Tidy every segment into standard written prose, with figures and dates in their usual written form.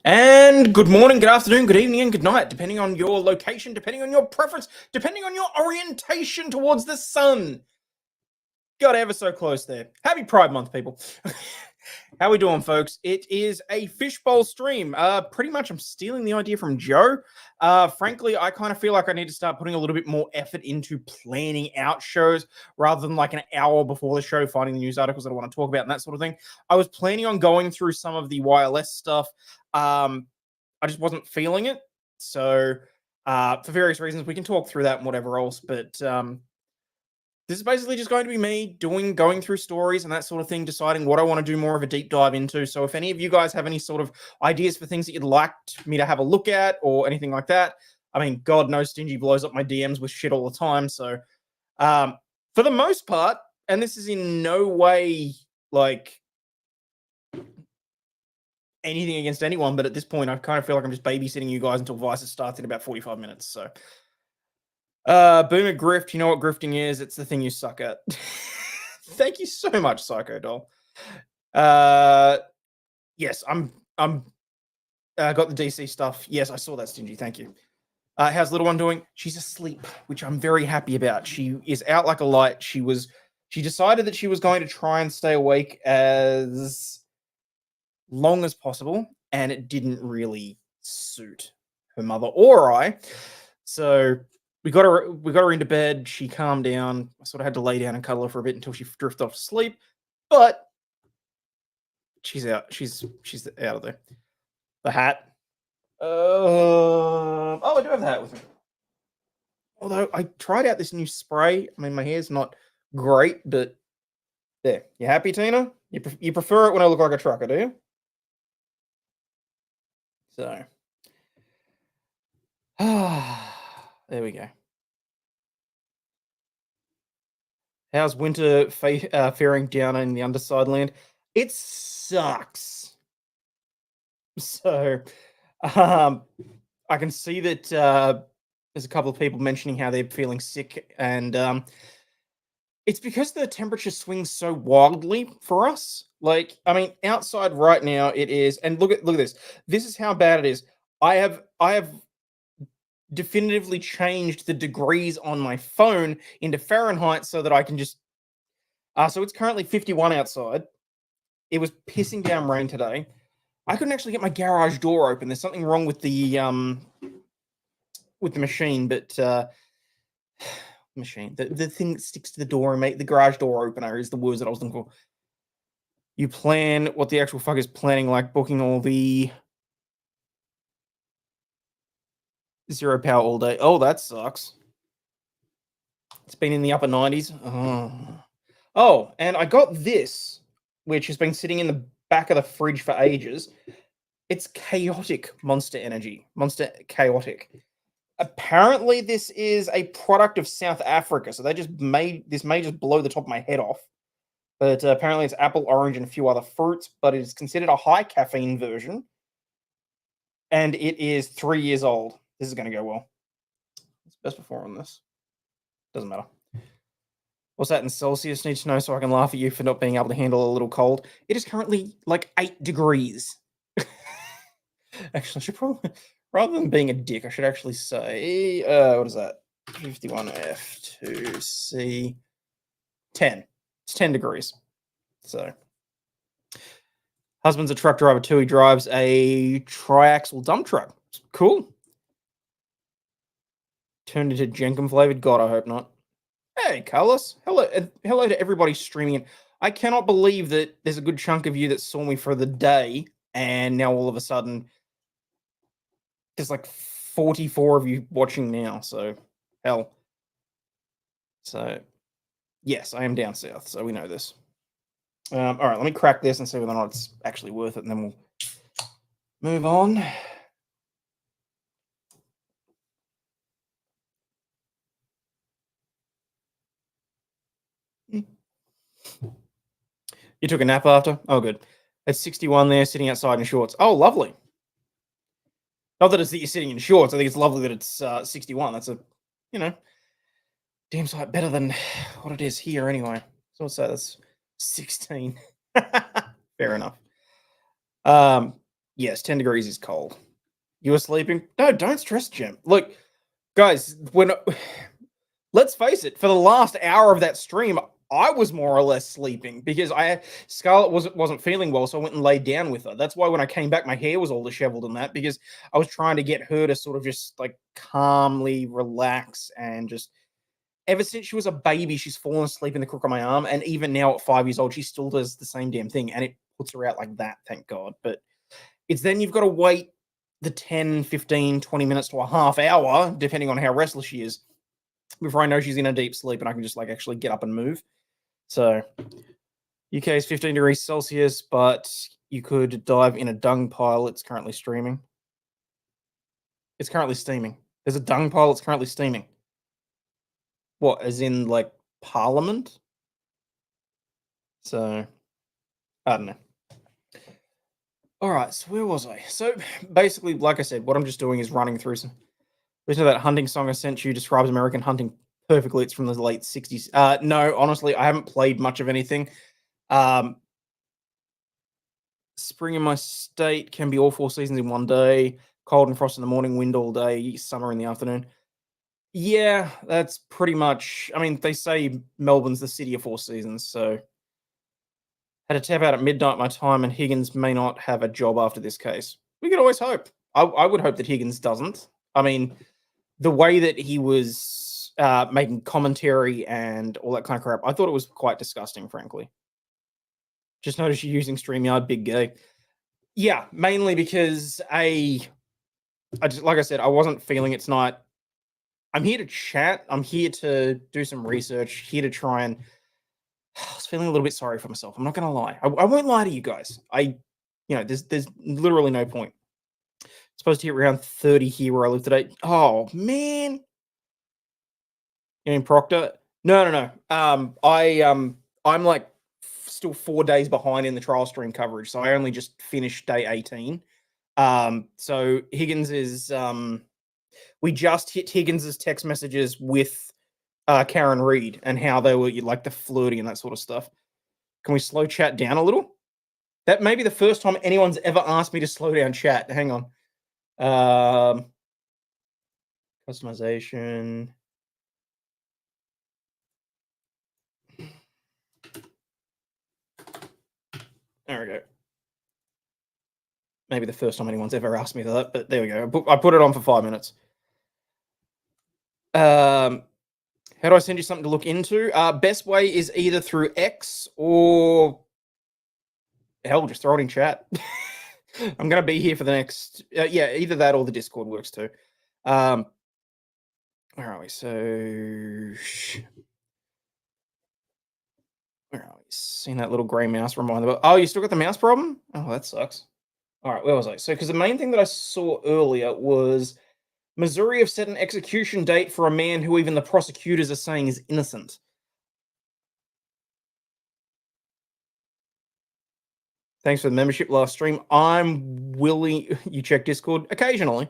And good morning, good afternoon, good evening, and good night, depending on your location, depending on your preference, depending on your orientation towards the sun. Got ever so close there. Happy Pride Month, people. How we doing, folks? It is a fishbowl stream. Pretty much I'm stealing the idea from Joe. Frankly, I kind of feel like I need to start putting a little bit more effort into planning out shows rather than like an hour before the show, finding the news articles that I want to talk about and that sort of thing. I was planning on going through some of the wireless stuff. I just wasn't feeling it. So, for various reasons, we can talk through that and whatever else. But this is basically just going to be me going through stories and that sort of thing, deciding what I want to do more of a deep dive into. So if any of you guys have any sort of ideas for things that you'd like me to have a look at or anything like that, I mean, God knows Stingy blows up my DMs with shit all the time. So for the most part, and this is in no way like anything against anyone, but at this point, I kind of feel like I'm just babysitting you guys until Vice starts in about 45 minutes. So Boomer grift, you know what grifting is? It's the thing you suck at. Thank you so much, Psycho Doll. Yes, I'm got the DC stuff. Yes, I saw that, Stingy. Thank you. How's little one doing? She's asleep, which I'm very happy about. She is out like a light. She decided that she was going to try and stay awake as long as possible, and it didn't really suit her mother or I. So we got her into bed. She calmed down. I sort of had to lay down and cuddle her for a bit until she drifted off to sleep. But she's out. She's out of there. The hat. Oh, I do have the hat with me. Although I tried out this new spray. I mean, my hair's not great, but there. You happy, Tina? You prefer it when I look like a trucker, do you? So, there we go. How's winter faring down in the Underside land? It sucks. So, I can see that there's a couple of people mentioning how they're feeling sick, and it's because the temperature swings so wildly for us. Like, I mean, outside right now it is, and look at this. This is how bad it is. I have definitively changed the degrees on my phone into Fahrenheit so that I can just so it's currently 51 outside. It was pissing down rain today. I couldn't actually get my garage door open. There's something wrong with the machine, but the thing that sticks to the door and make the garage door opener is the words that I was looking for. You plan what the actual fuck is planning, like booking all the zero power all day. Oh, that sucks. It's been in the upper 90s. Oh, and I got this, which has been sitting in the back of the fridge for ages. It's chaotic Monster Energy. Monster Chaotic. Apparently, this is a product of South Africa, so this may just blow the top of my head off. But apparently it's apple, orange, and a few other fruits, but it is considered a high caffeine version. And it is 3 years old. This is going to go well. What's best before on this? Doesn't matter. What's that in Celsius? Need to know so I can laugh at you for not being able to handle a little cold. It is currently like 8 degrees. Actually, I should probably, rather than being a dick, I should actually say, what is that? 51F2C 10. It's 10 degrees. So, husband's a truck driver too. He drives a triaxle dump truck. Cool. Turned into Jenkum flavored. God, I hope not. Hey, Carlos. Hello to everybody streaming in. I cannot believe that there's a good chunk of you that saw me for the day, and now all of a sudden there's like 44 of you watching now. So, hell. So, yes, I am down south, so we know this. All right, let me crack this and see whether or not it's actually worth it, and then we'll move on. You took a nap after? Oh, good. It's 61 there, sitting outside in shorts. Oh, lovely. Not that it's that you're sitting in shorts. I think it's lovely that it's 61. That's a, damn sight better than what it is here anyway. So that's 16. Fair enough. Yes, 10 degrees is cold. You were sleeping? No, don't stress, Jim. Look, guys, when let's face it, for the last hour of that stream, I was more or less sleeping because Scarlett wasn't feeling well, so I went and laid down with her. That's why when I came back, my hair was all disheveled and that, because I was trying to get her to sort of just like calmly relax. And just ever since she was a baby, she's fallen asleep in the crook of my arm, and even now at 5 years old, she still does the same damn thing, and it puts her out like that, thank God. But it's then you've got to wait the 10, 15, 20 minutes to a half hour, depending on how restless she is, before I know she's in a deep sleep and I can just like actually get up and move. So UK is 15 degrees Celsius, but you could dive in a dung pile. It's currently streaming. It's currently steaming. There's a dung pile. It's currently steaming. What, as in like Parliament? So I don't know. All right, so where was I? So basically, like I said, what I'm just doing is running through some. Listen to that hunting song I sent you. Describes American hunting perfectly. It's from the late 60s. No, honestly, I haven't played much of anything. Spring in my state can be all 4 seasons in one day. Cold and frost in the morning, wind all day, summer in the afternoon. Yeah, that's pretty much. I mean, they say Melbourne's the city of 4 seasons, so had to tap out at midnight my time, and Higgins may not have a job after this case. We could always hope. I would hope that Higgins doesn't. I mean, the way that he was making commentary and all that kind of crap, I thought it was quite disgusting, frankly. Just noticed you're using StreamYard, big gay. Yeah, mainly because I just, like I said, I wasn't feeling it tonight. I'm here to chat. I'm here to do some research, here to try and I was feeling a little bit sorry for myself. I'm not going to lie. I won't lie to you guys. There's literally no point. Supposed to hit around 30 here where I live today. Oh, man. You mean Proctor? No. I'm like still 4 days behind in the trial stream coverage, so I only just finished day 18. So Higgins is we just hit Higgins's text messages with Karen Reed and how they were like the flirting and that sort of stuff. Can we slow chat down a little? That may be the first time anyone's ever asked me to slow down chat. Hang on. Customization. There we go. Maybe the first time anyone's ever asked me that, but there we go. I put it on for 5 minutes. How do I send you something to look into? Best way is either through X or hell, just throw it in chat. I'm going to be here for the next, yeah, either that or the Discord works too. Where are we? So, where are we? Seen that little gray mouse reminder. Oh, you still got the mouse problem? Oh, that sucks. All right, where was I? So, because the main thing that I saw earlier was Missouri have set an execution date for a man who even the prosecutors are saying is innocent. Thanks for the membership last stream. I'm willing. You check Discord occasionally.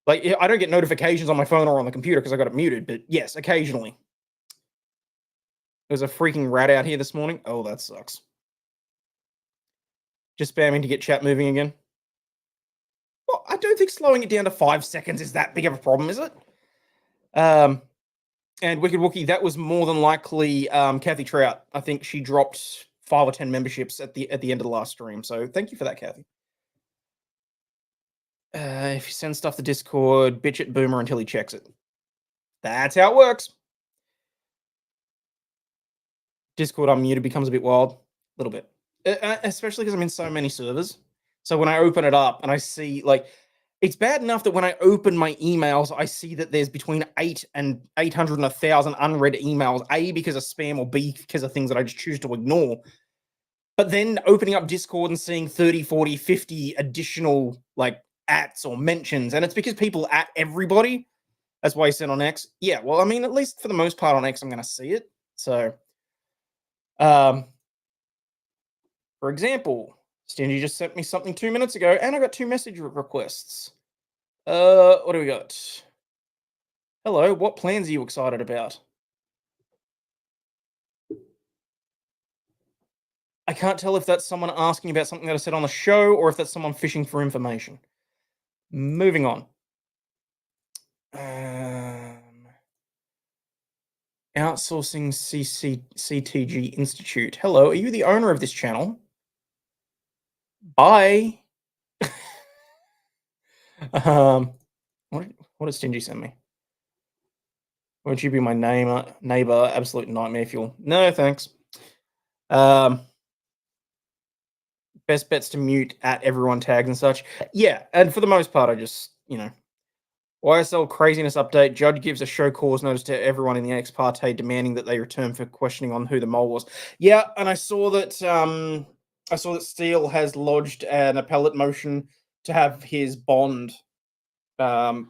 Like, I don't get notifications on my phone or on the computer because I got it muted, but yes, occasionally. There's a freaking rat out here this morning. Oh, that sucks. Just spamming to get chat moving again. Well, I don't think slowing it down to 5 seconds is that big of a problem, is it? And Wicked Wookie, that was more than likely Kathy Trout. I think she dropped 5 or 10 memberships at the end of the last stream. So thank you for that, Kathy. If you send stuff to Discord, bitch at Boomer until he checks it. That's how it works. Discord unmuted becomes a bit wild. A little bit. Especially because I'm in so many servers. So when I open it up and I see, like, it's bad enough that when I open my emails, I see that there's between 800 and 1,000 unread emails, A, because of spam, or B, because of things that I just choose to ignore. But then opening up Discord and seeing 30, 40, 50 additional, like, ats or mentions, and it's because people at everybody. That's why I sent on X. Yeah, well, I mean, at least for the most part on X, I'm going to see it. So, for example, Stingy just sent me something 2 minutes ago, and I got 2 message requests. What do we got? Hello, what plans are you excited about? I can't tell if that's someone asking about something that I said on the show or if that's someone fishing for information. Moving on. Outsourcing CTG Institute. Hello, are you the owner of this channel? Bye. What did Stingy send me? Won't you be my neighbor? Absolute nightmare fuel. No, thanks. Best bets to mute at everyone tags and such. Yeah, and for the most part, I just, YSL craziness update. Judge gives a show cause notice to everyone in the ex parte, demanding that they return for questioning on who the mole was. Yeah, and I saw that Steele has lodged an appellate motion to have his bond put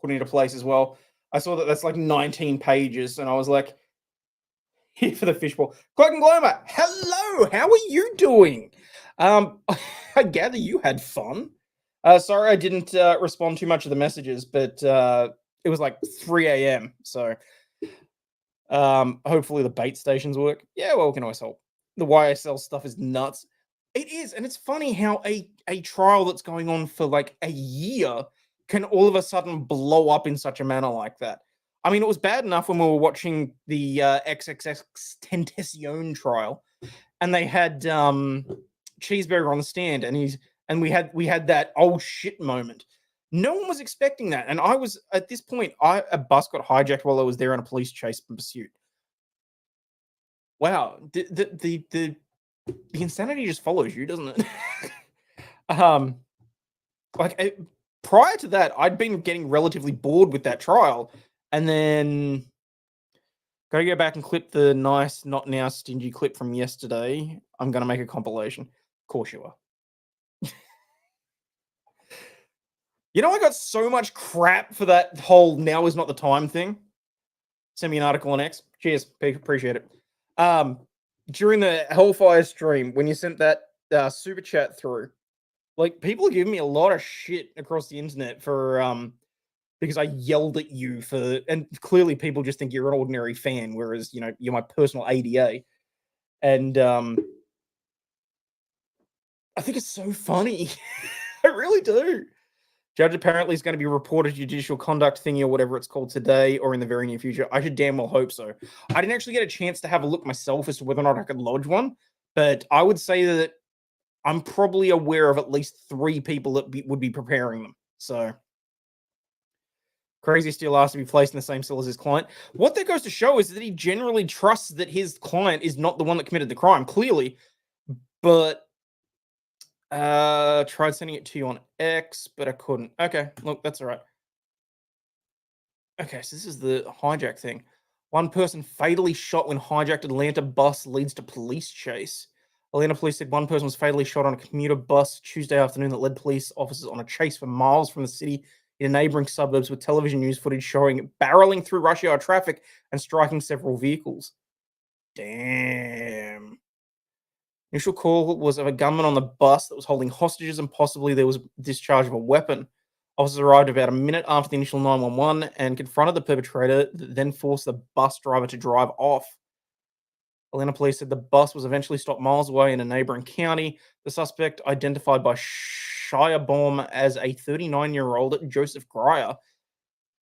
into place as well. I saw that that's like 19 pages, and I was like, here for the fishbowl. Cloak and Glomer, hello, how are you doing? I gather you had fun. Sorry I didn't respond too much of the messages, but it was like 3 a.m. So hopefully the bait stations work. Yeah, well, we can always hope. The YSL stuff is nuts. It is, and it's funny how a trial that's going on for like a year can all of a sudden blow up in such a manner like that. I mean, it was bad enough when we were watching the XXX Tentacion trial, and they had Cheeseburger on the stand, and we had that oh shit moment. No one was expecting that, and I was at this point. A bus got hijacked while I was there in a police chase and pursuit. Wow, the insanity just follows you, doesn't it? Prior to that, I'd been getting relatively bored with that trial, and then gotta go back and clip the nice, not now stingy clip from yesterday. I'm gonna make a compilation. Of course you are. I got so much crap for that whole now is not the time thing. Send me an article on X. Cheers. Appreciate it. During the Hellfire stream, when you sent that super chat through, like, people are giving me a lot of shit across the internet for because I yelled at you and clearly people just think you're an ordinary fan, whereas you're my personal ADA, and I think it's so funny. I really do. Judge apparently is going to be reported judicial conduct thingy or whatever it's called today or in the very near future. I should damn well hope so. I didn't actually get a chance to have a look myself as to whether or not I could lodge one, but I would say that I'm probably aware of at least 3 people that would be preparing them. So, Crazy Steel asked to be placed in the same cell as his client. What that goes to show is that he generally trusts that his client is not the one that committed the crime, clearly, but tried sending it to you on X, but I couldn't. Okay, look, that's all right. Okay, so this is the hijack thing. One person fatally shot when hijacked Atlanta bus leads to police chase. Atlanta police said one person was fatally shot on a commuter bus Tuesday afternoon that led police officers on a chase for miles from the city in neighboring suburbs, with television news footage showing it barreling through rush hour traffic and striking several vehicles. Damn. Initial call was of a gunman on the bus that was holding hostages, and possibly there was discharge of a weapon. Officers arrived about a minute after the initial 911 and confronted the perpetrator, then forced the bus driver to drive off. Atlanta police said the bus was eventually stopped miles away in a neighboring county. The suspect, identified by Shirebaum as a 39-year-old Joseph Grier,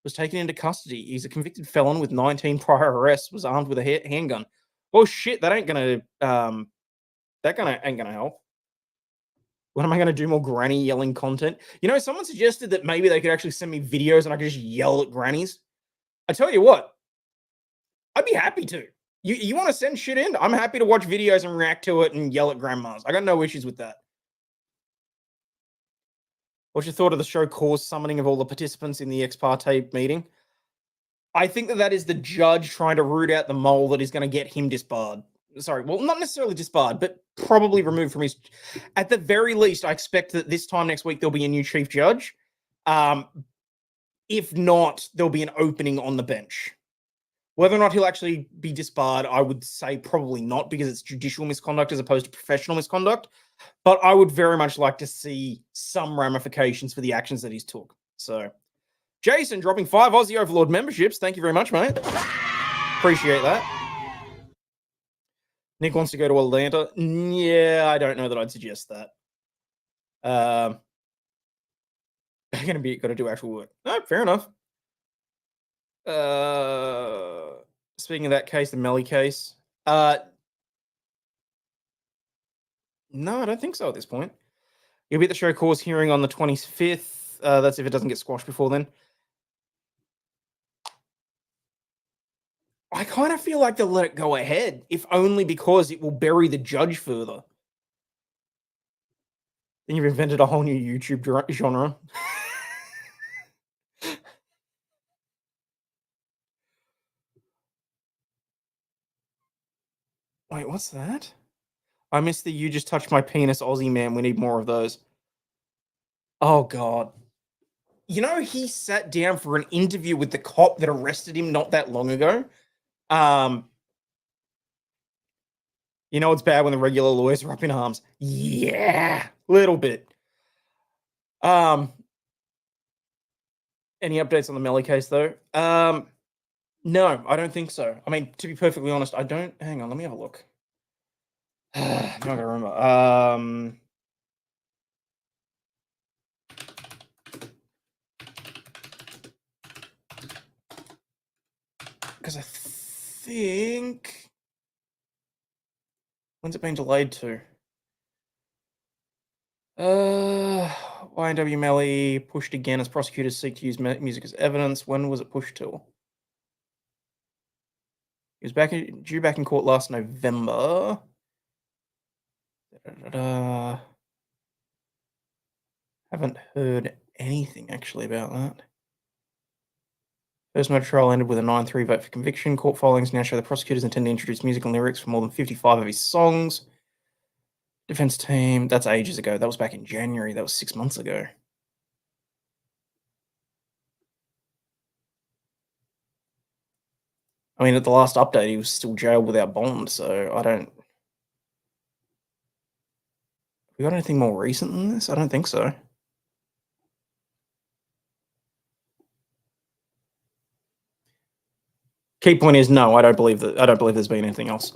was taken into custody. He's a convicted felon with 19 prior arrests, was armed with a handgun. Oh shit, that ain't gonna ain't gonna help. When am I gonna do more granny yelling content? Someone suggested that maybe they could actually send me videos and I could just yell at grannies. I tell you what, I'd be happy to. You want to send shit in? I'm happy to watch videos and react to it and yell at grandmas. I got no issues with that. What's your thought of the show cause summoning of all the participants in the ex parte meeting? I think that is the judge trying to root out the mole that is going to get him disbarred. Sorry, well, not necessarily disbarred, but probably removed from his... At the very least, I expect that this time next week there'll be a new chief judge. If not, there'll be an opening on the bench. Whether or not he'll actually be disbarred, I would say probably not, because it's judicial misconduct as opposed to professional misconduct. But I would very much like to see some ramifications for the actions that he's took. So, Jason dropping 5 Aussie Overlaw'd memberships. Thank you very much, mate. Appreciate that. Nick wants to go to Atlanta. Yeah, I don't know that I'd suggest that. Got to do actual work. No, fair enough. Speaking of that case, the Melly case. No, I don't think so at this point. You'll be at the show cause hearing on the 25th. That's if it doesn't get squashed before then. I kind of feel like they'll let it go ahead, if only because it will bury the judge further. Then you've invented a whole new YouTube genre. Wait, what's that? I missed the "you just touched my penis" Aussie man. We need more of those. Oh, God. You know, he sat down for an interview with the cop that arrested him not that long ago. You know, it's bad when the regular lawyers are up in arms. Yeah, little bit. Any updates on the Melly case, though? No, I don't think so. I mean, to be perfectly honest, I don't. Hang on, let me have a look. I'm not gonna remember. Because I think, when's it been delayed to? YNW Melly pushed again as prosecutors seek to use music as evidence. When was it pushed to? He was due back in court last November. Haven't heard anything actually about that. First motor trial ended with a 9-3 vote for conviction. Court filings now show the prosecutors intend to introduce music and lyrics for more than 55 of his songs. Defense team, that's ages ago. That was back in January. That was 6 months ago. I mean, at the last update, he was still jailed without bond, so I don't... We got anything more recent than this? I don't think so. Key point is no, I don't believe there's been anything else.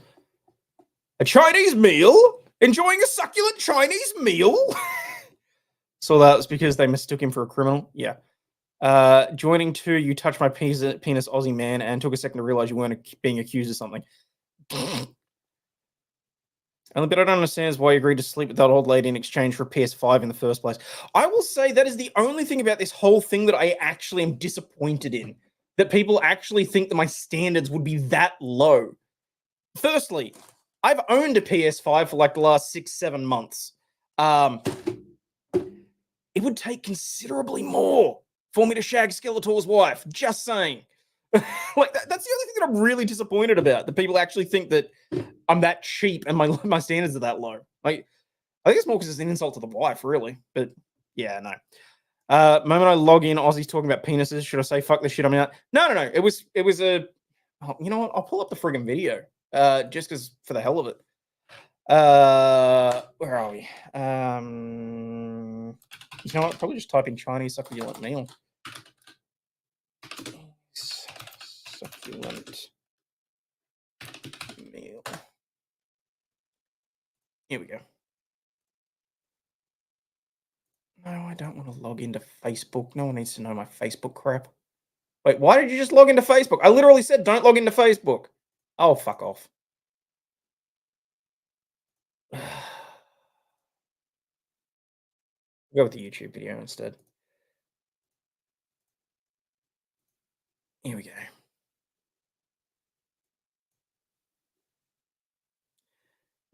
A Chinese meal? Enjoying a succulent Chinese meal? So that was because they mistook him for a criminal? Yeah. Joining to "You Touch My Penis" Aussie man, and took a second to realize you weren't being accused of something. Only bit I don't understand is why you agreed to sleep with that old lady in exchange for a PS5 in the first place. I will say that is the only thing about this whole thing that I actually am disappointed in. That people actually think that my standards would be that low. Firstly, I've owned a PS5 for like the last 6-7 months. It would take considerably more for me to shag Skeletor's wife. Just saying. Like that's the only thing that I'm really disappointed about. That people actually think that I'm that cheap and my standards are that low. Like, I think it's more because it's an insult to the wife, really. But yeah, no. Moment I log in, Aussie's talking about penises. Should I say fuck this shit? I'm out. No. It was a. Oh, you know what? I'll pull up the friggin' video. Just because for the hell of it. Where are we? You know what? Probably just type in Chinese succulent meal. Succulent meal. Here we go. No, I don't want to log into Facebook. No one needs to know my Facebook crap. Wait, why did you just log into Facebook? I literally said don't log into Facebook. Oh, fuck off. Go with the YouTube video instead. Here we go.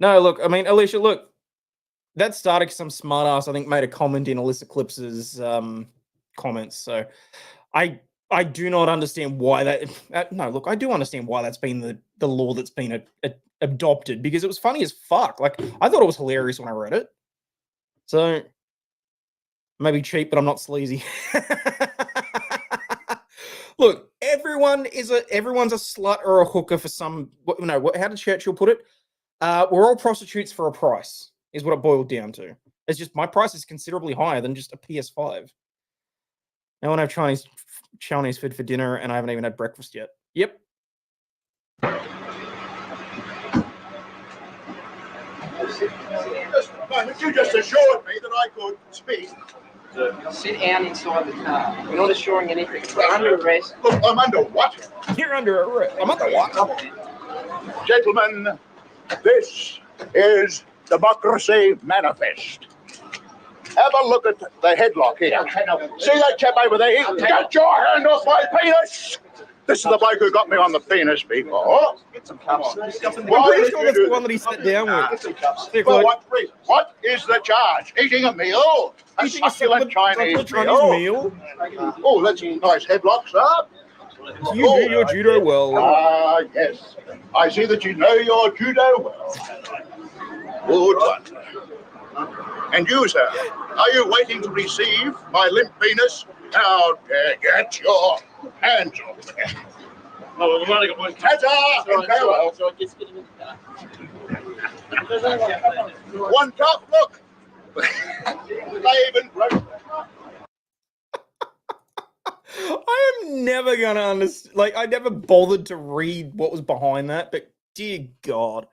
No, look, I mean, Alicia, look, that started some smartass, I think, made a comment in Alyssa Clips's comments. So I do not understand why that. No, look, I do understand why that's been the law that's been adopted, because it was funny as fuck. Like, I thought it was hilarious when I read it. So maybe cheap, but I'm not sleazy. Look, everyone's a slut or a hooker for some. No, how did Churchill put it? We're all prostitutes for a price, is what it boiled down to. It's just my price is considerably higher than just a PS5. I want to have Chinese food for dinner, and I haven't even had breakfast yet. Yep. moment, you just assured me that I could speak. Sit down inside the car. We're not assuring anything. We're under arrest. Look, I'm under what? You're under arrest. I'm under what? Gentlemen, this is Democracy Manifest. Have a look at the headlock here. See that chap over there? Get your hand off my penis! This is the bloke who got me on the penis before. Get some cups. I'm pretty sure that's the one that he sat down with. Well, what is the charge? Eating a meal? A succulent Chinese meal? Oh, that's a nice headlock, sir. You do your judo well. Ah, yes. I see that you know your judo well. Good one. And you, sir, are you waiting to receive my limp penis? Now, get your hands off me. Oh, we've only got one. Ta-ta! And farewell. So just get him in the car. One cup, look. They even broke. I am never gonna understand. Like, I never bothered to read what was behind that, but dear God.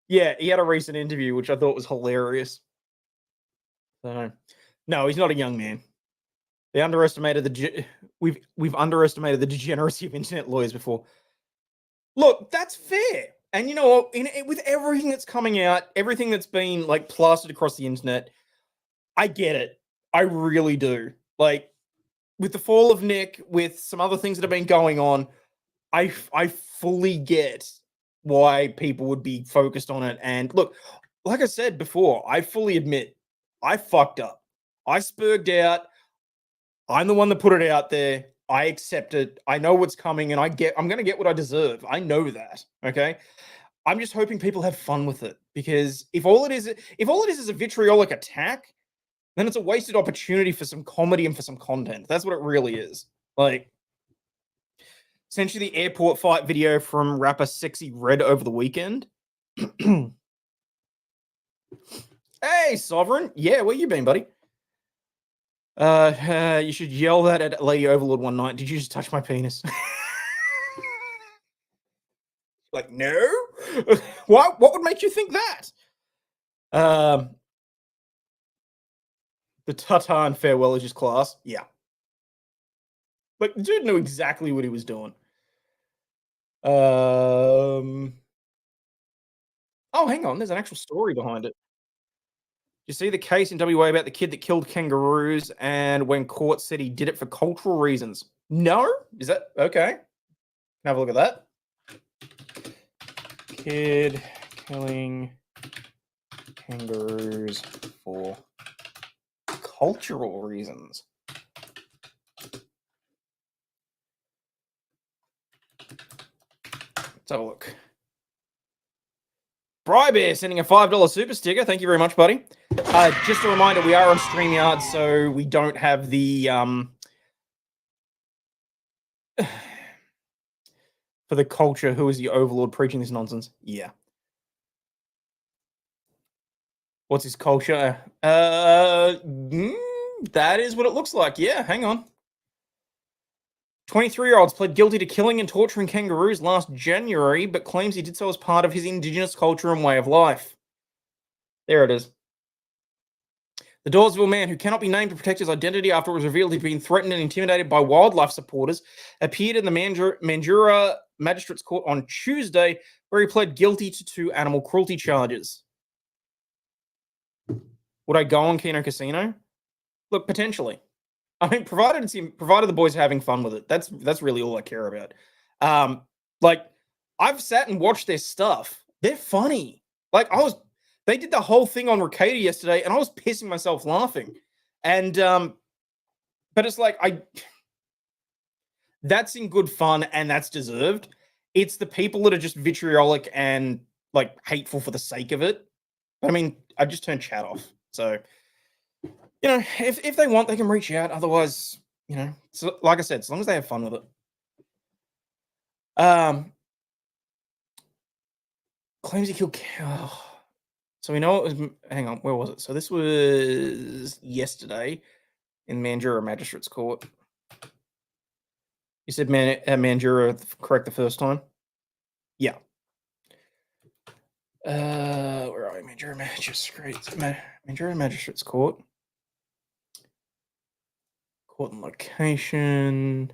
Yeah, he had a recent interview, which I thought was hilarious. So, no, he's not a young man. They underestimated we've underestimated the degeneracy of internet lawyers before. Look, that's fair. And you know what? With everything that's coming out, everything that's been like plastered across the internet, I get it. I really do. Like, with the fall of Nick, with some other things that have been going on, I fully get why people would be focused on it. And look, like I said before, I fully admit I fucked up. I spurged out. I'm the one that put it out there. I accept it. I know what's coming, and I'm going to get what I deserve. I know that. Okay. I'm just hoping people have fun with it, because if all it is a vitriolic attack, then it's a wasted opportunity for some comedy and for some content. That's what it really is. Like, essentially the airport fight video from rapper Sexy Red over the weekend. Hey, Sovereign. Yeah, where you been, buddy? You should yell that at Lady Overlawd one night. Did you just touch my penis? Like, no? What would make you think that? The Tata and farewell is just class. Yeah. Like, the dude knew exactly what he was doing. Oh, hang on. There's an actual story behind it. You see the case in WA about the kid that killed kangaroos, and when court said he did it for cultural reasons. No? Is that okay? Have a look at that. Kid killing kangaroos for cultural reasons. Let's have a look. Brybear sending a $5 super sticker. Thank you very much, buddy. Just a reminder, we are on StreamYard, so we don't have the for the culture. Who is the overlord preaching this nonsense? Yeah. What's his culture? That is what it looks like. Yeah, hang on. 23-year-olds pled guilty to killing and torturing kangaroos last January, but claims he did so as part of his indigenous culture and way of life. There it is. The Dawesville man, who cannot be named to protect his identity after it was revealed he'd been threatened and intimidated by wildlife supporters, appeared in the Mandurah Magistrates Court on Tuesday, where he pled guilty to 2 animal cruelty charges. Would I go on Keno Casino? Look, potentially. I mean, provided the boys are having fun with it. That's really all I care about. Like, I've sat and watched their stuff. They're funny. Like, they did the whole thing on Ricada yesterday, and I was pissing myself laughing. And but it's like, that's in good fun, and that's deserved. It's the people that are just vitriolic and like hateful for the sake of it. I mean, I just turned chat off. So, you know, if they want, they can reach out. Otherwise, you know, so, like I said, as long as they have fun with it. Claims he killed. So we know it was. Hang on, where was it? So this was yesterday in Mandurah Magistrates Court. You said Mandurah correct the first time? Yeah. Where are Major Magistrates Court. Court and location.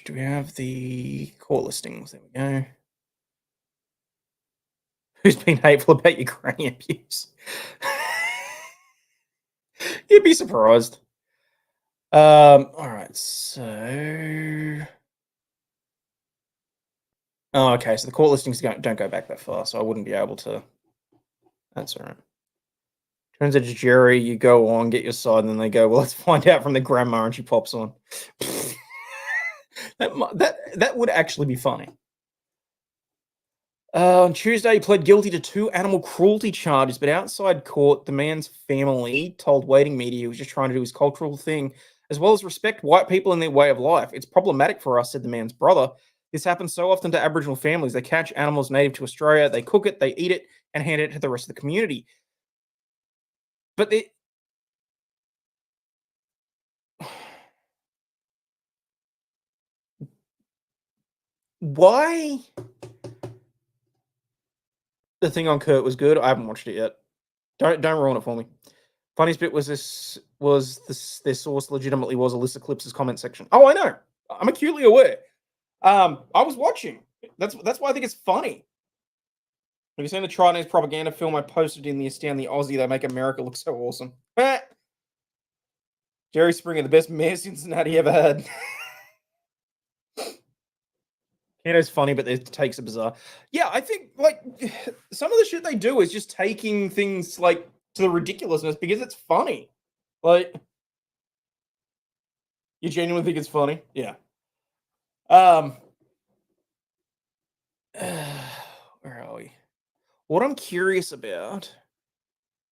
Do we have the court listings? There we go. Who's been hateful about Ukrainian abuse? You'd be surprised. All right, so... Oh, okay, so the court listings don't go back that far, so I wouldn't be able to... That's all right. Turns out to jury, you go on, get your side, and then they go, well, let's find out from the grandma, and she pops on. that would actually be funny. On Tuesday, he pled guilty to 2 animal cruelty charges, but outside court, the man's family told waiting media he was just trying to do his cultural thing, as well as respect white people and their way of life. It's problematic for us, said the man's brother. This happens so often to Aboriginal families. They catch animals native to Australia, they cook it, they eat it, and hand it to the rest of the community. But why? The thing on Kurt was good. I haven't watched it yet. Don't ruin it for me. Funniest bit was their source legitimately was Alyssa Clips' comment section. Oh, I know. I'm acutely aware. I was watching. That's why I think it's funny. Have you seen the Chinese propaganda film I posted in the Astounding Aussie? They make America look so awesome. Jerry Springer, the best mayor Cincinnati ever had. It's funny, but their takes are bizarre. Yeah, I think like some of the shit they do is just taking things like to the ridiculousness because it's funny. Like, you genuinely think it's funny? Yeah. Where are we? What I'm curious about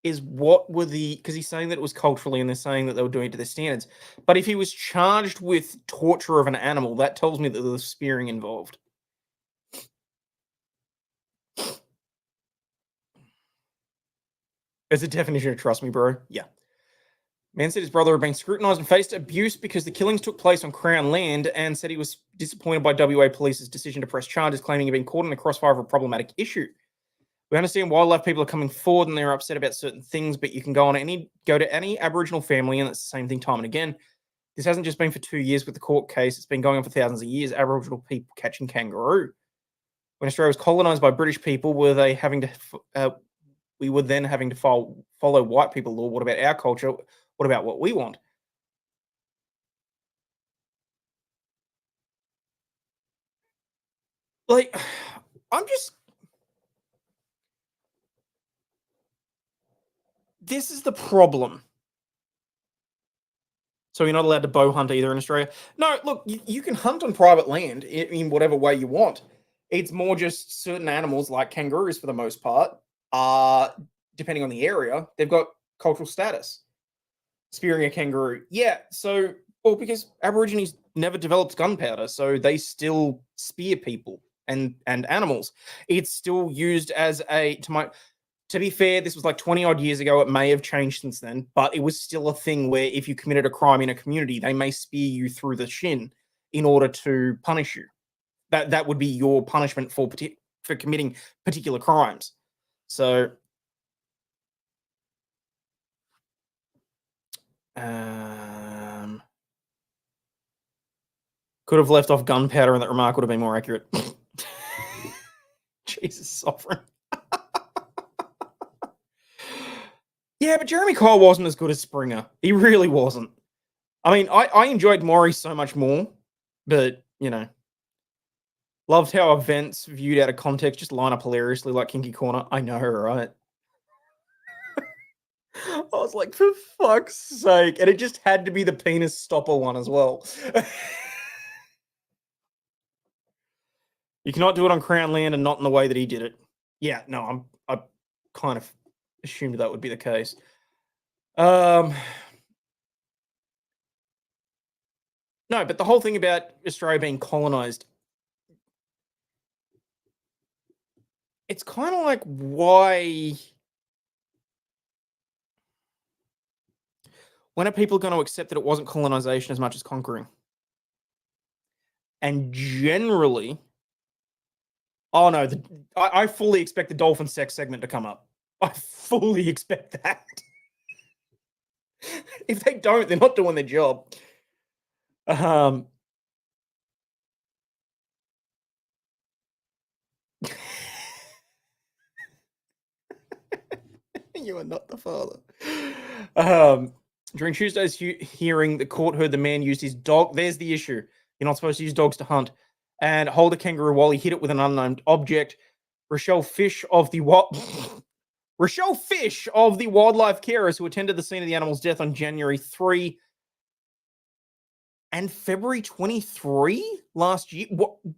is what were because he's saying that it was culturally and they're saying that they were doing it to their standards. But if he was charged with torture of an animal, that tells me that there was spearing involved. As a definition of trust me, bro. Yeah. Man said his brother had been scrutinised and faced abuse because the killings took place on Crown land and said he was disappointed by WA Police's decision to press charges, claiming he'd been caught in the crossfire of a problematic issue. We understand wildlife people are coming forward and they're upset about certain things, but you can go to any Aboriginal family and it's the same thing time and again. This hasn't just been for 2 years with the court case. It's been going on for thousands of years. Aboriginal people catching kangaroo. When Australia was colonised by British people, we were then having to follow white people law. What about our culture? What about what we want? Like, this is the problem. So you're not allowed to bow hunt either in Australia? No, look, you can hunt on private land in whatever way you want. It's more just certain animals like kangaroos for the most part, depending on the area, they've got cultural status. Spearing a kangaroo. Yeah, so, well, because Aborigines never developed gunpowder, so they still spear people and animals. It's still used as to be fair, this was like 20 odd years ago. It may have changed since then, but it was still a thing where if you committed a crime in a community, they may spear you through the shin in order to punish you. That would be your punishment for committing particular crimes. So, could have left off gunpowder and that remark would have been more accurate. Jesus sovereign. Yeah, but Jeremy Kyle wasn't as good as Springer. He really wasn't. I mean, I enjoyed Maury so much more, but, you know, loved how events viewed out of context just line up hilariously like Kinky Corner. I know, right? I was like, for fuck's sake. And it just had to be the penis stopper one as well. You cannot do it on Crown land and not in the way that he did it. Yeah, no, I kind of assumed that would be the case. No, but the whole thing about Australia being colonized, it's kind of like, why? When are people going to accept that it wasn't colonization as much as conquering? And generally, Oh no, I fully expect the dolphin sex segment to come up. I fully expect that. If they don't, they're not doing their job. You are not the father. During Tuesday's hearing, the court heard the man used his dog. There's the issue. You're not supposed to use dogs to hunt. And hold a kangaroo while he hit it with an unnamed object. Rochelle Fish of the Rochelle Fish of the wildlife carers who attended the scene of the animal's death on January 3 and February 23 last year.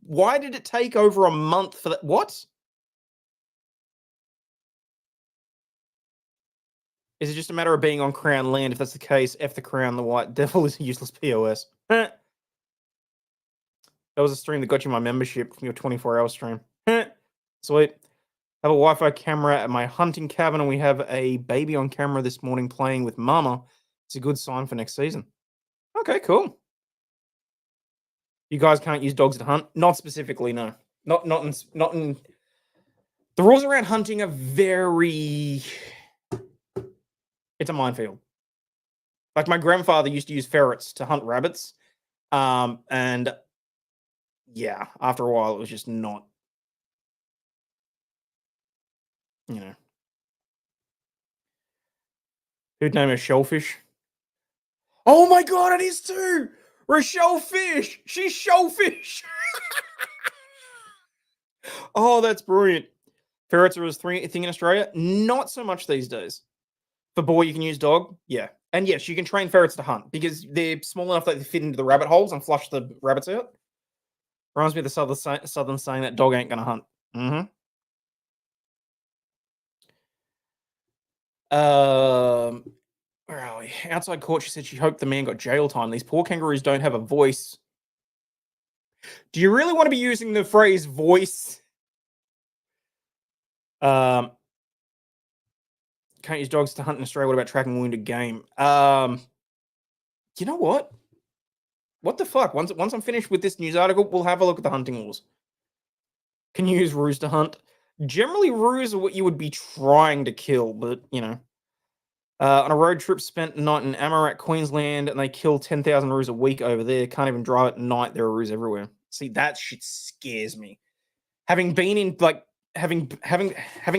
Why did it take over a month for that? What? Is it just a matter of being on Crown land? If that's the case, F the Crown, the White Devil is a useless POS. That was a stream that got you my membership from your 24-hour stream. Sweet. I have a Wi-Fi camera at my hunting cabin, and we have a baby on camera this morning playing with Mama. It's a good sign for next season. Okay, cool. You guys can't use dogs to hunt? Not specifically, no. Not in. The rules around hunting are very. It's a minefield. Like my grandfather used to use ferrets to hunt rabbits, and yeah, after a while, it was just not. You know, who'd name her Shellfish? Oh my god, it is too! Rochelle Fish! She's Shellfish! Oh, that's brilliant. Ferrets are a thing in Australia? Not so much these days. For boy, you can use dog? Yeah. And yes, you can train ferrets to hunt because they're small enough that they fit into the rabbit holes and flush the rabbits out. Reminds me of the southern saying that dog ain't gonna hunt. Mm-hmm. Where are we? Outside court, she said she hoped the man got jail time. These poor kangaroos don't have a voice. Do you really want to be using the phrase voice? Can't use dogs to hunt in Australia. What about tracking wounded game? You know what? What the fuck? Once I'm finished with this news article, we'll have a look at the hunting laws. Can you use roos to hunt? Generally, roos are what you would be trying to kill, but, you know. On a road trip, spent the night in Amarat, Queensland, and they kill 10,000 roos a week over there. Can't even drive at night. There are roos everywhere. See, that shit scares me. Having been in, like, having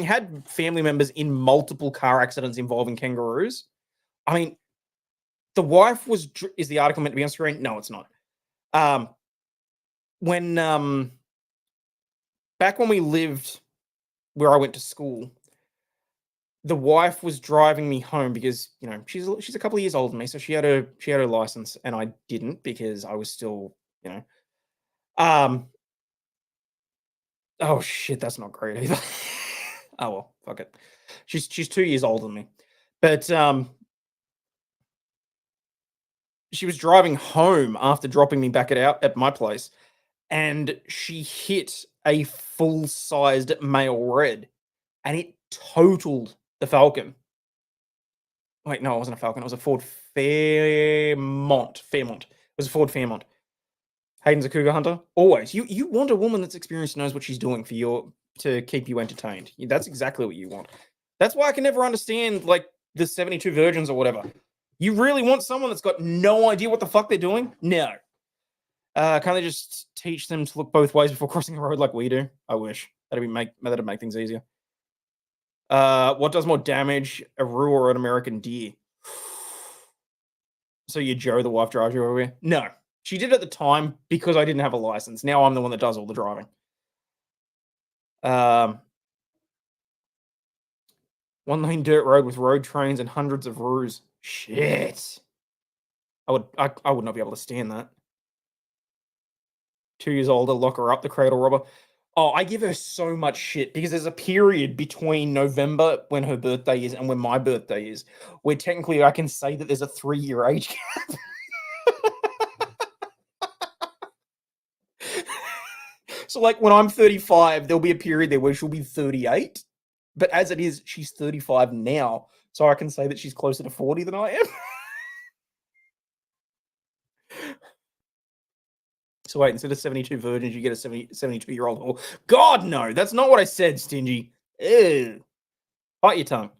had family members in multiple car accidents involving kangaroos, I mean, the wife was... Is the article meant to be on screen? No, it's not. Back when we lived where I went to school, the wife was driving me home because, you know, she's a couple of years older than me, so she had her license, and I didn't because I was still, you know. Oh shit, that's not great either. Oh well, fuck it. She's 2 years older than me, but she was driving home after dropping me back at my place, and she hit a full-sized male red, and it totaled the Falcon. Wait, no, it wasn't a Falcon. It was a Ford Fairmont. It was a Ford Fairmont. Hayden's a cougar hunter. Always. You want a woman that's experienced and knows what she's doing to keep you entertained. That's exactly what you want. That's why I can never understand, like, the 72 virgins or whatever. You really want someone that's got no idea what the fuck they're doing? No. Can't they just teach them to look both ways before crossing the road like we do? I wish. That'd make things easier. What does more damage, a roo or an American deer? So you Joe, the wife, drives you over here? No. She did at the time because I didn't have a license. Now I'm the one that does all the driving. One-lane dirt road with road trains and hundreds of roos. Shit. I would not be able to stand that. 2 years older, lock her up, the cradle robber. Oh, I give her so much shit because there's a period between November when her birthday is and when my birthday is, where technically I can say that there's a 3-year age gap. So, like, when I'm 35, there'll be a period there where she'll be 38. But as it is, she's 35 now. So I can say that she's closer to 40 than I am. So wait, instead of 72 virgins, you get a 72-year-old whore. God, no, that's not what I said, Stingy. Ew. Bite your tongue.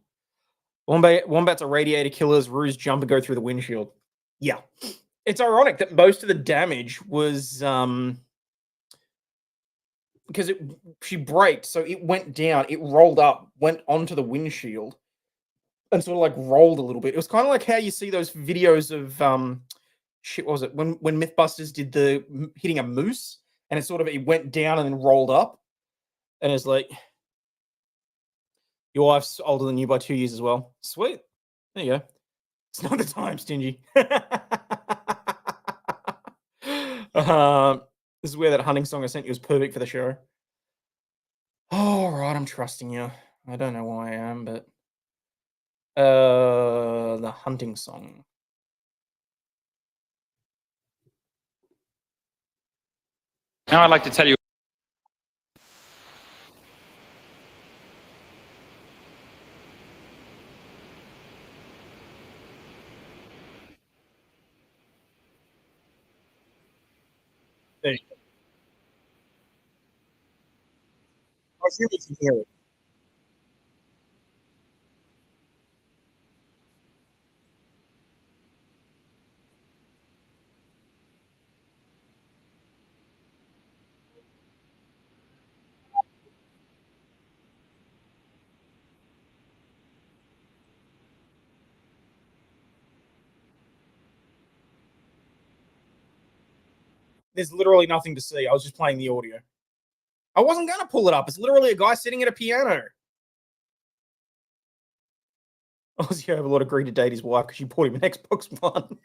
Wombats are radiator killers. Roos jump and go through the windshield. Yeah. It's ironic that most of the damage was because she braked, so it went down, it rolled up, went onto the windshield, and sort of like rolled a little bit. It was kind of like how you see those videos of shit. What was it when MythBusters did the hitting a moose, and it went down and then rolled up, and it's like, your wife's older than you by 2 years as well. Sweet, there you go. It's not the time, Stingy. This is where that hunting song I sent you was perfect for the show. All right, I'm trusting you. I don't know why I am, but the hunting song. Now I'd like to tell you. There you go. I assume you can hear it. There's literally nothing to see. I was just playing the audio. I wasn't going to pull it up. It's literally a guy sitting at a piano. Aussie Overlaw'd agreed to date his wife because she bought him an Xbox One.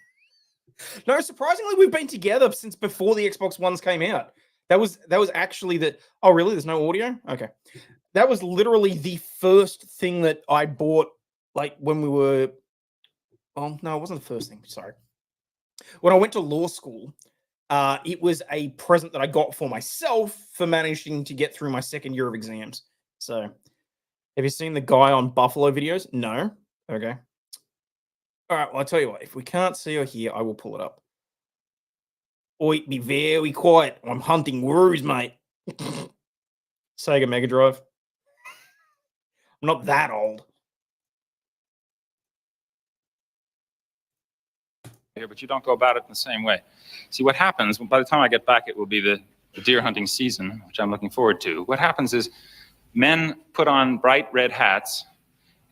No, surprisingly, we've been together since before the Xbox Ones came out. That was actually the... Oh, really? There's no audio? Okay. That was literally the first thing that I bought, like, when we were... Oh, no, it wasn't the first thing. Sorry. When I went to law school, it was a present that I got for myself for managing to get through my second year of exams. So, have you seen the guy on Buffalo videos? No? Okay. All right, well, I'll tell you what. If we can't see or hear, I will pull it up. Oi, be very quiet. I'm hunting woos, mate. Sega Mega Drive. I'm not that old. Here, but you don't go about it in the same way. See, what happens, by the time I get back, it will be the deer hunting season, which I'm looking forward to. What happens is men put on bright red hats,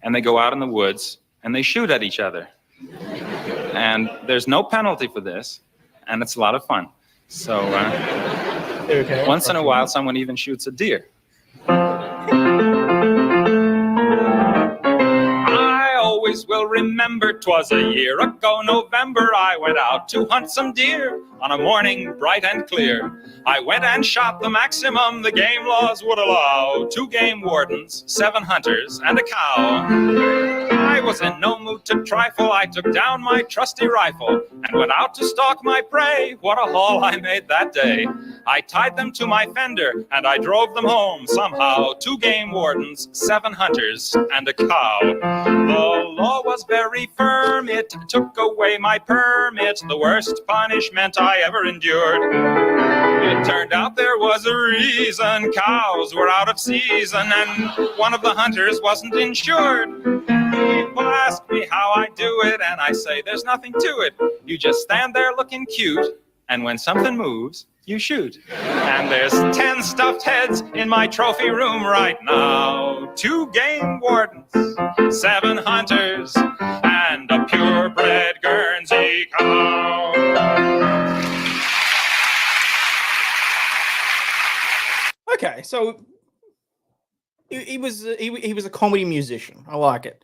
and they go out in the woods, and they shoot at each other. And there's no penalty for this, and it's a lot of fun. So Okay. Once in a while, someone even shoots a deer. Always will remember 'twas a year ago November I went out to hunt some deer on a morning bright and clear. I went and shot the maximum the game laws would allow. 2 game wardens, 7 hunters, and a cow. I was in no mood to trifle. I took down my trusty rifle and went out to stalk my prey. What a haul I made that day. I tied them to my fender and I drove them home somehow. 2 game wardens, 7 hunters, and a cow. The law was very firm. It took away my permit. The worst punishment I ever endured. It turned out there was a reason. Cows were out of season and one of the hunters wasn't insured. People ask me how I do it, and I say there's nothing to it. You just stand there looking cute, and when something moves, you shoot. And there's 10 stuffed heads in my trophy room right now. 2 game wardens, 7 hunters, and a purebred Guernsey cow. Okay, so he was a comedy musician. I like it.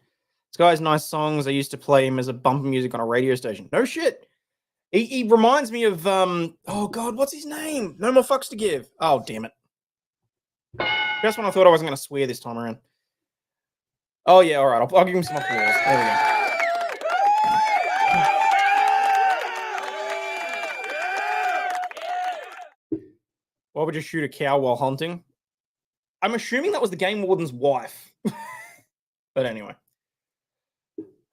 This guy has nice songs. I used to play him as a bumper music on a radio station. No shit. He reminds me of oh god, what's his name? No More Fucks to Give. Oh damn it. Just when I thought I wasn't going to swear this time around. Oh yeah, all right. I'll give him some applause. There we go. Why would you shoot a cow while hunting? I'm assuming that was the game warden's wife. But anyway.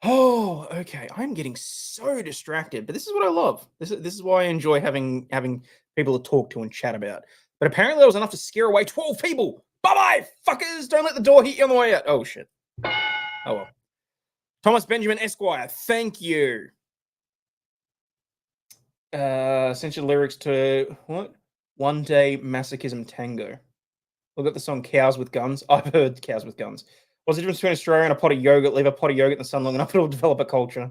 Oh, okay. I'm getting so distracted, but this is what I love. This is why I enjoy having people to talk to and chat about. But apparently there was enough to scare away 12 people. Bye-bye, fuckers. Don't let the door hit you on the way out. Oh, shit. Oh, well. Thomas Benjamin Esquire, thank you. Sent your lyrics to, what? One Day Masochism Tango. Look at the song Cows with Guns. I've heard Cows with Guns. What's the difference between Australia and a pot of yogurt? Leave a pot of yogurt in the sun long enough, it'll develop a culture.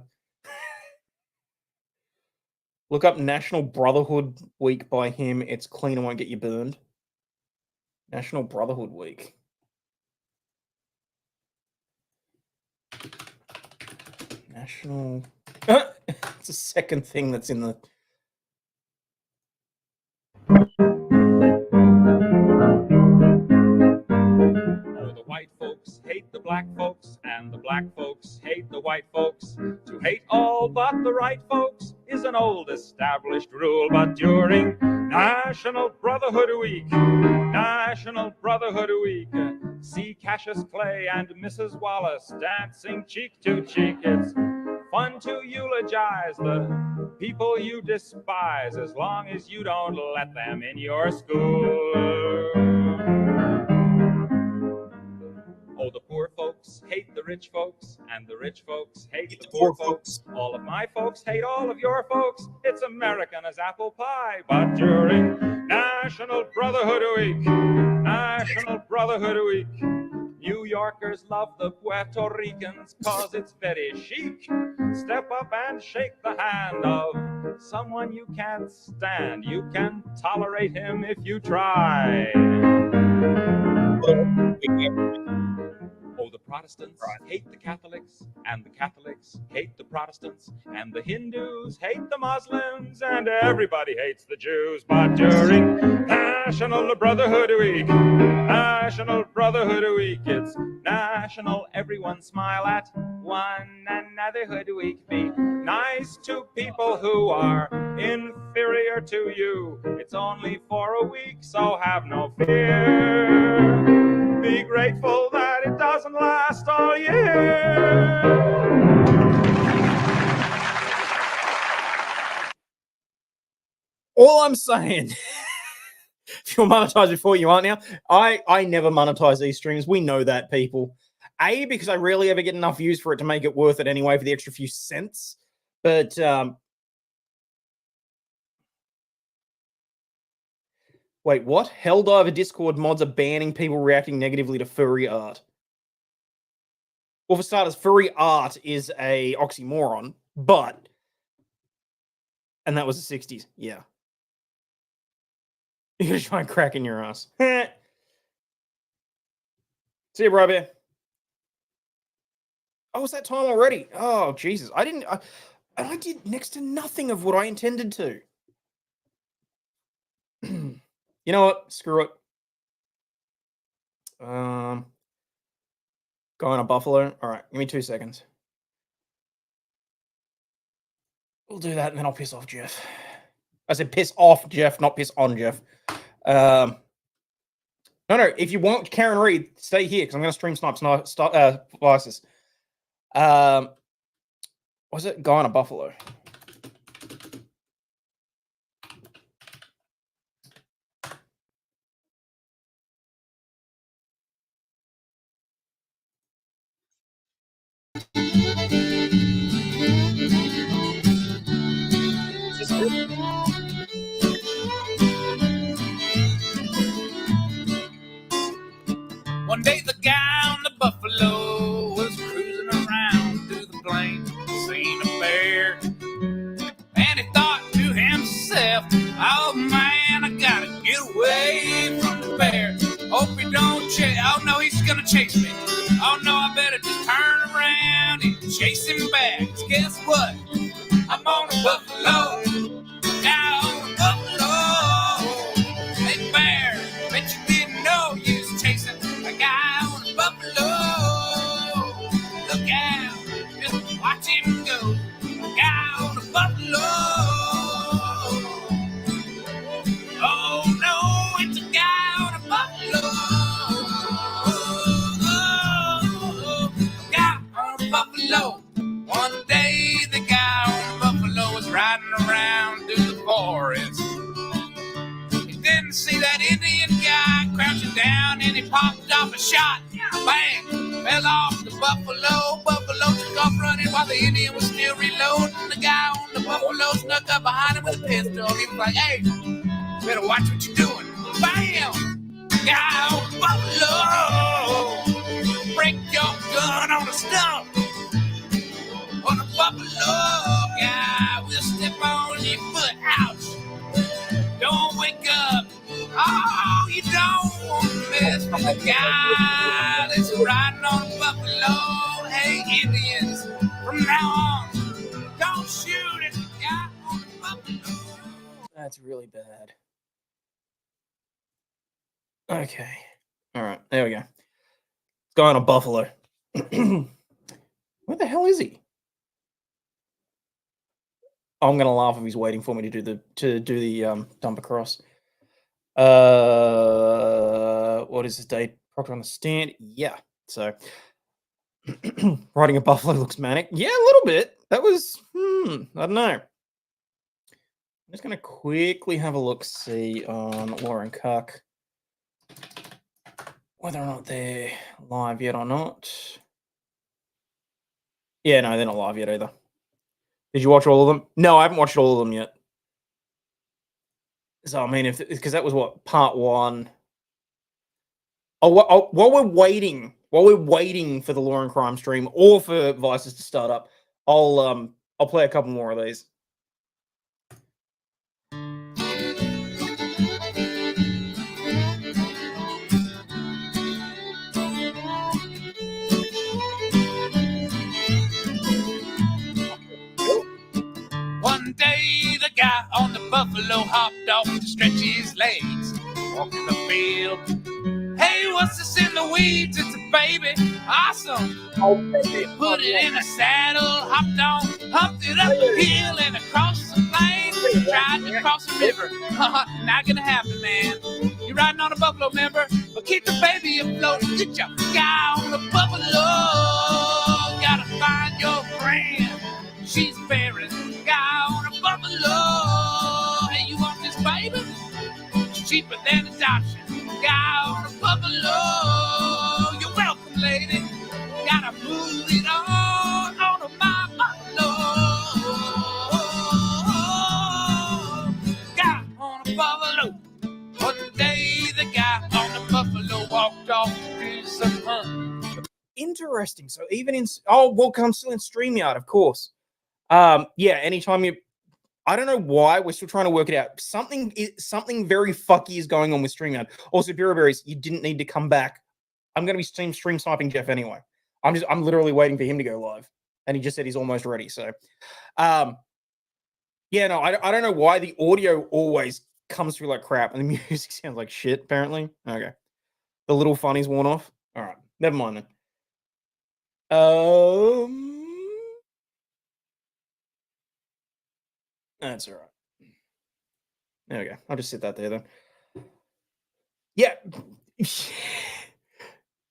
Look up National Brotherhood Week by him. It's clean and won't get you burned. National Brotherhood Week. National... it's the second thing that's in the... White folks hate the black folks, and the black folks hate the white folks. To hate all but the right folks is an old established rule, but during National Brotherhood Week, see Cassius Clay and Mrs. Wallace dancing cheek to cheek. It's fun to eulogize the people you despise, as long as you don't let them in your school. Oh, the poor folks hate the rich folks, and the rich folks hate the poor folks. All of my folks hate all of your folks. It's American as apple pie. But during National Brotherhood Week, New Yorkers love the Puerto Ricans 'cause it's very chic. Step up and shake the hand of someone you can't stand. You can tolerate him if you try. Oh, the Protestants hate the Catholics, and the Catholics hate the Protestants, and the Hindus hate the Muslims, and everybody hates the Jews. But during National Brotherhood Week, it's National Everyone Smile at One Another Hood Week. Be nice to people who are inferior to you. It's only for a week, so have no fear. Be grateful that it doesn't last all year. All I'm saying, if you're monetized before you aren't now, I never monetize these streams. We know that, people. A, because I rarely ever get enough views for it to make it worth it anyway for the extra few cents. But wait, what? Helldiver Discord mods are banning people reacting negatively to furry art. Well, for starters, furry art is a oxymoron, but... And that was the 60s, yeah. You're gonna try and crack in your ass. See you, bro, bear. Oh, it's that time already. Oh, Jesus. I did next to nothing of what I intended to. You know what? Screw it. Going to Buffalo. All right, give me 2 seconds. We'll do that, and then I'll piss off Jeff. I said piss off Jeff, not piss on Jeff. No, if you want Karen Reed, stay here, because I'm going to stream Snipes Vices. Was it Guy to Buffalo? One day the guy on the Buffalo was cruising around through the plains, seen a bear, and he thought to himself, oh man, I gotta get away from the bear. Hope he don't chase, oh no, he's gonna chase me. Oh no, I better just turn around and chase him back. 'Cause guess what? I'm on a buffalo, now on a buffalo. Hey bear, bet you didn't know you was chasing a guy on a buffalo. Look out, just watch him go. A guy on a buffalo. Oh no, it's a guy on a buffalo. A guy on a buffalo. One down and he popped off a shot. Bang! Fell off the buffalo. Buffalo took off running while the Indian was still reloading. The guy on the buffalo snuck up behind him with a pistol. He was like, hey, better watch what you're doing. Bam! Guy on the buffalo. Break your gun on the stump. On the buffalo guy, we'll step on your foot. Ouch! Don't wake up. Oh, you don't want to mess with the guy that's riding on the buffalo. Hey, Indians, from now on, don't shoot at the guy on the buffalo. That's really bad. Okay. All right. There we go. Guy on a buffalo. Where the hell is he? I'm gonna laugh if he's waiting for me to do the dump across. What is his date? Proctor on the stand. Yeah. So riding a buffalo looks manic. Yeah, a little bit. That was I don't know. I'm just gonna quickly have a look see on Laura and Cuck. Whether or not they're live yet or not. Yeah, no, they're not live yet either. Did you watch all of them? No, I haven't watched all of them yet. So, I mean, because that was what, part one. While we're waiting for the Law and Crime stream or for Vices to start up, I'll play a couple more of these. One day the guy on the buffalo hopped off to stretch his legs, walking the field. Hey, what's this in the weeds? It's a baby. Awesome. Put it in a saddle, hopped on, humped it up a hill and across the plain. Tried to cross the river. Not gonna happen, man. You're riding on a buffalo, member, but keep the baby afloat. Get your guy on the buffalo. Gotta find your friend. She's buried. Guy on a buffalo. Hey, you want this baby? It's cheaper than adoption. Guy on a buffalo. You're welcome, lady. Gotta move it on to my buffalo. Guy on a buffalo. One day the guy on the buffalo walked off to do some hunting. Interesting. So even in I'm still in StreamYard, of course. Yeah, anytime I don't know why we're still trying to work it out. Something very fucky is going on with StreamYard. Also, Bureau Berries, you didn't need to come back. I'm going to be stream sniping Jeff anyway. I'm literally waiting for him to go live, and he just said he's almost ready. So, yeah, no, I don't know why the audio always comes through like crap and the music sounds like shit. Apparently, okay. The little funny's worn off. All right, never mind then. That's all right. There we go. I'll just sit that there then. Yeah.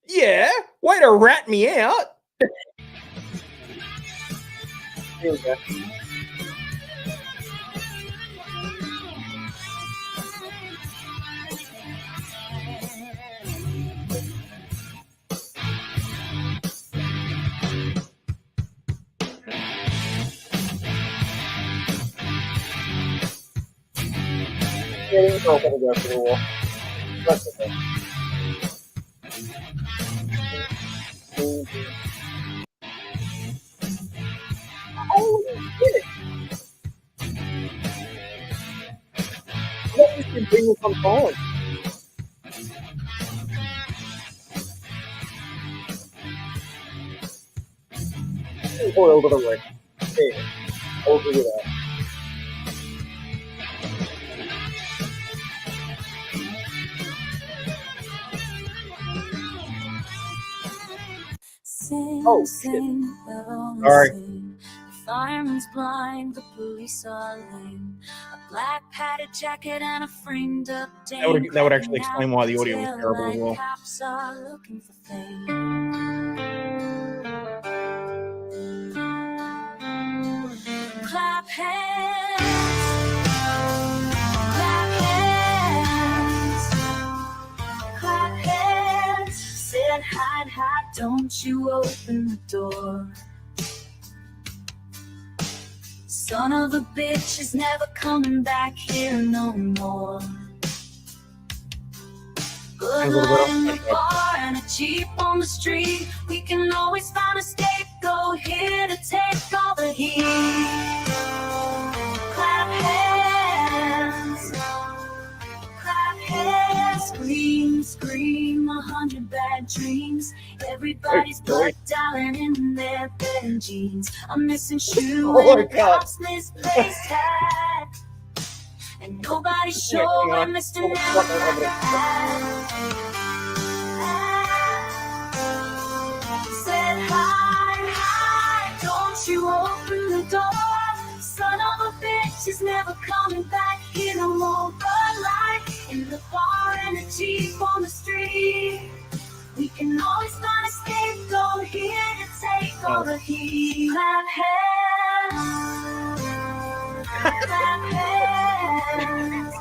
Yeah. Way to rat me out. Here we go. Getting go for the wall. That's okay. Holy shit! What is the bring from phone? Oil to the right. Okay, I'll do that. Oh, shit. Sorry. Fireman's blind, the police are lame. A black padded jacket and a framed up dame. That would actually explain why the audio was terrible as well. Cops are looking for fame. Clap hands. Clap hands. Clap hands. said, hide, hide, don't you open the door. Son of a bitch is never coming back here no more. Good light in the bar and a Jeep on the street. We can always find a scapegoat here to take all the heat. Clap hands, scream, scream, 100 bad dreams. Everybody's blood dialing in their bed and jeans. A missing shoe and a cop's misplaced hat. And nobody's sure where Mr. Never said, hide, hide, don't you open the door. Son of a bitch is never coming back here no more. But like in the bar and a Jeep on the street, we can always find a scapegoat here to take all the heat. Clap hands, clap hands,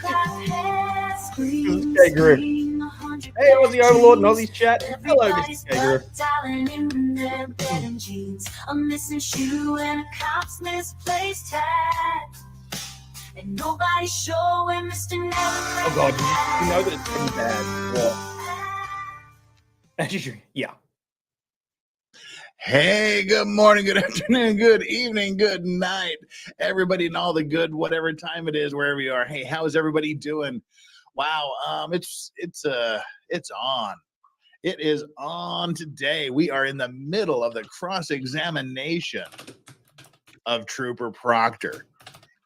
clap hands, scream, scream, 100 Hey, Aussie Overlaw'd and Aussie's chat. Hello, Everybody's Mr. Gager. blood dialing in their bed and jeans. A missing shoe and a cop's misplaced hat. And nobody's sure where Mr. Never. Oh God, you know that it's pretty bad. What? Yeah. Hey, good morning, good afternoon, good evening, good night, everybody, and all the good, whatever time it is, wherever you are. Hey, how is everybody doing? Wow, it's on. It is on today. We are in the middle of the cross-examination of Trooper Proctor.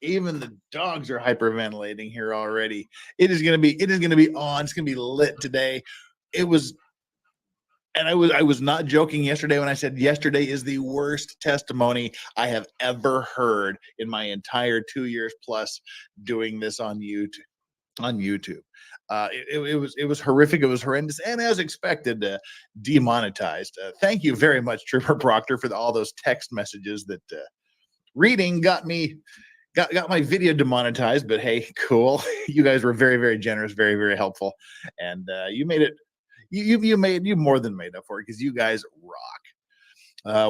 Even the dogs are hyperventilating here already. It is gonna be on. It's gonna be lit today. It was. And I was not joking yesterday when I said yesterday is the worst testimony I have ever heard in my entire 2 years plus doing this on YouTube. It was horrific. It was horrendous, and as expected, demonetized. Thank you very much, Trooper Proctor, for all those text messages that reading got my video demonetized. But hey, cool. You guys were very, very generous, very, very helpful, and you made it. You more than made up for it because you guys rock.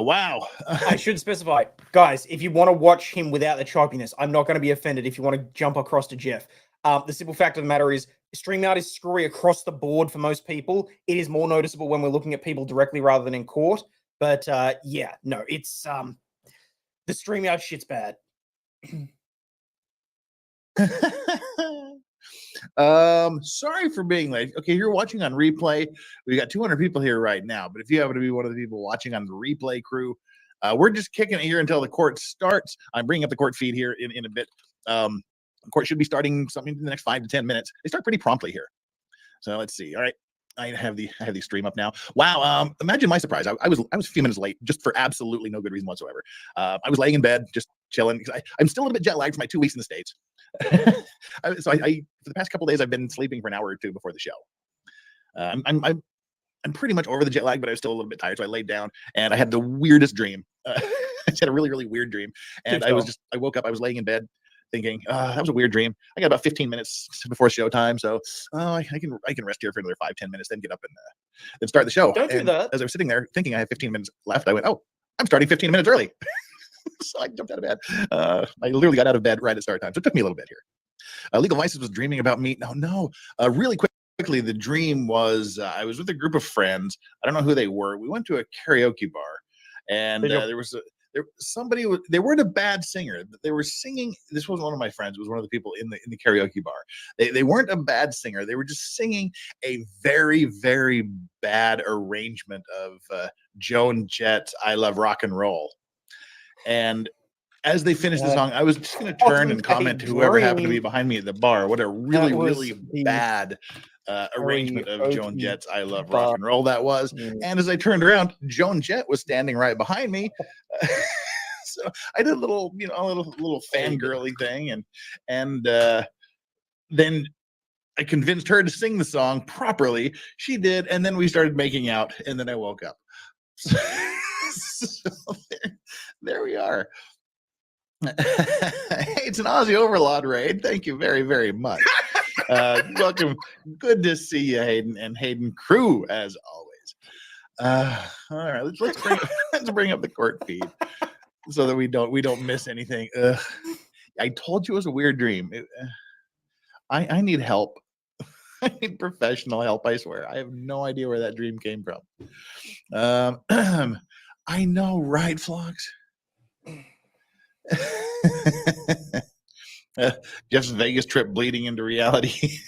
Wow. I should specify, guys, if you want to watch him without the choppiness, I'm not going to be offended if you want to jump across to Jeff. The simple fact of the matter is StreamYard is screwy across the board for most people. It is more noticeable when we're looking at people directly rather than in court. But yeah, no, it's the StreamYard shit's bad. Sorry for being late. Okay, you're watching on replay. We got 200 people here right now, but if you happen to be one of the people watching on the replay crew, we're just kicking it here until the court starts. I'm bringing up the court feed here in a bit. The court should be starting something in the next 5 to 10 minutes. They start pretty promptly here. So let's see. All right. I have the stream up now. Wow. Imagine my surprise. I was a few minutes late just for absolutely no good reason whatsoever. I was laying in bed, just chilling because I'm still a little bit jet lagged for my 2 weeks in the States. So I for the past couple of days I've been sleeping for an hour or two before the show. I'm pretty much over the jet lag, but I was still a little bit tired, so I laid down and I had the weirdest dream. I had a really, really weird dream, and I woke up. I was laying in bed thinking, that was a weird dream. I got about 15 minutes before showtime, so I can rest here for another 5-10 minutes, then get up and then start the show. Don't do that. As I was sitting there thinking I have 15 minutes left, I went, oh, I'm starting 15 minutes early. So I jumped out of bed. I literally got out of bed right at start time, so it took me a little bit here. Legal Vices was dreaming about me. Really quickly, the dream was I was with a group of friends. I don't know who they were. We went to a karaoke bar, and they weren't a bad singer. They were singing. This wasn't one of my friends. It was one of the people in the karaoke bar. They weren't a bad singer. They were just singing a very, very bad arrangement of Joan Jett's "I Love Rock and Roll." And as they finished the song, I was just going to turn and comment to whoever happened to be behind me at the bar. What a really, really bad arrangement of Joan Jett's "I Love Rock and Roll" that was. And as I turned around, Joan Jett was standing right behind me. So I did a little fangirly thing, and then I convinced her to sing the song properly. She did, and then we started making out, and then I woke up. So there we are. Hey, it's an Aussie Overlaw'd raid. Thank you very, very much. Welcome. Good to see you, Hayden, and Hayden crew as always. All right, let's bring up the court feed so that we don't miss anything. I told you it was a weird dream. I need help. I need professional help. I swear, I have no idea where that dream came from. I know, right, Flocks? Jeff's Vegas trip bleeding into reality.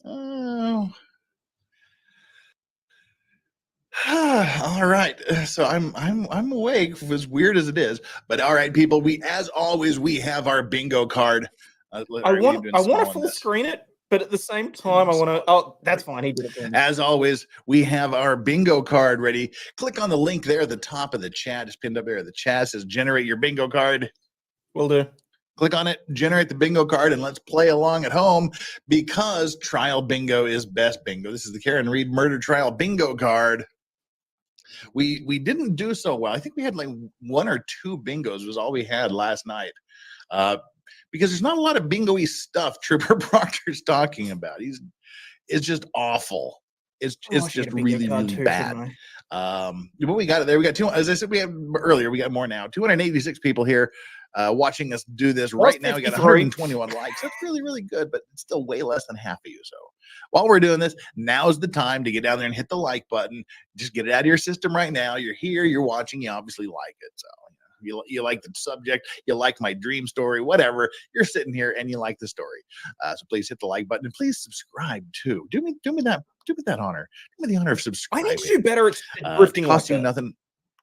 Oh. All right, so I'm awake, as weird as it is. But all right, people, as always we have our bingo card. I want to full screen it, but at the same time, I want to. Oh, that's fine. He did it for me. As always, we have our bingo card ready. Click on the link there at the top of the chat. It's pinned up there. The chat says "Generate your bingo card." Will do. Click on it, generate the bingo card, and let's play along at home because trial bingo is best bingo. This is the Karen Reed murder trial bingo card. We didn't do so well. I think we had like 1 or 2 bingos was all we had last night. Because there's not a lot of bingo-y stuff Trooper Proctor's talking about. It's just awful. It's just really bad. But we got it there. We got 2, as I said, we had earlier, we got more now. 286 people here watching us do this right now. We got 121 likes. That's really, really good, but it's still way less than half of you. So while we're doing this, now's the time to get down there and hit the like button. Just get it out of your system right now. You're here, you're watching, you obviously like it. So you like the subject, you like my dream story, whatever. You're sitting here and you like the story. So please hit the like button and please subscribe too. Do me that honor. Do me the honor of subscribing. I need to do better at drifting. Costs you nothing.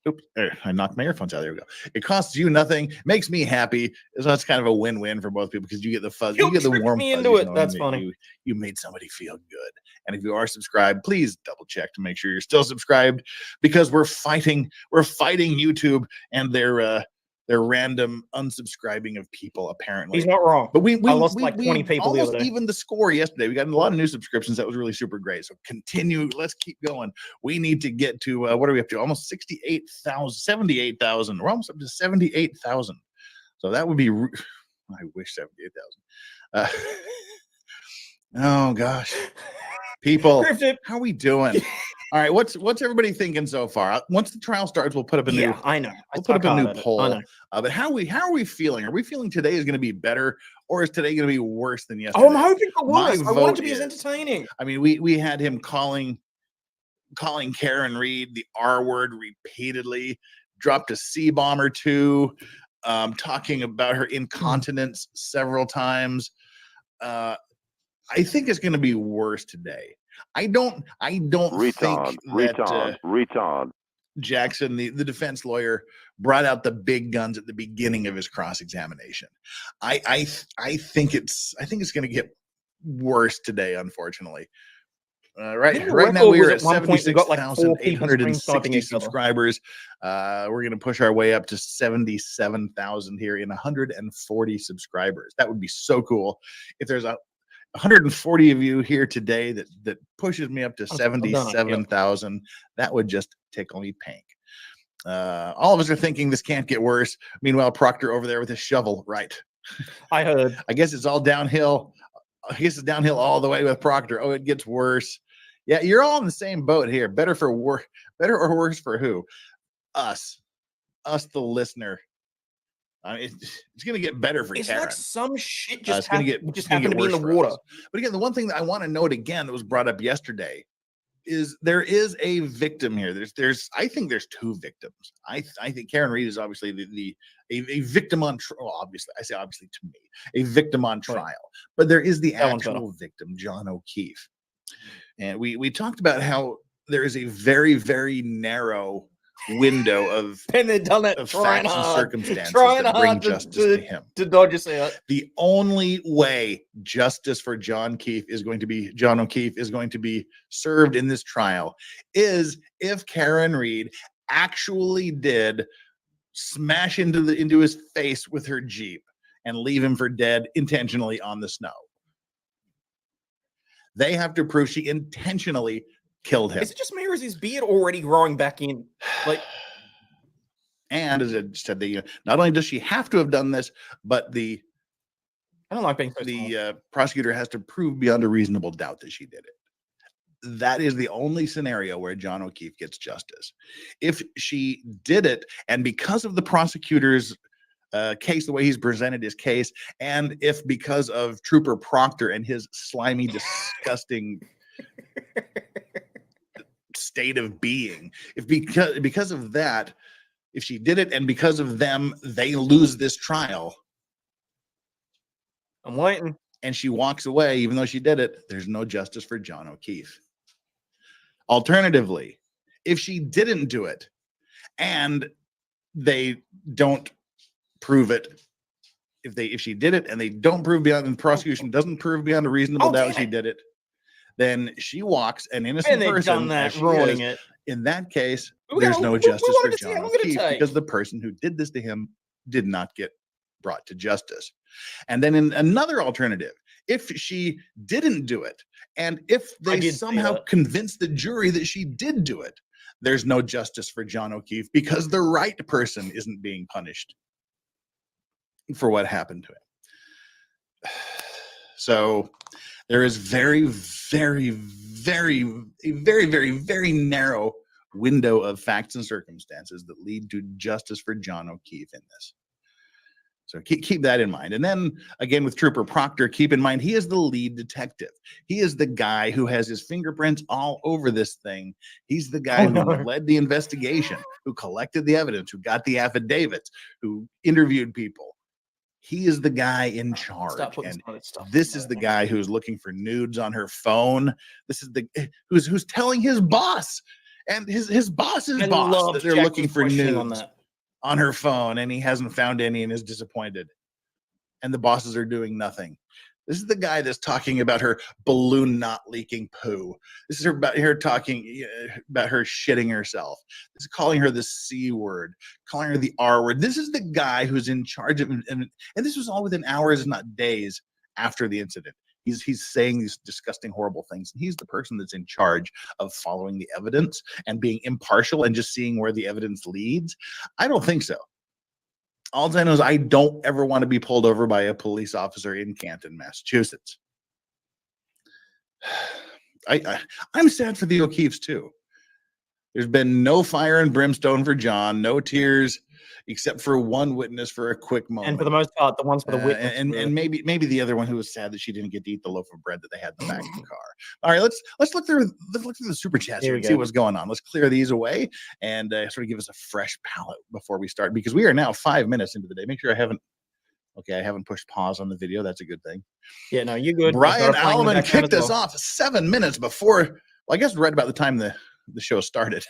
Oops, I knocked my earphones out. There we go. It costs you nothing, makes me happy. So that's kind of a win-win for both people because you get the fuzz, you get the warm me into it. That's funny. You made somebody feel good. And if you are subscribed, please double check to make sure you're still subscribed because we're fighting YouTube and their random unsubscribing of people, apparently. He's not wrong. But we lost like 20 people the other day. Even the score yesterday. We got a lot of new subscriptions. That was really super great. So continue. Let's keep going. We need to get to, what are we up to? Almost 78,000. We're almost up to 78,000. So that would be, I wish 78,000. Oh, gosh. People, how are we doing? All right, what's everybody thinking so far? Once the trial starts, we'll put up a new. Yeah, I know. We'll put up a new poll. But how are we feeling? Are we feeling today is going to be better, or is today going to be worse than yesterday? Oh, I'm hoping for worse. I want it to be as entertaining. I mean, we had him calling Karen Reed the R word repeatedly, dropped a C-bomb or 2, talking about her incontinence several times. I think it's going to be worse today. I don't think that Jackson, the defense lawyer, brought out the big guns at the beginning of his cross-examination. I think it's going to get worse today, unfortunately. Right now we are at 76,860 subscribers. We're going to push our way up to 77,000 here in 140 subscribers. That would be so cool if there's 140 of you here today that pushes me up to 77,000. That would just tickle me pink. All of us are thinking this can't get worse. Meanwhile, Proctor over there with his shovel, right? I heard. I guess it's all downhill. I guess it's downhill all the way with Proctor. Oh, it gets worse. Yeah, you're all in the same boat here. Better or worse for who? Us, the listener. It's going to get better for Karen. Like some shit just happened to be in the water. But again, the one thing that I want to note again that was brought up yesterday is there is a victim here. I think there's 2 victims. I think Karen Reed is obviously a victim on trial. Obviously, I say obviously to me, a victim on trial. But there is the actual victim, John O'Keefe. And we talked about how there is a very, very narrow window of facts and circumstances that bring justice to him. The only way justice for John O'Keefe is going to be served in this trial is if Karen Reed actually did smash into his face with her Jeep and leave him for dead intentionally on the snow. They have to prove she intentionally killed him. Is it just me, or is his beard already growing back in? And as I said, not only does she have to have done this, but the I don't like being so small. the prosecutor has to prove beyond a reasonable doubt that she did it. That is the only scenario where John O'Keefe gets justice. If she did it, and because of the prosecutor's case, the way he's presented his case, and if because of Trooper Proctor and his slimy, disgusting state of being, if because of that, if she did it and because of them, they lose this trial, I'm waiting. and she walks away, even though she did it, there's no justice for John O'Keefe. Alternatively, if she didn't do it and they don't prove it, if she did it and they don't prove beyond, and the prosecution doesn't prove beyond a reasonable doubt she did it, then she walks an innocent And they've person done that, as she ruining is. it. In that case, We there's gotta- no we justice wanted for to see John how long it'd O'Keefe take. because the person who did this to him did not get brought to justice. And then in another alternative, if she didn't do it, and if they did see somehow that. convince the jury that she did do it, there's no justice for John O'Keefe because the right person isn't being punished for what happened to him. So there is very narrow window of facts and circumstances that lead to justice for John O'Keefe in this. So keep that in mind. And then again, with Trooper Proctor, keep in mind, he is the lead detective. He is the guy who has his fingerprints all over this thing. He's the guy who led the investigation, who collected the evidence, who got the affidavits, who interviewed people. He is the guy in charge. And this is the guy who's looking for nudes on her phone. This is the who's telling his boss and his boss's boss that they're looking for nudes on her phone, and he hasn't found any and is disappointed. And the bosses are doing nothing. This is the guy that's talking about her balloon not leaking poo. This is about her talking about her shitting herself. This is calling her the C word, calling her the R word. This is the guy who's in charge of, and this was all within hours, not days after the incident. He's saying these disgusting, horrible things. And he's the person that's in charge of following the evidence and being impartial and just seeing where the evidence leads. I don't think so. All I know is I don't ever want to be pulled over by a police officer in Canton, Massachusetts. I'm sad for the O'Keefes too. There's been no fire and brimstone for John, no tears, except for one witness for a quick moment. And for the most part, the ones for the witness. And maybe the other one who was sad that she didn't get to eat the loaf of bread that they had in the back of the car. All right, let's look through the super chats here and see what's going on. Let's clear these away and sort of give us a fresh palette before we start, because we are now 5 minutes into the day. Make sure I haven't pushed pause on the video. That's a good thing. Yeah, no, you're good. Brian Alleman kicked us off 7 minutes before, well, I guess right about the time the show started.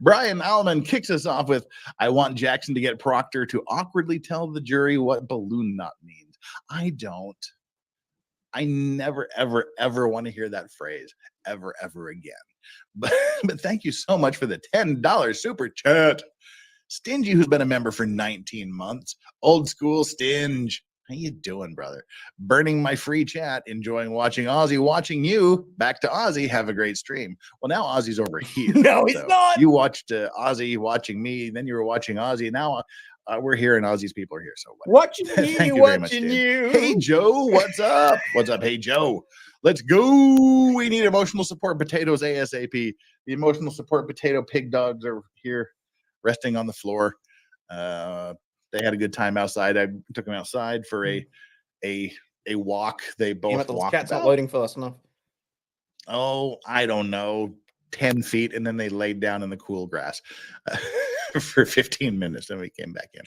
Brian Alleman kicks us off with, I want Jackson to get Proctor to awkwardly tell the jury what balloon knot means. I don't. I never, ever want to hear that phrase ever again. But thank you so much for the $10 super chat. Stingy, who's been a member for 19 months. Old school Stinge. How you doing, brother? Burning my free chat, enjoying watching Aussie, watching you. Back to Aussie. Have a great stream. Well, now Aussie's over here. No, he's not. You watched Aussie watching me, then you were watching Aussie. Now we're here, and Aussie's people are here. So watching Thank you, you very much, watching Stinge. you. Hey, Joe, what's up? What's up? Hey, Joe. Let's go. We need emotional support potatoes ASAP. The emotional support potato pig dogs are here resting on the floor. They had a good time outside. I took them outside for a walk. They both walked. Cat's not loading fast enough. Oh, I don't know, 10 feet, and then they laid down in the cool grass for 15 minutes. Then we came back in.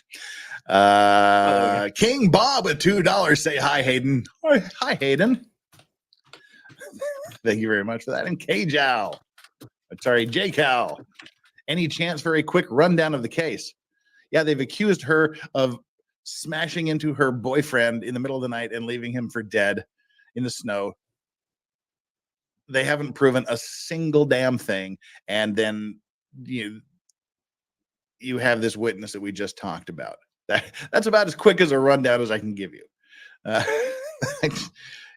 King Bob with $2. Say hi, Hayden. Hi, Hayden. Thank you very much for that. And K-Jow. Sorry, J-Cow. Any chance for a quick rundown of the case? Yeah, they've accused her of smashing into her boyfriend in the middle of the night and leaving him for dead in the snow. They haven't proven a single damn thing. And then you have this witness that we just talked about. That's about as quick as a rundown as I can give you.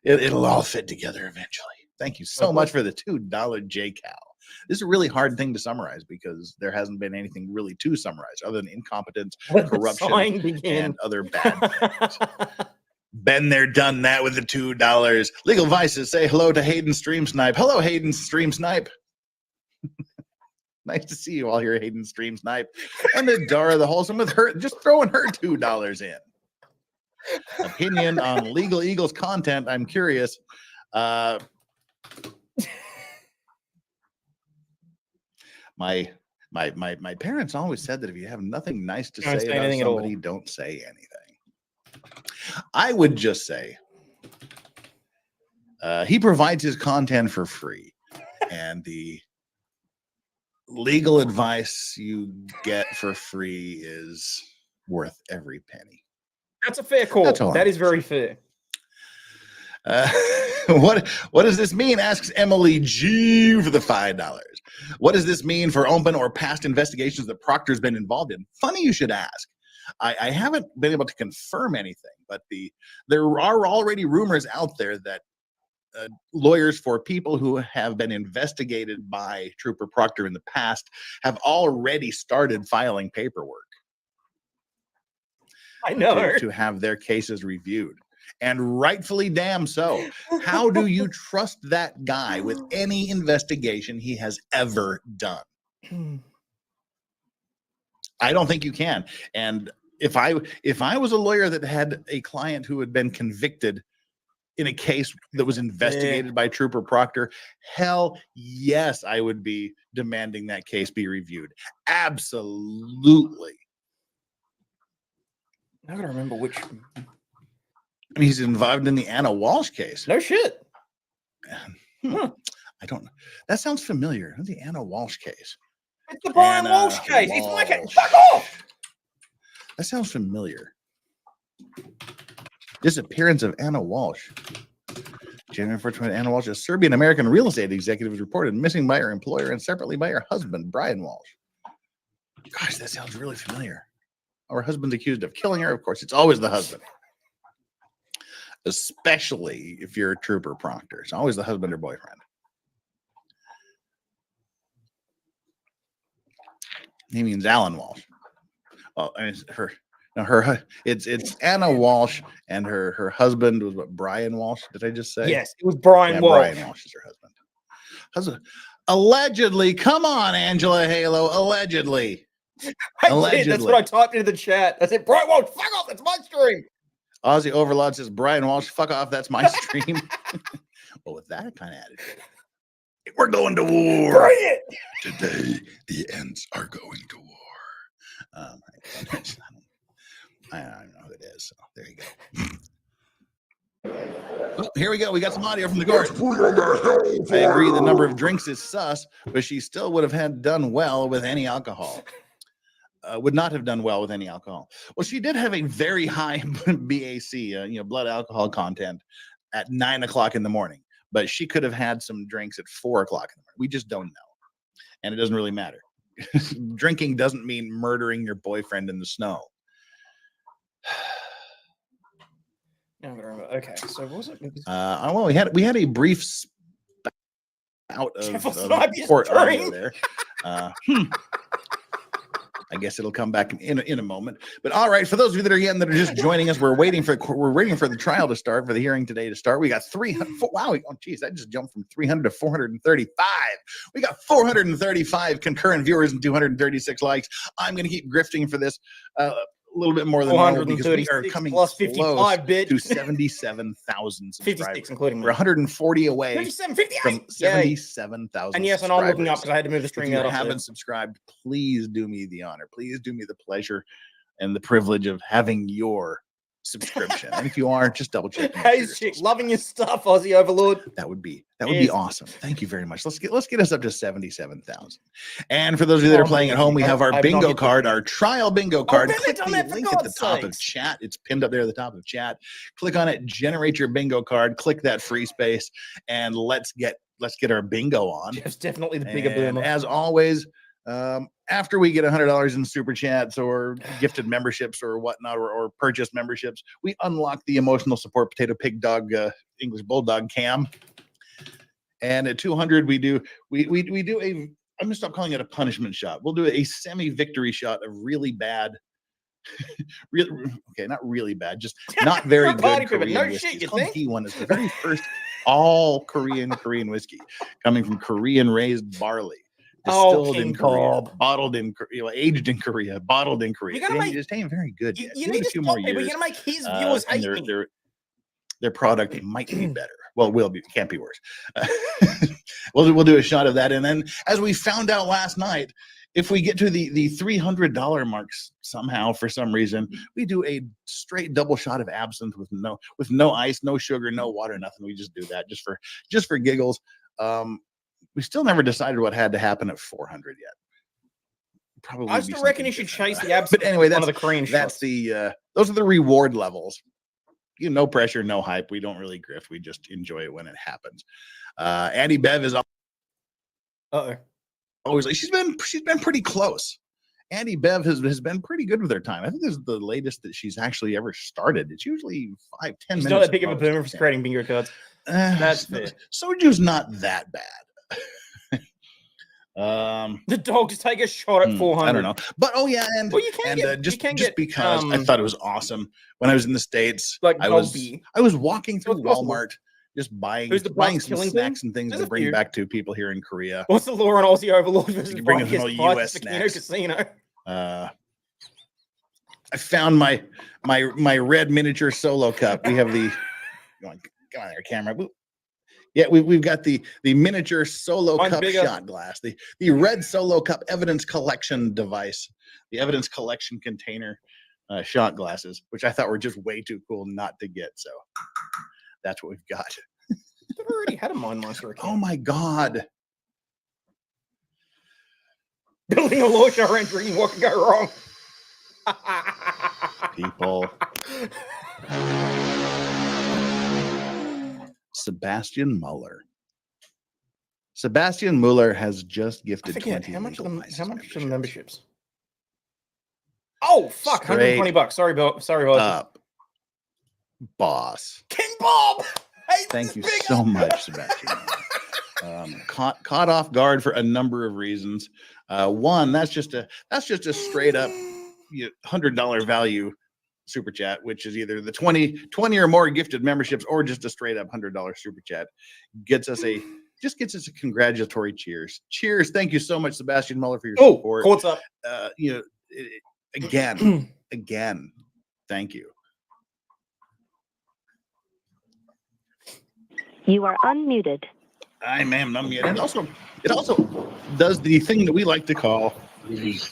It'll all fit together eventually. Thank you so much for the $2 J-Cow. This is a really hard thing to summarize because there hasn't been anything really to summarize other than incompetence, corruption, and other bad things. Been there, done that with the $2. Legal Vices, say hello to Hayden Stream Snipe. Hello, Hayden Stream Snipe. Nice to see you all here, Hayden Stream Snipe. And then Dara the Wholesome with her, just throwing her $2 in. Opinion on Legal Eagles content, I'm curious. My parents always said that if you have nothing nice to say about somebody, don't say anything. I would just say he provides his content for free, and the legal advice you get for free is worth every penny. That's a fair call. That is very fair. What does this mean? Asks Emily G for the $5. What does this mean for open or past investigations that Proctor's been involved in? Funny you should ask. I haven't been able to confirm anything, but there are already rumors out there that lawyers for people who have been investigated by Trooper Proctor in the past have already started filing paperwork. I know. To have their cases reviewed. And rightfully damn so. How do you trust that guy with any investigation he has ever done? I don't think you can. And if I was a lawyer that had a client who had been convicted in a case that was investigated by Trooper Proctor, hell yes, I would be demanding that case be reviewed. Absolutely. I gotta remember which. I mean, he's involved in the Anna Walsh case. No shit. I don't know. That sounds familiar. The Anna Walsh case. It's the Brian Walsh case. It's my case. Fuck off. That sounds familiar. Disappearance of Anna Walsh. January 4th, Anna Walsh, a Serbian-American real estate executive, was reported missing by her employer and separately by her husband, Brian Walsh. Gosh, that sounds really familiar. Her husband's accused of killing her. Of course, it's always the husband. Especially if you're a Trooper Proctor. It's always the husband or boyfriend. He means Alan Walsh. Well, I mean, it's Anna Walsh, and her husband was what, Brian Walsh? Did I just say? Yes, it was Brian Walsh. Brian Walsh is her husband. Allegedly, come on, Angela Halo. Allegedly. Did. That's what I typed into the chat. I said, Brian Walsh, fuck off. That's my stream. Aussie Overlaw'd says, Brian Walsh, fuck off. That's my stream. Well, with that kind of attitude, we're going to war. Bring it. Today, the Ents are going to war. I don't know who it is. So there you go. Oh, here we go. We got some audio from the court. I agree the number of drinks is sus, but she still would have done well with any alcohol. Would not have done well with any alcohol. Well, she did have a very high BAC, blood alcohol content at 9 o'clock in the morning, but she could have had some drinks at 4 o'clock in the morning. We just don't know. And it doesn't really matter. Drinking doesn't mean murdering your boyfriend in the snow. Okay, so what was it? Well, we had a brief spout of court audio there. I guess it'll come back in a moment. But all right, for those of you that are just joining us, we're waiting for the trial to start, for the hearing today to start. We got 300. Wow, oh geez, that just jumped from 300 to 435. We got 435 concurrent viewers and 236 likes. I'm going to keep grifting for this a little bit more than normal because we are coming plus 55 to 77,000 subscribers. 56, including me. We're 140 away 57, 58. from 77,000. And yes, and I'm looking up because I had to move the string out. If you haven't subscribed, please do me the honor. Please do me the pleasure and the privilege of having your subscription. And if you are, just double check. Hey, chick, loving your stuff, Aussie Overlaw'd. That would be awesome. Thank you very much. Let's get us up to 77,000. And for those of you that are playing at home, we have our bingo card, our trial bingo card. Click the link at the top of chat. It's pinned up there at the top of chat. Click on it, generate your bingo card, click that free space, and let's get our bingo on. Jeff's definitely the bigger boomer. As always, after we get $100 in super chats or gifted memberships or whatnot, or purchased memberships, we unlock the emotional support potato pig dog English bulldog cam. And at 200, we do I'm gonna stop calling it a punishment shot. We'll do a semi-victory shot of really bad really, okay, not really bad, just not very You're a party good pooper. Korean No whiskey. shit, It's you called think? T1. It's the very first all Korean whiskey coming from Korean raised barley. Oh, Distilled in King Korea, Bob. bottled in Korea, aged in Korea, bottled in Korea. You gotta It make- just ain't very good You, yet. you Give need it to a few stop more people. years. You're gonna make his viewers And hate me. their product might be better. Well, will be. Can't be worse. We'll do a shot of that, and then as we found out last night, if we get to the $300 marks somehow for some reason, we do a straight double shot of absinthe with no ice, no sugar, no water, nothing. We just do that just for giggles. We still never decided what had to happen at 400 yet. Probably. I still reckon you should chase the absinthe. But anyway, one of the Korean that's shots. those are the reward levels. No pressure, no hype. We don't really grift. We just enjoy it when it happens. Annie Bev is always like she's been pretty close. Annie Bev has been pretty good with her time. I think this is the latest that she's actually ever started. It's usually 5-10 minutes. She's not that big of a at boomer most. for creating bingo cards. That's fair. Soju's not that bad. The dogs take a shot at 400. I don't know, but Well, you can get just get, because I thought it was awesome when I was in the States. like I Dolby. was walking through it's possible. Walmart, just buying Who's the buying boss some killing snacks thing? and things There's to a bring few. back to people here in Korea. What's the law on Aussie Overlawd versus You bring us Vegas little Vice US snacks. Casino? I found my red miniature solo cup. We have the come on there, camera. Boop. Yeah, we've got the miniature solo Mine's cup bigger. shot glass, the red solo cup evidence collection device, the evidence collection container shot glasses, which I thought were just way too cool not to get. So that's what we've got. I've already had a Mind Monster account. Oh my God. Building a law show around drinking, what could go wrong? People. Sebastian Muller. Sebastian Muller has just I gifted forget 20 how much are legal the license memberships? Oh fuck, Straight $120. Sorry, Bill. Sorry, boss. up, boss. King Bob. Hey, Thank you so much, Sebastian. Caught off guard for a number of reasons. One, that's just a straight up $100 value super chat, which is either the 20 or more gifted memberships or just a straight up $100 super chat. Gets us a congratulatory cheers. Cheers. Thank you so much, Sebastian Muller, for your support. Court's up. Again, thank you. You are unmuted. I am unmuted. And it also does the thing that we like to call.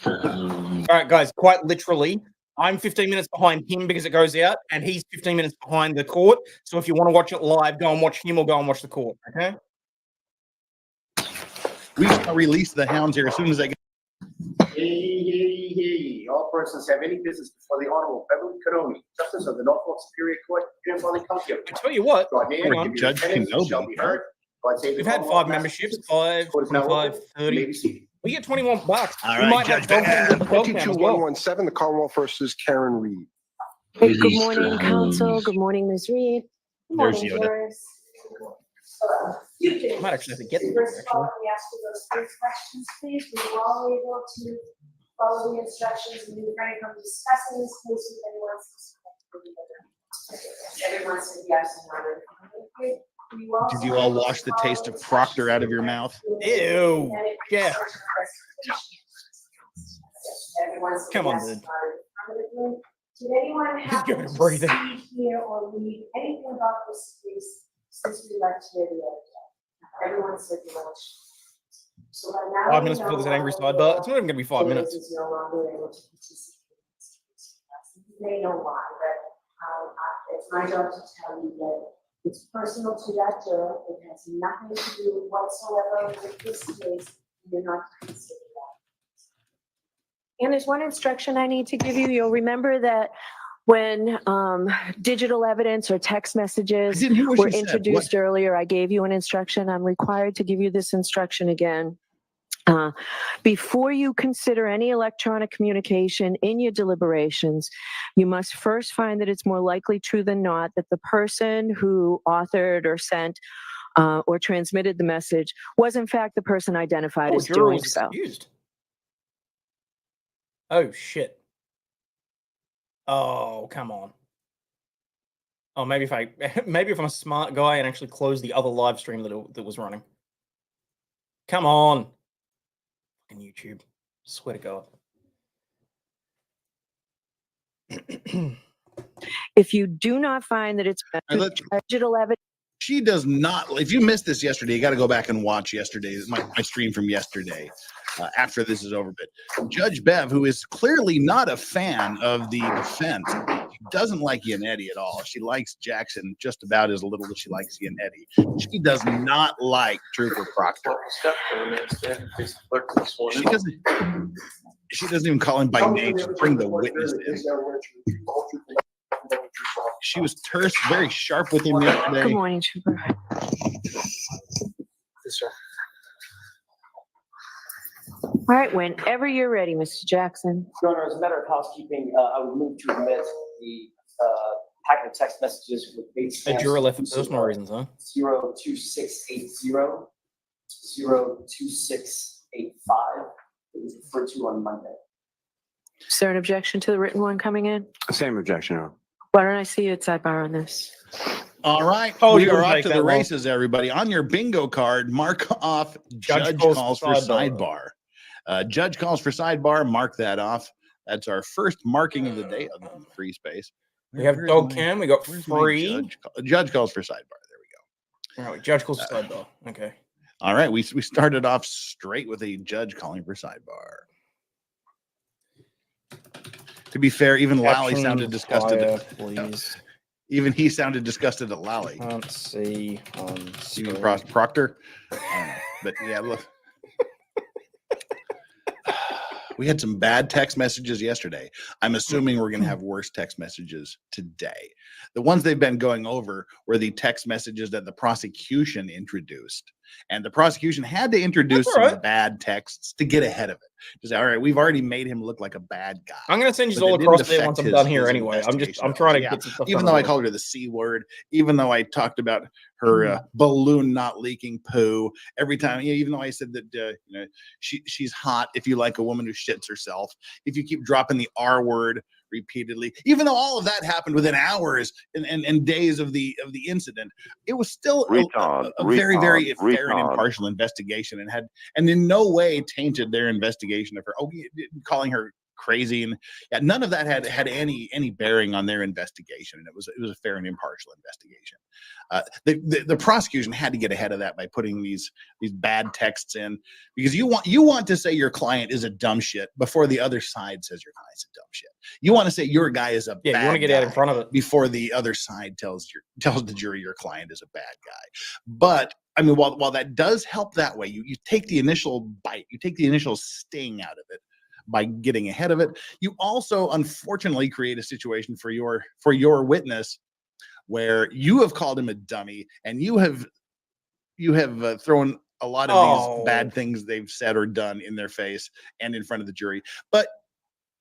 All right, guys, quite literally, I'm 15 minutes behind him because it goes out, and he's 15 minutes behind the court. So if you want to watch it live, go and watch him or go and watch the court, okay? We shall release the hounds here as soon as they get. Hey. All persons have any business before the Honorable Beverly Kenobi, Justice of the Norfolk Superior Court, in Valley County. I tell you what, hang on. Judge Kenobi. Shall be heard. we've had 5 memberships, 5, 25, 30. We get $21. All We right, might Judge have dog cam as well. 22117, the Commonwealth versus Karen Reed. Good morning, Council. Good morning, Ms. Reed. Good There's morning, Yoda. jurors. I might actually have to get them. First of Actually. all, we ask you those 3 questions, please. We were all able to follow the instructions and be ready from discussing this case with anyone. Everyone said yes and nodded. Did you all wash the taste of Proctor out of your mouth? Ew. Yeah. Everyone said Come on, yes dude. and nodded. Did anyone He's happen giving a to breather. see, hear, or read anything about this case since we left here the other day? Everyone said yes. So by now 5 we minutes before know there's an angry why sidebar. It's not even going to be 5 James minutes. is no longer able to participate in this case. You may know why, but it's my job to tell you that it's personal to that juror. It has nothing to do whatsoever with this case. You're not to consider that. And there's one instruction I need to give you. You'll remember that when digital evidence or text messages I didn't hear what were she said. introduced earlier, I gave you an instruction. I'm required to give you this instruction again. Before you consider any electronic communication in your deliberations, you must first find that it's more likely true than not that the person who authored or sent or transmitted the message was in fact the person identified Oh, as juror doing was so. excused. Oh, shit. Oh, come on. Oh, maybe if I'm a smart guy and actually close the other live stream that was running. Come on. Fucking YouTube. Swear to God. If you do not find that it's digital evidence, she does not. If you missed this yesterday, you got to go back and watch my stream from yesterday after this is over. But Judge Bev, who is clearly not a fan of the defense, she doesn't like Yannetti at all. She likes Jackson just about as little as she likes Yannetti. She does not like Trooper Proctor. She doesn't even call him by name. She bring the witness in. She was terse, very sharp with him yesterday. good morning, Trooper. All right, whenever you're ready, Mr. Jackson. Your Honor, as a matter of housekeeping, I would move to admit the packet of text messages with date A stamps. juror left for personal reasons, huh? 02680, 02685. It was referred to on Monday. Is there an objection to the written one coming in? Same objection, Your Honor. Why don't I see it sidebar on this? All right. Oh, we you are wouldn't off take to that the long. races, everybody. On your bingo card, mark off Judge calls for sidebar. Judge calls for sidebar. Mark that off. That's our first marking of the day other than the free space. We have dog cam. We got free. Judge calls for sidebar. There we go. All right, judge calls for sidebar. Okay. All right. We started off straight with a judge calling for sidebar. To be fair, even Lally sounded disgusted. Please. Even he sounded disgusted at Lally. Can't see on Even screen. Proctor. But yeah, look. We had some bad text messages yesterday. I'm assuming we're going to have worse text messages today. The ones they've been going over were the text messages that the prosecution introduced. And the prosecution had to introduce some bad texts to get ahead of it. To say, all right, we've already made him look like a bad guy. I'm going to send you But all it across didn't there once affect I'm done his here anyway. I'm investigation. trying to Yeah. get some stuff Even done. though I called her the C word, even though I talked about her balloon not leaking poo every time, even though I said that she's hot if you like a woman who shits herself, if you keep dropping the R word repeatedly, even though all of that happened within hours and days of the incident, it was still a very, very fair and impartial investigation, and in no way tainted their investigation of her. Calling her crazy, and none of that had any bearing on their investigation, and it was a fair and impartial investigation. The prosecution had to get ahead of that by putting these bad texts in, because you want to say your client is a dumb shit before the other side says your client's a dumb shit. You want to say your guy is a bad you want to get out in front of it before the other side tells the jury your client is a bad guy. But I mean, while that does help that way, you take the initial bite, you take the initial sting out of it by getting ahead of it. You also, unfortunately, create a situation for your witness where you have called him a dummy, and you have thrown a lot of these bad things they've said or done in their face and in front of the jury. But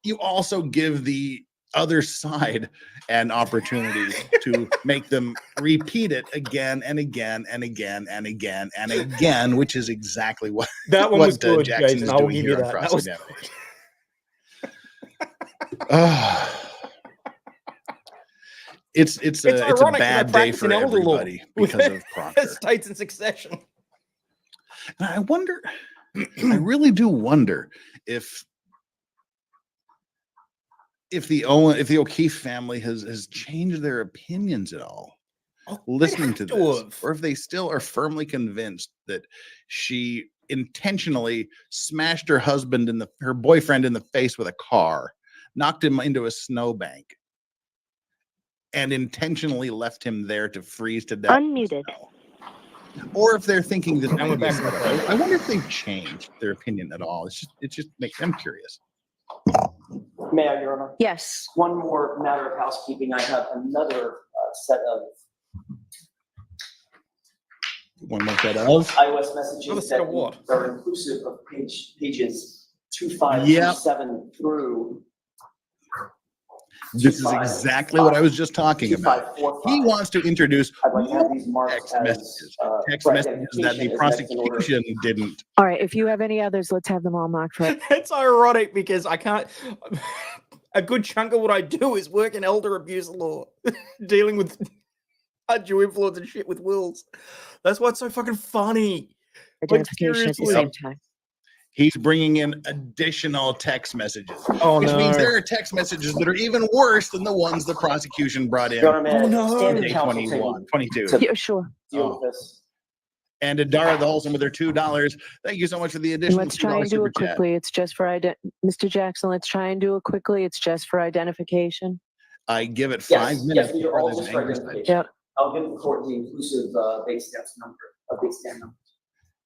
you also give the other side an opportunity to make them repeat it again and again and again and again and again, which is exactly what that one was good, Jackson Jason. is I'll doing give here you on that. Cross That was Examination. It's a bad day for everybody because of Proctor. States in succession. And I wonder, I really do wonder if the O'Keefe family has changed their opinions at all listening to this, or if they still are firmly convinced that she intentionally smashed her boyfriend in the face with a car, knocked him into a snowbank, and intentionally left him there to freeze to death. Unmuted. Or if they're thinking that I wonder if they've changed their opinion at all. It just makes them curious. May I, Your Honor? Yes. One more matter of housekeeping. I have another set of iOS messages that are inclusive of pages 2527 through. This is exactly what I was just talking about. He wants to introduce text messages that the prosecution didn't. All right, if you have any others, let's have them all marked for it. It's ironic because I can't. a good chunk of what I do is work in elder abuse law, dealing with undue influence and shit with wills. That's why it's so fucking funny. Identification at the same time. He's bringing in additional text messages, Oh, which means no. there are text messages that are even worse than the ones the prosecution brought in. Your Honor, may I Oh, no. stand Day in counsel 21, to 22. Yeah, sure. deal with this? And Adara the Wholesome with her $2. Thank you so much for the additional Let's try and do super it chat. quickly. It's just for Mr. Jackson, let's try and do it quickly. It's just for identification. I give it Yes, 5 yes, minutes these are before all there's just an for angry side. identification. Yep. I'll give the court the inclusive base stamps number, base stamp number.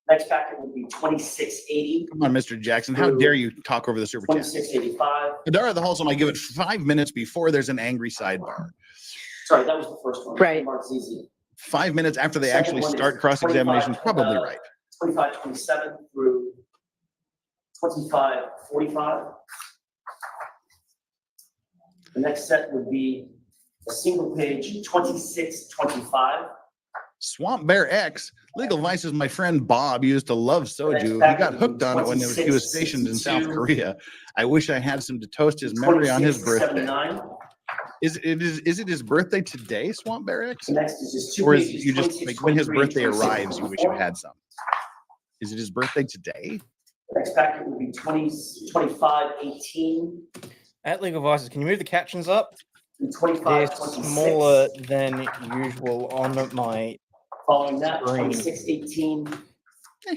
Next packet will be 2680, Come on, Mr. Jackson. How dare you talk over the super chat? 2685. Adara the Wholesome, I give it 5 minutes before there's an angry sidebar. Sorry, that was the first one. Right. Mark's easy. 5 minutes after they Second actually one is start cross-examination, 25, probably right. 2527 through 2545. The next set would be a single page 2625. Swamp Bear X, legal vices my friend Bob used to love soju. He got hooked on it when he was stationed in South Korea. I wish I had some to toast his memory on his birthday. 2679. Is it his birthday today, Swamp Bear X? The next is just two Or is pages, you just like when his 26, birthday 23, arrives, you wish you had some? Is it his birthday today? The next packet will be 2518 At Legal Vices, can you move the captions up? and They're 2526. smaller than usual on my Following that, screen. 2618,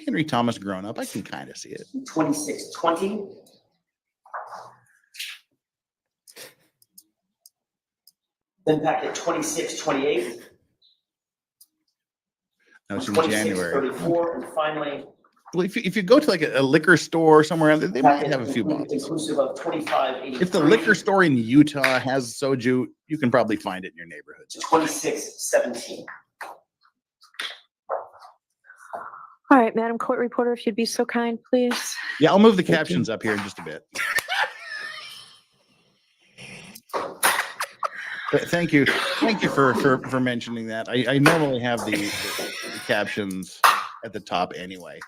Henry Thomas grown up. I can kind of see it. 2620. Then packet 2628, No, it's in January. 2634, and finally, Well, if you go to like a liquor store or somewhere, they might packet have a few bottles. inclusive of 2583. If the liquor store in Utah has soju, you can probably find it in your neighborhood. to 2617. All right, Madam Court Reporter, if you'd be so kind, please. Yeah, I'll move the captions up here in just a bit. Thank you for mentioning that. I normally have the captions at the top anyway.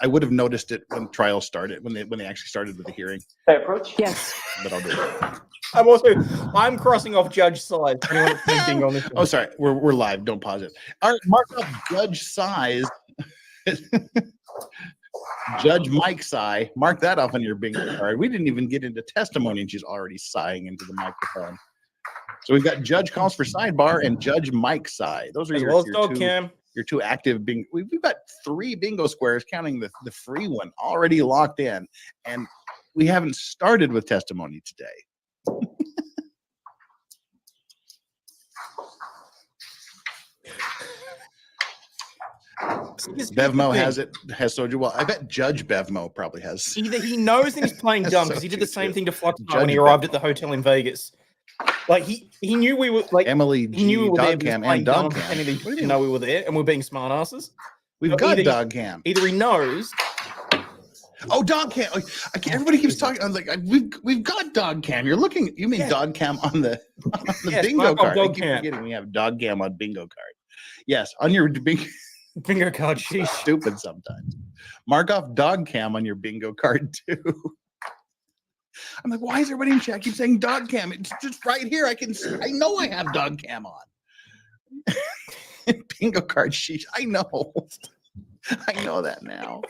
I would have noticed it when trial started, when they actually started with the hearing. May I approach? Yes. But I'll do it. I'm crossing off judge size. Anyone that's thinking on this Oh, sorry, we're live. Don't pause it. All right, mark up judge size. Judge Mike sigh. Mark that off on your bingo card. We didn't even get into testimony, and she's already sighing into the microphone. So we've got Judge calls for sidebar and Judge Mike sigh. Those are as your, well as your dog two. cam. Your two active bingo. We've got 3 bingo squares, counting the free one, already locked in, and we haven't started with testimony today. Bevmo has soju. Well, I bet Judge Bevmo probably has. Either he knows that he's playing dumb because he did the Soju same too. thing to Flux when Judge he arrived Bevmo. at the hotel in Vegas. Like he knew we were like Emily he knew we G, were there, dog but he was cam playing and dumb, dog cam. pretending that he What do you didn't know we were there, and we're being smart asses. We've So got either he- dog cam. Either he knows. Oh, dog cam. Everybody keeps talking. I'm like, we've got dog cam. You're looking. You mean Yeah. dog cam on the Yes, bingo mark off card? I dog keep cam. forgetting we have dog cam on bingo card. Yes, on your bingo. Bingo card, sheesh. Stupid sometimes. Mark off dog cam on your bingo card too. I'm like, why is everybody in chat keep saying dog cam? It's just right here. I know I have dog cam on. Bingo card sheesh. I know. I know that now.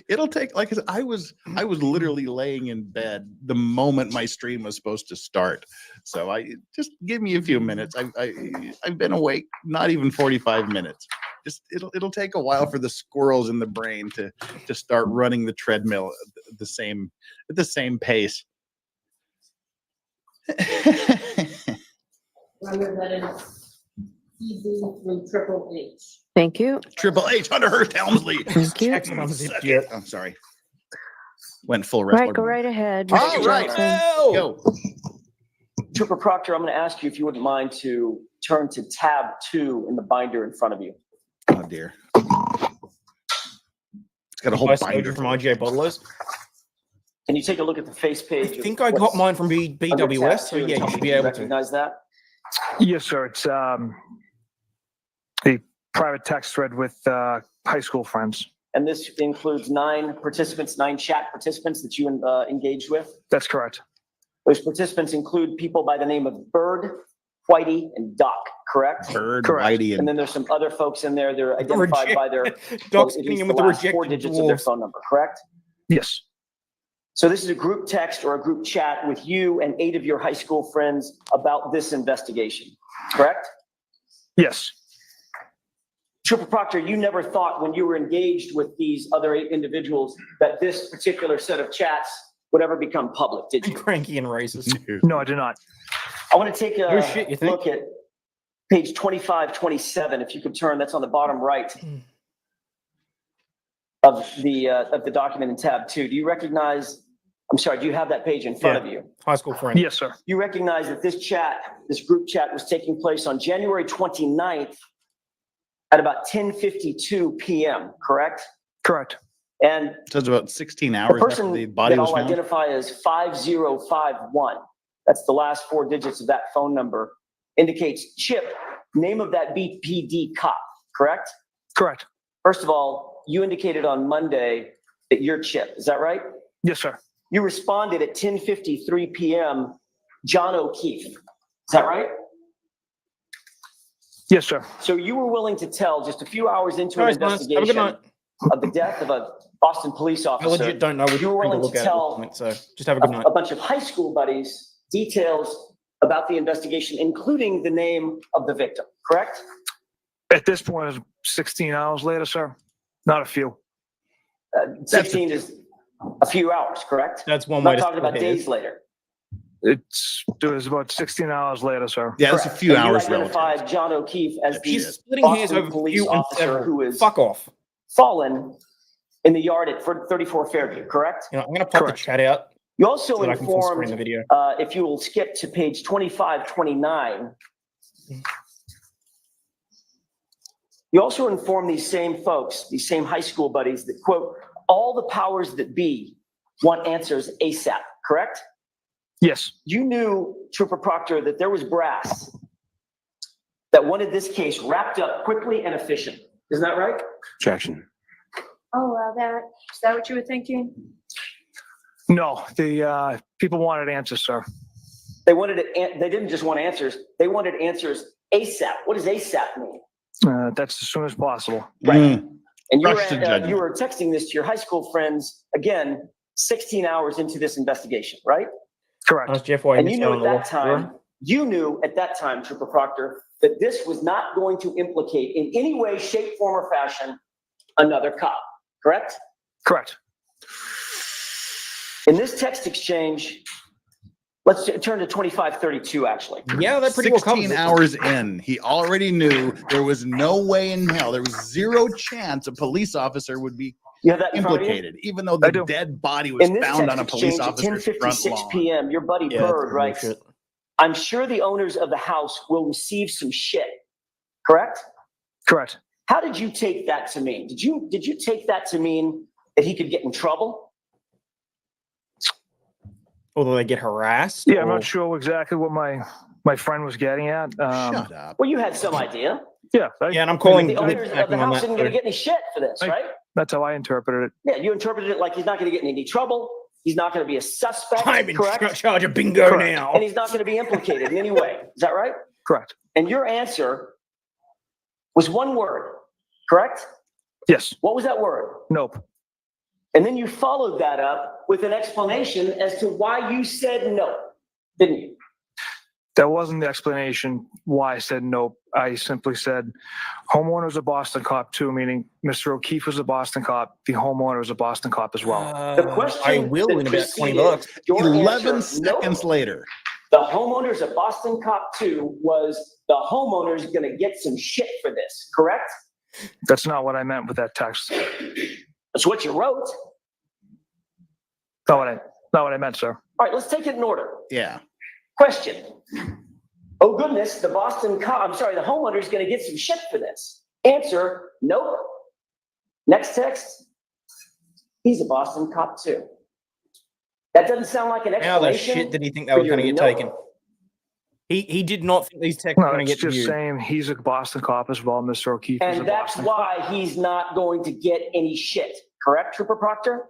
It'll take, like I said, I was literally laying in bed the moment my stream was supposed to start. So I just give me a few minutes. I've been awake not even 45 minutes. Just it'll take a while for the squirrels in the brain to start running the treadmill at the same pace. Remember that it's EB through Triple H. Thank you. Triple H, Hunterhurst, Helmsley. Thank you. Jackson unzipped yet. I'm sorry. Went full wrestler. Right, go right ahead. All Mr. right. Jackson. Well, Go. Trooper Proctor, I'm going to ask you if you wouldn't mind to turn to tab 2 in the binder in front of you. Oh dear. It's got a whole Buy binder soju from IGA bottlers. Can you take a look at the face I page? of think I got what's mine from under BWS, tab so 2 and yeah, tell you me should if be able to. recognize that. Yes, sir. It's a private text thread with high school friends. And this includes 9 participants, 9 chat participants that you engaged with. That's correct. Those participants include people by the name of Bird, Whitey, and Doc, correct? Bird, Correct. Whitey, And and then there's some other folks in there. They're identified by their Doc's at hitting least him the with the last 4 rejected digits of their dwarves. phone number, correct? Yes. So this is a group text or a group chat with you and 8 of your high school friends about this investigation, correct? Yes. Trooper Proctor, you never thought when you were engaged with these other 8 individuals that this particular set of chats would ever become public, did you? Cranky and racist. No, I did not. I want to take a Oh, shit, you think? look at page 2527. If you could turn, that's on the bottom right of the document in tab 2. Do you recognize, I'm sorry, do you have that page in front of you? High school friend. Yes, sir. You recognize that this chat, this group chat was taking place on January 29th at about 10:52 p.m., correct? Correct. And so it's about 16 the hours after person the body that was I'll found. identify as 5051, that's the last 4 digits of that phone number, indicates Chip, name of that BPD cop, correct? Correct. First of all, you indicated on Monday that you're Chip, is that right? Yes, sir. You responded at 10:53 p.m., John O'Keefe, is that right? Yes, sir. So you were willing to tell just a few hours into an Guys, nice. Have a good investigation night. of the death of a Boston police I officer. legit don't know which You were one to willing look to at at this tell point, so just have a good night. a bunch of high school buddies details about the investigation, including the name of the victim, correct? At this point, it's 16 hours later, sir. Not a few. 16 is a few hours, correct? That's one I'm way not to talking about split hairs. days later. It was about 16 hours later, sir. Yeah, it's a Correct. few And hours you identified relative. John O'Keefe as the He's Splitting hairs Boston over police few and officer who several. is Fuck off. fallen in the yard at 34 Fairview, correct? You know, I'm going to pop Correct. the chat out You also so that I can full screen informed, the video. if you will skip to page 2529, you also informed these same folks, these same high school buddies that, quote, all the powers that be want answers ASAP, correct? Yes. You knew, Trooper Proctor, that there was brass that wanted this case wrapped up quickly and efficiently. Isn't that right? Objection. Oh, well, is that what you were thinking? No, the people wanted answers, sir. They wanted it. They didn't just want answers. They wanted answers ASAP. What does ASAP mean? That's as soon as possible. Right. And Rush to judgment. you were texting this to your high school friends, again, 16 hours into this investigation, right? Correct. Ask Jeff why he And you missed knew out on at the that time, Trooper Proctor, that this was not going to implicate in any way, shape, form, or fashion another cop, correct? Correct. In this text exchange, let's turn to 2532, actually. Yeah, that pretty well covers 16 it. hours in, he already knew there was no way in hell, there was zero chance a police officer would be You have that in front of you? implicated, even though I the do. dead body was In this found text on a police exchange at officer's front 10:56 lawn. p.m., your buddy Yeah, that's Bird writes, bullshit. I'm sure the owners of the house will receive some shit, correct? Correct. How did you take that to mean? Did you take that to mean that he could get in trouble? Although they get harassed. Yeah, I'm or- not sure exactly what my friend was getting at. Shut up. Well, you had some idea. Yeah, Yeah, and I'm calling The owners of the on house that. isn't going to get any shit for this, Right. right? that's how I interpreted it. Yeah, you interpreted it like he's not going to get in any trouble. He's not going to be a suspect, I'm in correct? charge of bingo Correct. now. And he's not going to be implicated in any way. Is that right? Correct. And your answer was one word, correct? Yes. What was that word? Nope. And then you followed that up with an explanation as to why you said no, didn't you? That wasn't the explanation why I said nope. I simply said homeowner is a Boston cop too, meaning Mr. O'Keefe was a Boston cop. The homeowner is a Boston cop as well. The question I will that in about 20 preceded bucks. your 11 answer, nope, seconds later. the homeowner's a Boston cop too, was the homeowner's going to get some shit for this, correct? That's not what I meant with that text. That's what you wrote. Not what I meant, sir. All right, let's take it in order. Yeah. Question. Oh goodness, the homeowner's going to get some shit for this. Answer, nope. Next text. He's a Boston cop too. That doesn't sound like an How the explanation. shit did he think that for was going to your get no. taken? He did not think these texts were No, going to it's get just viewed. saying he's a Boston cop as well. Mr. O'Keefe is a And that's Boston why he's not going to get any shit. Correct, Trooper Proctor?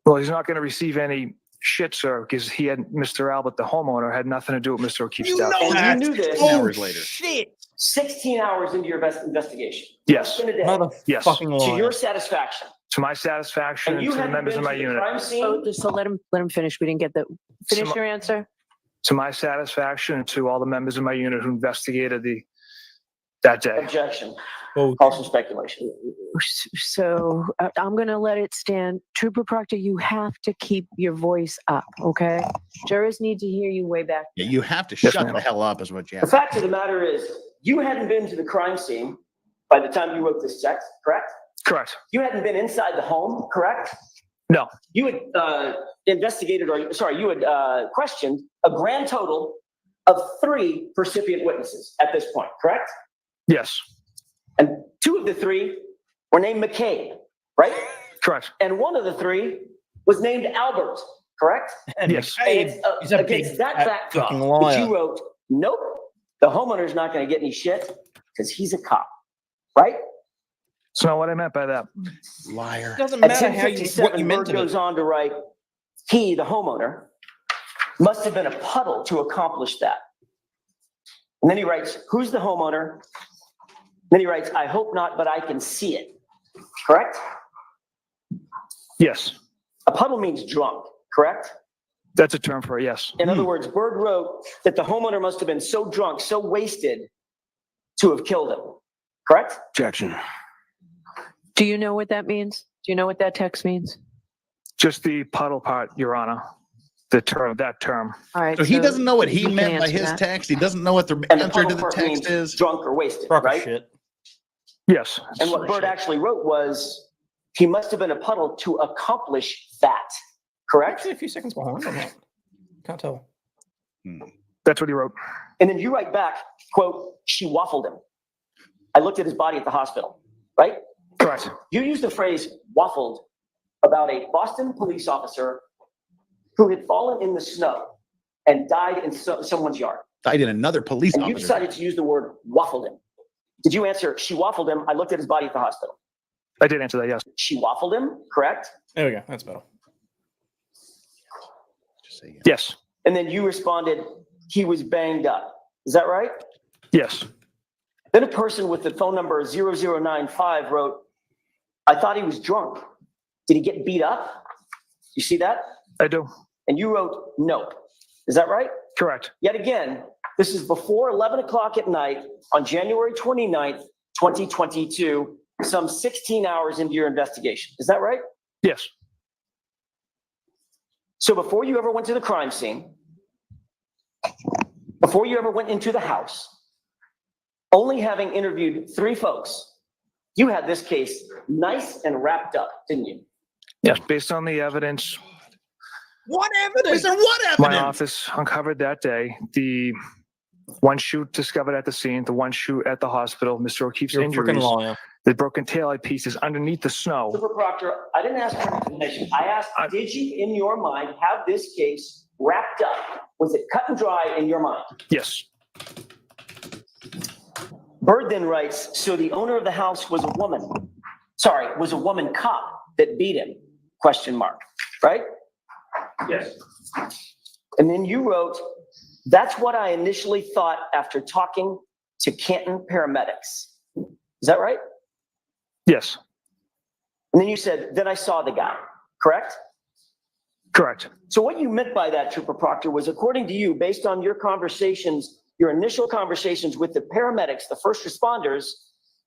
Well, he's not going to receive any shit, sir, because he had Mr. Albert, the homeowner, had nothing to do with Mr. O'Keefe's death. And you knew this 16 hours later. Shit. 16 hours into your investigation. Yes. Less than a day. Yes. Motherfucking To liar. your satisfaction. To my satisfaction And and you to the hadn't members been of my to the unit. crime scene? So let him finish. We didn't get the, finish Some- your answer? To my satisfaction and to all the members of my unit who investigated that day. Objection. Oh. Call some speculation. So I'm going to let it stand. Trooper Proctor, you have to keep your voice up, okay? Jurors need to hear you way back. Yeah, you have to Yes, shut ma'am. the hell up is what you The have. fact of the matter is, you hadn't been to the crime scene by the time you wrote this text, correct? Correct. You hadn't been inside the home, correct? No. You had investigated, you had questioned a grand total of 3 percipient witnesses at this point, correct? Yes. And 2 of the 3 were named McCabe, right? Correct. And 1 of the 3 was named Albert, correct? And Yes. And McCabe it's is a against big that fat backdrop fucking that liar. you wrote, nope, the homeowner's not going to get any shit because he's a cop, right? That's not what I meant by that. Liar. Doesn't At matter how you, 10:57, what you meant Bird to goes do. on to write, he, the homeowner, must have been a puddle to accomplish that. And then he writes, who's the homeowner? Then he writes, I hope not, but I can see it. Correct? Yes. A puddle means drunk, correct? That's a term for it, yes. In other words, Bird wrote that the homeowner must have been so drunk, so wasted to have killed him. Correct? Objection. Do you know what that means? Do you know what that text means? Just the puddle part, Your Honor. The term, that term. All right. So he doesn't know what he can meant by answer his that. text. He doesn't know what the And the answer to puddle the part text means is. drunk or wasted, Crock of right? shit. Yes. And what Bird actually wrote was, he must have been a puddle to accomplish that. Correct? Actually, a few seconds behind on that. Can't tell. That's what he wrote. And then you write back, quote, she waffled him. I looked at his body at the hospital, right? Correct. You used the phrase waffled about a Boston police officer who had fallen in the snow and died in someone's yard. Died in another police And you officer. decided to use the word waffled him. Did you answer, she waffled him? I looked at his body at the hospital. I did answer that, yes. She waffled him, correct? There we go. That's better. Just say yes. Yes. And then you responded, he was banged up. Is that right? Yes. Then a person with the phone number 0095 wrote, I thought he was drunk. Did he get beat up? You see that? I do. And you wrote, nope. Is that right? Correct. Yet again, this is before 11 o'clock at night on January 29th, 2022, some 16 hours into your investigation. Is that right? Yes. So before you ever went to the crime scene, before you ever went into the house, only having interviewed 3 folks, you had this case nice and wrapped up, didn't you? Yes. Based on the evidence What evidence? Mr. What my evidence? office uncovered that day, the one shoot discovered at the scene, the one shoot at the hospital, Mr. O'Keefe's You're a freaking injuries, liar. the broken taillight pieces underneath the snow. Super Proctor, I didn't ask for information. I asked, did you, in your mind, have this case wrapped up? Was it cut and dry in your mind? Yes. Bird then writes, so the owner of the house was a woman. Sorry, was a woman cop that beat him? Question mark, right? Yes. And then you wrote, that's what I initially thought after talking to Canton paramedics. Is that right? Yes. And then you said, then I saw the guy, correct? Correct. So what you meant by that, Trooper Proctor, was according to you, based on your conversations, your initial conversations with the paramedics, the first responders,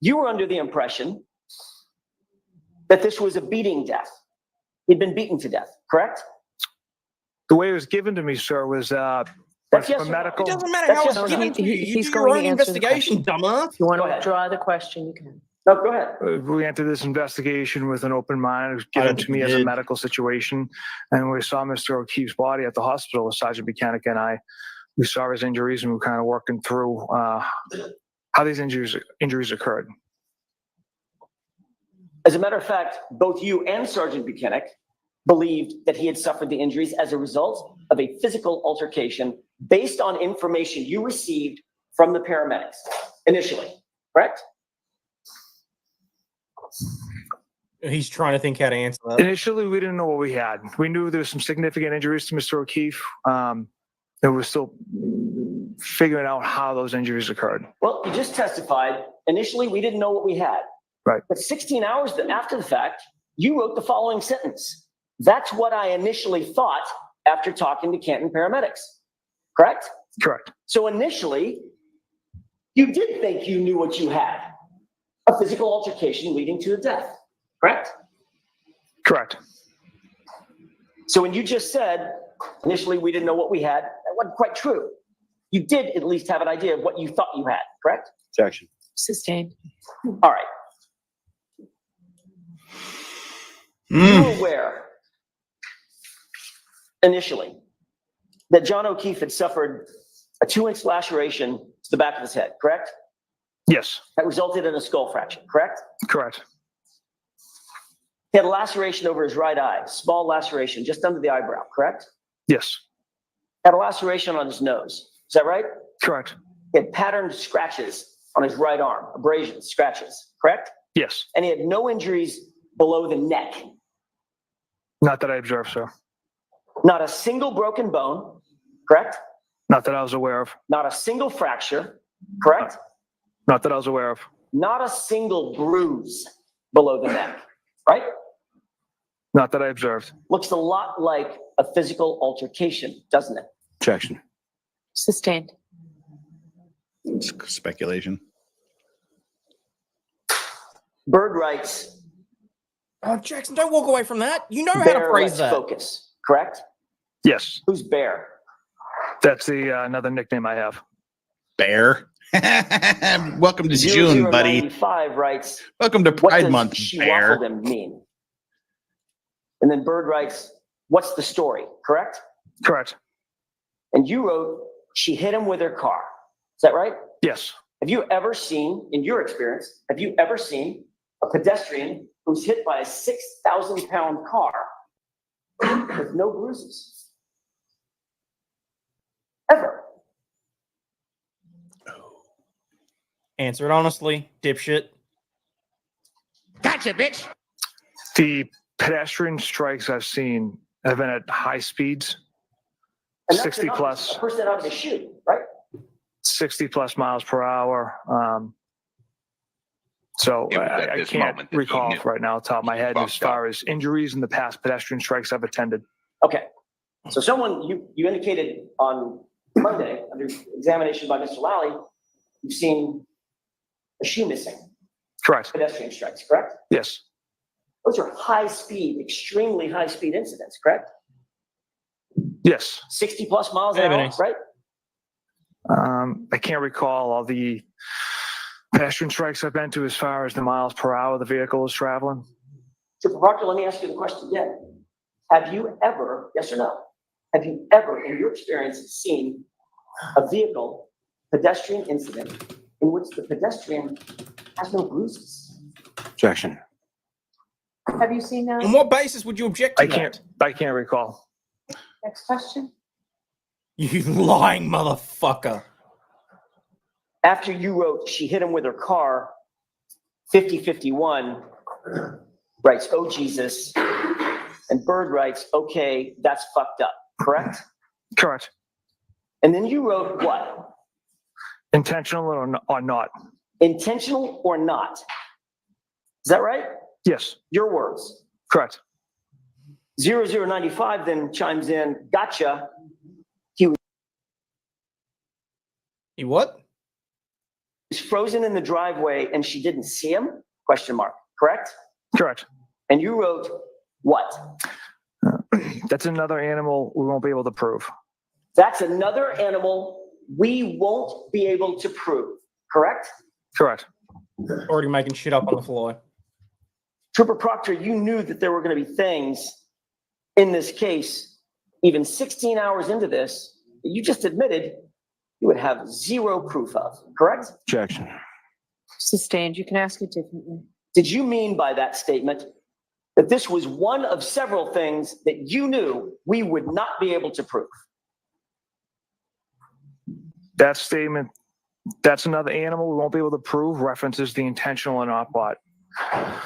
you were under the impression that this was a beating death. He'd been beaten to death, correct? The way it was given to me, sir, was That's yes a or no? medical. It doesn't matter That's how just it's no, given to you. You he's do your going own to answer the investigation, dumbass. If you want Go to ahead. withdraw the question, you can. No, go ahead. We entered this investigation with an open mind. It was I given don't to me as a did. medical situation. And we saw Mr. O'Keefe's body at the hospital with Sergeant Buchanan and I. We saw his injuries and we were kind of working through how these injuries occurred. As a matter of fact, both you and Sergeant Buchanan believed that he had suffered the injuries as a result of a physical altercation based on information you received from the paramedics initially, correct? He's trying to think how to answer that. Initially, we didn't know what we had. We knew there was some significant injuries to Mr. O'Keefe. And we're still figuring out how those injuries occurred. Well, you just testified. Initially, we didn't know what we had. Right. But 16 hours after the fact, you wrote the following sentence. That's what I initially thought after talking to Canton paramedics. Correct? Correct. So initially, you did think you knew what you had. A physical altercation leading to a death. Correct? Correct. So when you just said, initially we didn't know what we had, that wasn't quite true. You did at least have an idea of what you thought you had, correct? Objection. Sustained. All right. You were aware, initially, that John O'Keefe had suffered a 2-inch laceration to the back of his head, correct? Yes. That resulted in a skull fracture, correct? Correct. He had a laceration over his right eye, small laceration just under the eyebrow, correct? Yes. Had a laceration on his nose. Is that right? Correct. He had patterned scratches on his right arm, abrasions, scratches, correct? Yes. And he had no injuries below the neck. Not that I observed, sir. Not a single broken bone, correct? Not that I was aware of. Not a single fracture, correct? Not that I was aware of. Not a single bruise below the neck, right? Not that I observed. Looks a lot like a physical altercation, doesn't it? Objection. Sustained. It's speculation. Bird writes, Oh, Jackson, don't walk away from that. You know how to bear phrase lets that. focus, correct? Yes. Who's bear? That's the another nickname I have. Bear. Welcome to June, buddy. 0095 writes, Welcome to what Pride does Month, she Bear. waffled him mean? And then Bird writes, what's the story, correct? Correct. And you wrote, she hit him with her car. Is that right? Yes. Have you ever seen, in your experience, have you ever seen a pedestrian who's hit by a 6,000-pound car with no bruises? Ever? Answer it honestly, dipshit. Gotcha, bitch. The pedestrian strikes I've seen have been at high speeds, And that's 60 enough plus. a person out of the chute, right? 60 plus miles per hour. So It was at I this can't moment that he recall knew right now off the top of my head as fucked far as injuries in the past pedestrian strikes I've attended. Okay. So someone, you indicated on Monday, under examination by Mr. Lally, you've seen a shoe missing, Correct. pedestrian strikes, correct? Yes. Those are high speed, extremely high speed incidents, correct? Yes. 60 plus miles Hey, an hour, Vinny. right? I can't recall all the pedestrian strikes I've been to as far as the miles per hour the vehicle is traveling. Trooper Proctor, let me ask you the question again. Have you ever, yes or no, have you ever, in your experience, seen a vehicle pedestrian incident in which the pedestrian has no bruises? Objection. Have you seen that? On what basis would you object to I can't recall. Next question. You lying motherfucker. After you wrote, she hit him with her car, 5051 writes, oh, Jesus. And Bird writes, okay, that's fucked up, correct? Correct. And then you wrote what? Intentional or not? Intentional or not? Is that right? Yes. Your words. Correct. 0095 then chimes in, gotcha. You what? He's frozen in the driveway and she didn't see him? Question mark, correct? Correct. And you wrote what? That's another animal we won't be able to prove. That's another animal we won't be able to prove, correct? Correct. Already making shit up on the fly. Trooper Proctor, you knew that there were going to be things in this case, even 16 hours into this, that you just admitted you would have zero proof of, correct? Objection. Sustained. You can ask it differently. Did you mean by that statement that this was one of several things that you knew we would not be able to prove. That statement, that's another animal we won't be able to prove, references the intentional and not bought.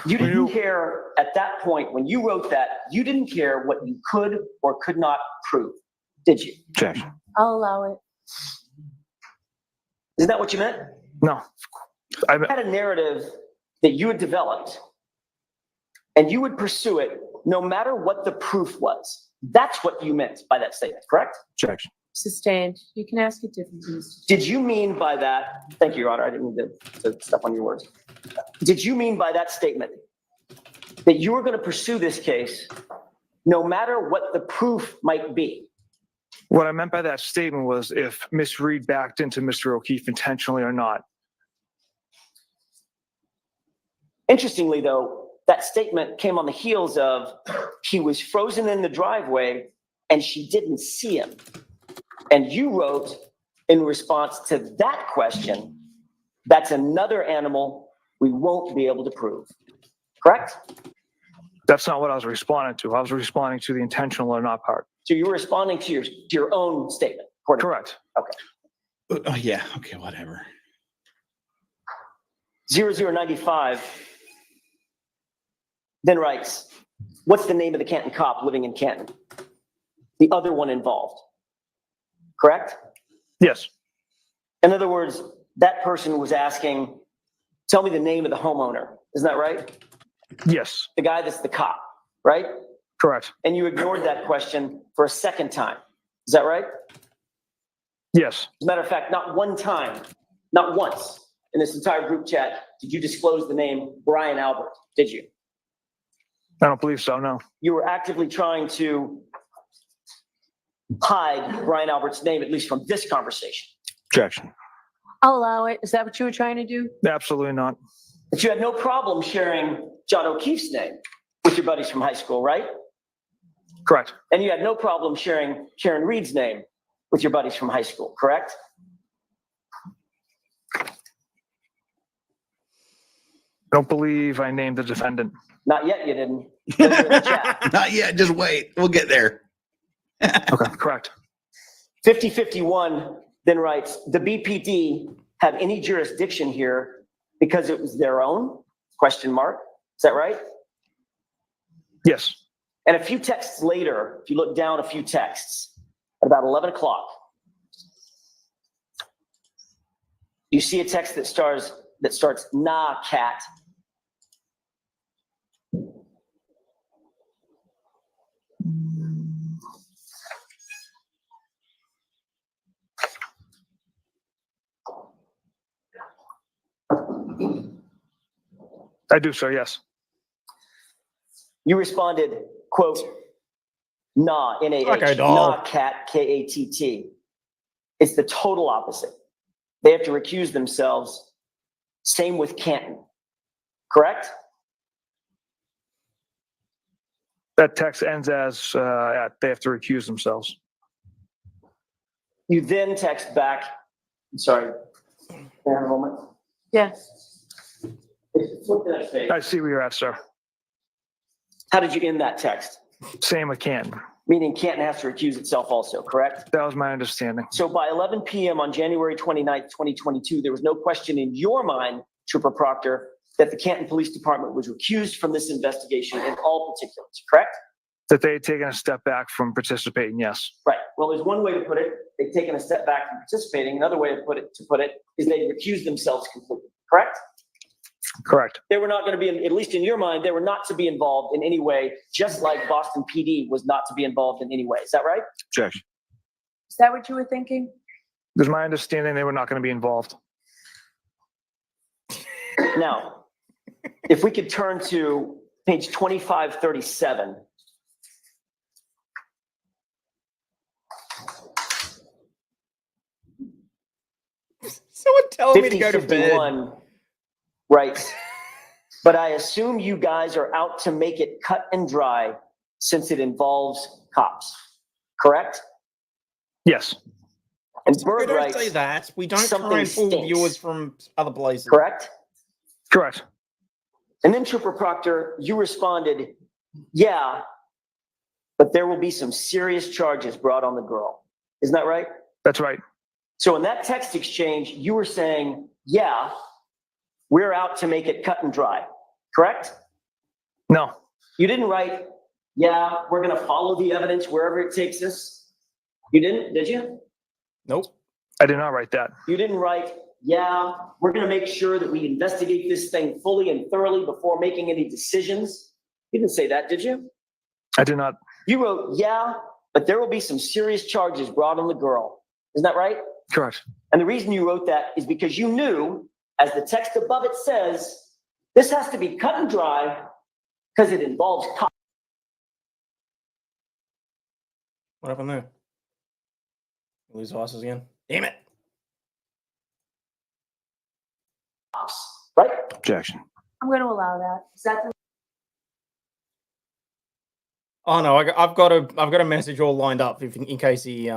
You didn't care at that point when you wrote that, you didn't care what you could or could not prove, did you? Objection. I'll allow it. Isn't that what you meant? No. I You had a narrative that you had developed and you would pursue it no matter what the proof was. That's what you meant by that statement, correct? Objection. Sustained. You can ask it differently. Did you mean by that, thank you, Your Honor, I didn't mean to step on your words. Did you mean by that statement that you were going to pursue this case no matter what the proof might be? What I meant by that statement was if Miss Reed backed into Mr. O'Keefe intentionally or not. Interestingly, though, that statement came on the heels of he was frozen in the driveway and she didn't see him. And you wrote in response to that question, that's another animal we won't be able to prove. Correct? That's not what I was responding to. I was responding to the intentional or not part. So you were responding to your own statement. Correct. Okay. Oh, yeah. Okay, whatever. 0095 then writes, what's the name of the Canton cop living in Canton? The other one involved. Correct? Yes. In other words, that person was asking, tell me the name of the homeowner. Isn't that right? Yes. The guy that's the cop, right? Correct. And you ignored that question for a second time. Is that right? Yes. As a matter of fact, not one time, not once in this entire group chat did you disclose the name Brian Albert, did you? I don't believe so, no. You were actively trying to hide Brian Albert's name, at least from this conversation. Objection. I'll allow it. Is that what you were trying to do? Absolutely not. But you had no problem sharing John O'Keefe's name with your buddies from high school, right? Correct. And you had no problem sharing Karen Reed's name with your buddies from high school, correct? I don't believe I named the defendant. Not yet, you didn't. Those are in the chat. Not yet. Just wait. We'll get there. Okay, correct. 5051 then writes, the BPD have any jurisdiction here because it was their own? Question mark. Is that right? Yes. And a few texts later, if you look down a few texts, at about 11 o'clock, you see a text that starts, nah, cat. I do, sir, yes. You responded, quote, nah, N-A-H, Okay, dog. nah, cat, K-A-T-T. It's the total opposite. They have to recuse themselves. Same with Canton. Correct? That text ends as they have to recuse themselves. You then text back, I'm sorry, can I have a moment? Yes. Flip to that page. I see where you're at, sir. How did you end that text? Same with Canton. Meaning Canton has to recuse itself also, correct? That was my understanding. So by 11 p.m. on January 29th, 2022, there was no question in your mind, Trooper Proctor, that the Canton Police Department was recused from this investigation in all particulars, correct? That they had taken a step back from participating, yes. Right. Well, there's one way to put it. They've taken a step back from participating. Another way to put it is they recused themselves completely, correct? Correct. They were not going to be, at least in your mind, they were not to be involved in any way, just like Boston PD was not to be involved in any way. Is that right? Objection. Is that what you were thinking? It was my understanding they were not going to be involved. Now, if we could turn to page 2537. Someone telling me to go to bed. 5051 writes, but I assume you guys are out to make it cut and dry since it involves cops, correct? Yes. And We Bird don't writes, say that. We don't something try and fool stinks. viewers from other places. correct? Correct. And then Trooper Proctor, you responded, yeah, but there will be some serious charges brought on the girl. Isn't that right? That's right. So in that text exchange, you were saying, yeah, we're out to make it cut and dry, correct? No, You didn't write, yeah, we're going to follow the evidence wherever it takes us. You didn't, did you? Nope. I did not write that. You didn't write, yeah, we're going to make sure that we investigate this thing fully and thoroughly before making any decisions. You didn't say that, did you? I did not. You wrote, yeah, but there will be some serious charges brought on the girl. Isn't that right? Correct. And the reason you wrote that is because you knew, as the text above it says, this has to be cut and dry because it involves What happened there? Lose horses again? Damn it. cops, right? Objection. I'm going to allow that. Is that the Oh no, I've got a message all lined up in case he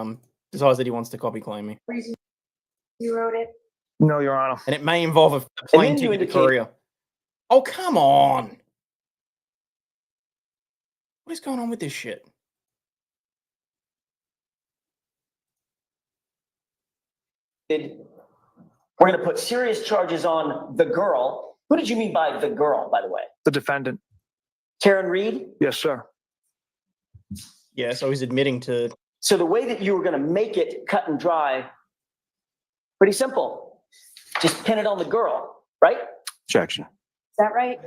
decides that he wants to copy claim me, reason you wrote it? No, Your Honor. and it may involve a plane then you ticket to indicate- Korea. Oh come on! What is going on with this shit? We're going to put serious charges on the girl. Who did you mean by the girl, by the way? The defendant. Karen Reed? Yes, sir. Yeah, so he's admitting to. So the way that you were going to make it cut and dry, pretty simple. Just pin it on the girl, right? Objection. Is that right?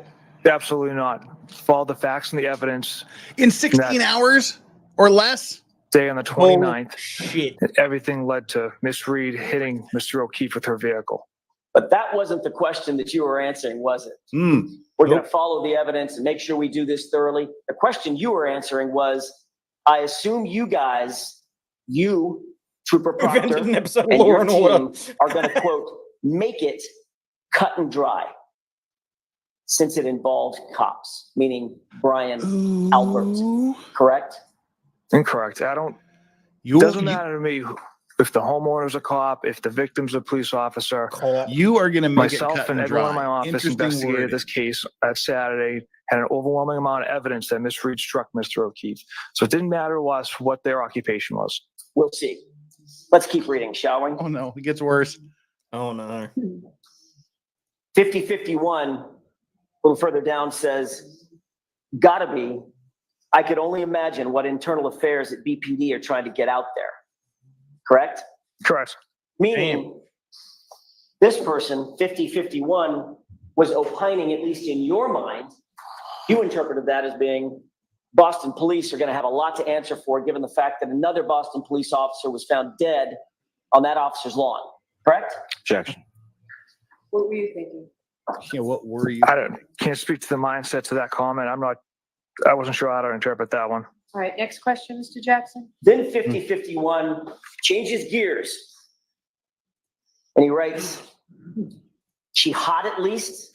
Absolutely not. Follow the facts and the evidence. In 16 hours or less? Day on the Holy 29th, shit. everything led to Miss Reed hitting Mr. O'Keefe with her vehicle. But that wasn't the question that you were answering, was it? Hmm. We're going to follow the evidence and make sure we do this thoroughly. The question you were answering was, I assume you guys, you, Trooper Invented Proctor, an episode of and Law your and Order. team are going to, quote, make it cut and dry, since it involves cops, meaning Brian Albert, correct? Incorrect. I don't, doesn't matter to me if the homeowner's a cop, if the victim's a police officer. You are going to make it Myself cut and and everyone in dry. my office Interesting investigated wording. this case that Saturday, had an overwhelming amount of evidence that Miss Reed struck Mr. O'Keefe. So it didn't matter to us what their occupation was. We'll see. Let's keep reading, shall we? Oh no, it gets worse. Oh no. 5051, a little further down, says, gotta be, I could only imagine what internal affairs at BPD are trying to get out there. Correct? Correct. Meaning, this person, 5051, was opining, at least in your mind, you interpreted that as being Boston police are going to have a lot to answer for, given the fact that another Boston police officer was found dead on that officer's lawn. Correct? Objection. What were you thinking? Yeah, what were you? I can't speak to the mindset to that comment. I wasn't sure how to interpret that one. All right, next question, Mr. Jackson. Then 5051 changes gears. And he writes, she hot at least?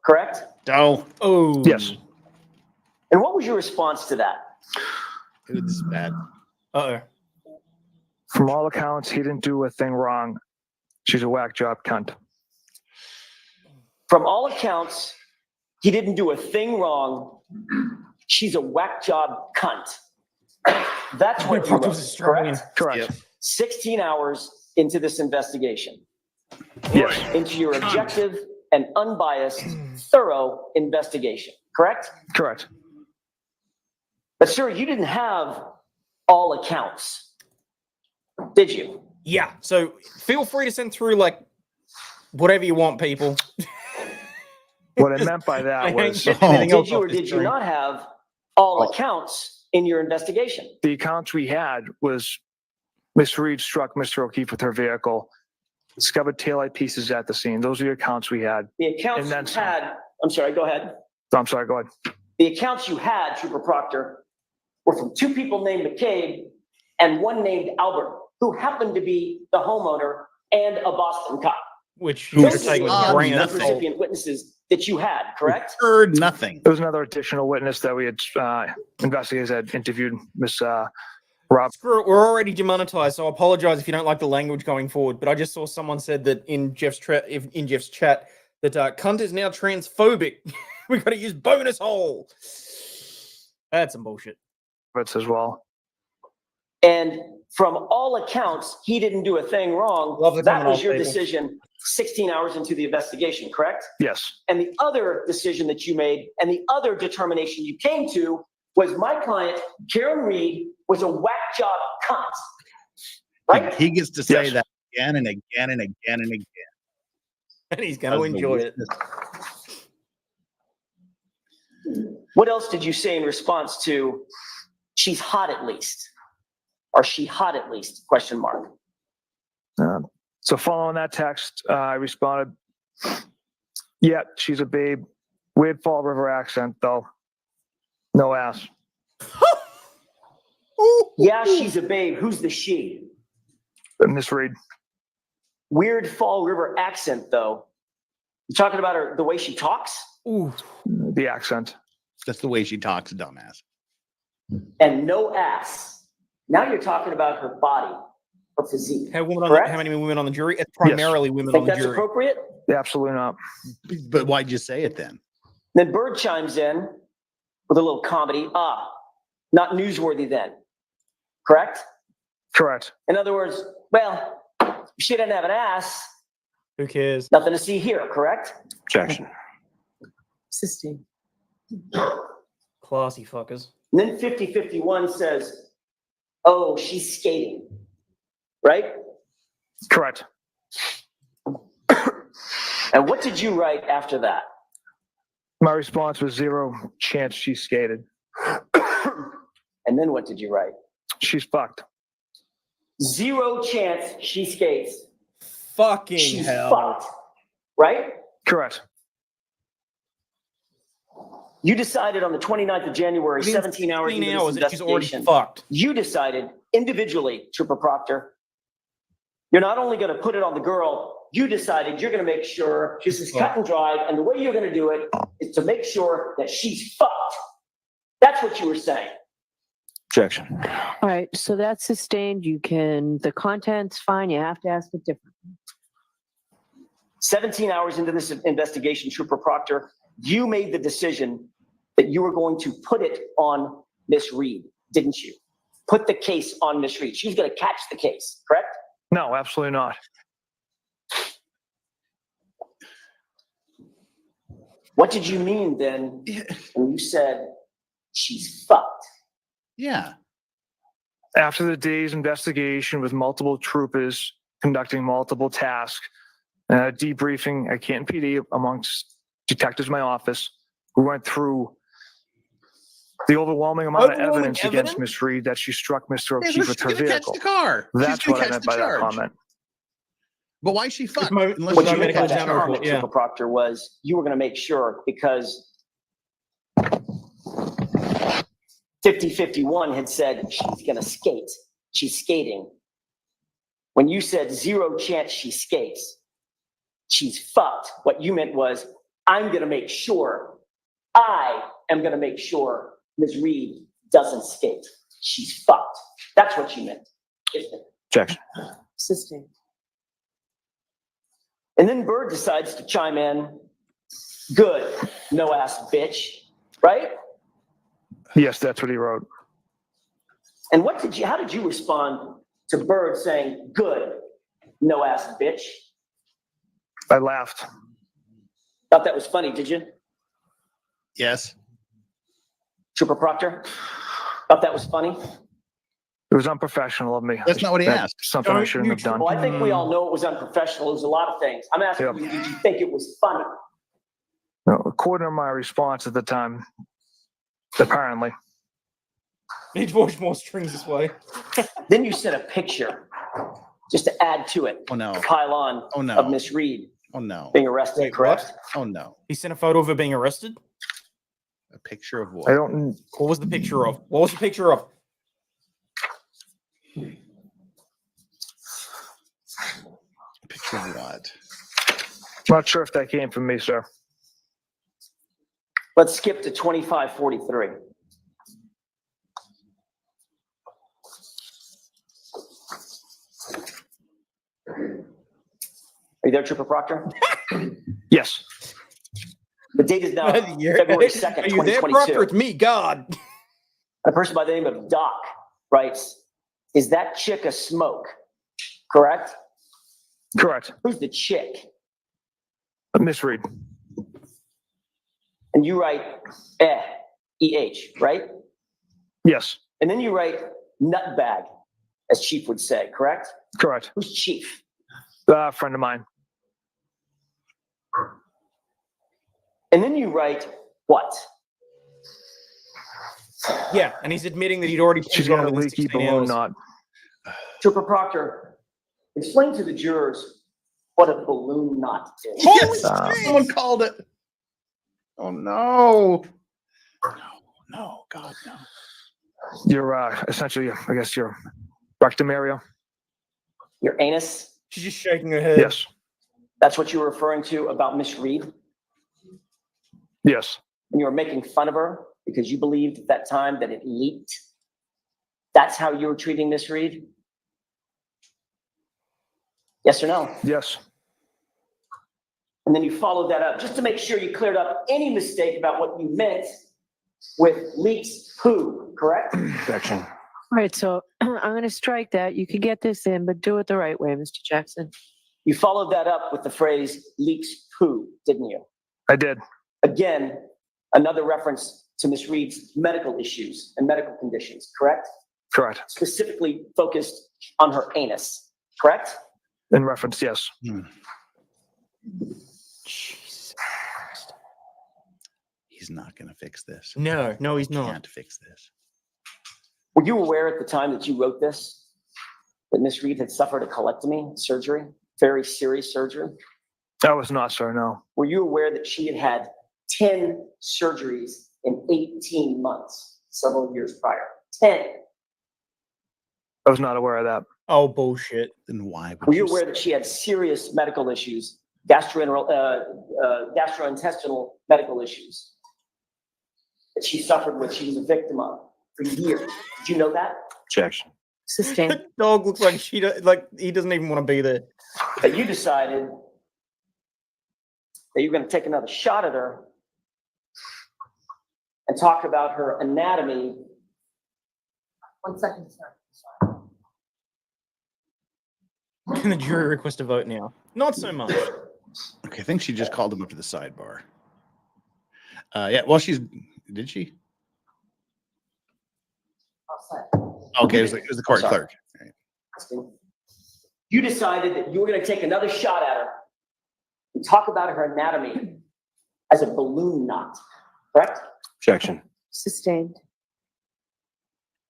Correct? Oh, Yes. And what was your response to that? dude, this is bad. Uh-oh. From all accounts, he didn't do a thing wrong. She's a whack job cunt. From all accounts, he didn't do a thing wrong. She's a whack job cunt. That's what you wrote, correct? Correct. 16 hours into this investigation, Yes. into your objective and unbiased, thorough investigation, correct? Correct. But sir, you didn't have all accounts, did you? Yeah, so feel free to send through like whatever you want, people. What I meant by I that ain't was getting anything Did else you off or this did you train. not have all accounts in your investigation? the accounts we had was Miss Reed struck Mr. O'Keefe with her vehicle, discovered taillight pieces at the scene. Those are the accounts we had. The accounts And then you some. had, I'm sorry, go ahead. I'm sorry, go ahead. The accounts you had, Trooper Proctor, were from two people named McCabe and one named Albert, who happened to be the homeowner and a Boston cop. Which Who you're Those are taking the with a accounts grain of of the salt. recipient witnesses that you had, correct? Heard nothing. There was another additional witness that we had, investigators had interviewed, Miss Rob. Screw it, we're already demonetized, so I apologize if you don't like the language going forward. But I just saw someone said that in Jeff's chat that cunt is now transphobic, We got to use bonus hole. That's some bullshit. That's as well. And from all accounts, he didn't do a thing wrong. Love the That comment was on your people. decision 16 hours into the investigation, correct? Yes. And the other decision that you made and the other determination you came to was my client, Karen Reed, was a whack job cunt. Right? He gets to say Yes. that again and again and again and again. And he's going to enjoy it. What else did you say in response to she's hot at least? Or she hot at least? Question mark. So following that text, I responded, yeah, she's a babe. Weird Fall River accent, though. No ass. Yeah, she's a babe. Who's the she? Miss Reed. Weird Fall River accent, though. You talking about her, the way she talks? Ooh. The accent. That's the way she talks, dumbass. And no ass. Now you're talking about her body, her physique. How Correct? many women on the jury? It's primarily women Think on the that's jury. appropriate? Absolutely not. But why'd you say it then? Then Bird chimes in with a little comedy. Not newsworthy then. Correct? Correct. In other words, well, she didn't have an ass. Who cares? Nothing to see here, correct? Objection. Sistine. Classy fuckers. And then 5051 says, oh, she's skating. Right? Correct. And what did you write after that? My response was 0 chance she skated. And then what did you write? She's fucked. 0 chance she skates. Fucking She's hell. fucked. Right? Correct. You decided on the 29th of January, Within 17 hours 16 into this hours that she's already investigation, fucked. you decided individually, Trooper Proctor, you're not only going to put it on the girl, you decided you're going to make sure this is cut and dried, and the way you're going to do it is to make sure that she's fucked. That's what you were saying. Objection. All right, so that's sustained. The content's fine. You have to ask it differently. 17 hours into this investigation, Trooper Proctor, you made the decision that you were going to put it on Miss Reed, didn't you? Put the case on Miss Reed. She's going to catch the case, correct? No, absolutely not. What did you mean then when you said she's fucked? Yeah. After the day's investigation with multiple troopers conducting multiple tasks, debriefing at Canton PD amongst detectives in my office, we went through the overwhelming amount of evidence against Miss Reed that she struck Mr. O'Keefe with her vehicle. Catch the car. That's what I meant by that comment. But why is she fucked? What you meant by that comment, Trooper Proctor, was you were going to make sure because 5051 had said she's going to skate. She's skating. When you said 0 chance she skates, she's fucked. What you meant was, I am going to make sure Ms. Reed doesn't skate. She's fucked. That's what you meant, isn't it? Objection. Sistine. And then Bird decides to chime in. Good, no ass bitch, right? Yes, that's what he wrote. And how did you respond to Bird saying, good, no ass bitch? I laughed. Thought that was funny, did you? Yes. Trooper Proctor? Thought that was funny? It was unprofessional of me. That's not what he That's asked. Something I shouldn't have done. Well, I think we all know it was unprofessional. It was a lot of things. I'm asking you, did you think it was funny? No, according to my response at the time, apparently. Need to watch more strings this way. Then you sent a picture just to add to it. Oh no. Pile on Oh no. of Miss Reed Oh no. being arrested, Wait, correct? Oh no. He sent a photo of her being arrested? A picture of what? I don't. What was the picture of? What was the picture of? A picture of what? Not sure if that came from me, sir. Let's skip to 2543. Are you there, Trooper Proctor? Yes. The date is now You're- February 2nd, Are you there, Proctor? 2022. It's me, God. A person by the name of Doc writes, is that chick a smoke? Correct? Correct. Who's the chick? Misread. And you write E-H, right? Yes. And then you write nutbag, as Chief would say, correct? Correct. Who's Chief? A friend of mine. And then you write what? Yeah, and he's admitting that he'd already She's pinned got on a within leaky 16 balloon hours. knot. Trooper Proctor, explain to the jurors what a balloon knot is. Yes, Um, someone called it. Oh no. No, God, no. Your essentially, I guess, your rectum area. Your anus? She's just shaking her head. Yes. That's what you were referring to about Miss Reed? Yes. And you were making fun of her because you believed at that time that it leaked? That's how you were treating Miss Reed? Yes or no? Yes. And then you followed that up just to make sure you cleared up any mistake about what you meant with leaks poo, correct? Objection. All right, so I'm going to strike that. You can get this in, but do it the right way, Mr. Jackson. You followed that up with the phrase leaks poo, didn't you? I did. Again, another reference to Miss Reed's medical issues and medical conditions, correct? Correct. Specifically focused on her anus, correct? In reference, yes. Jesus. He's not going to fix this. No, he's not. Can't fix this. Were you aware at the time that you wrote this that Miss Reed had suffered a colectomy surgery, very serious surgery? That was not, sir. No. Were you aware that she had had 10 surgeries in 18 months, several years prior? 10. I was not aware of that. Oh, bullshit. Then why would Were you you aware that she had serious medical issues, gastrointestinal medical issues that she suffered with, she was a victim of for years? Did you know that? Objection. Sustained. The dog looks like he doesn't even want to be there. That you decided that you're going to take another shot at her and talk about her anatomy. 1 second, sir. Can the jury request a vote now? Not so much. Okay, I think she just called him up to the sidebar. Yeah, well, did she? All set. Okay, it was the court sorry. clerk. Right. You decided that you were going to take another shot at her and talk about her anatomy as a balloon knot, correct? Objection. Sustained.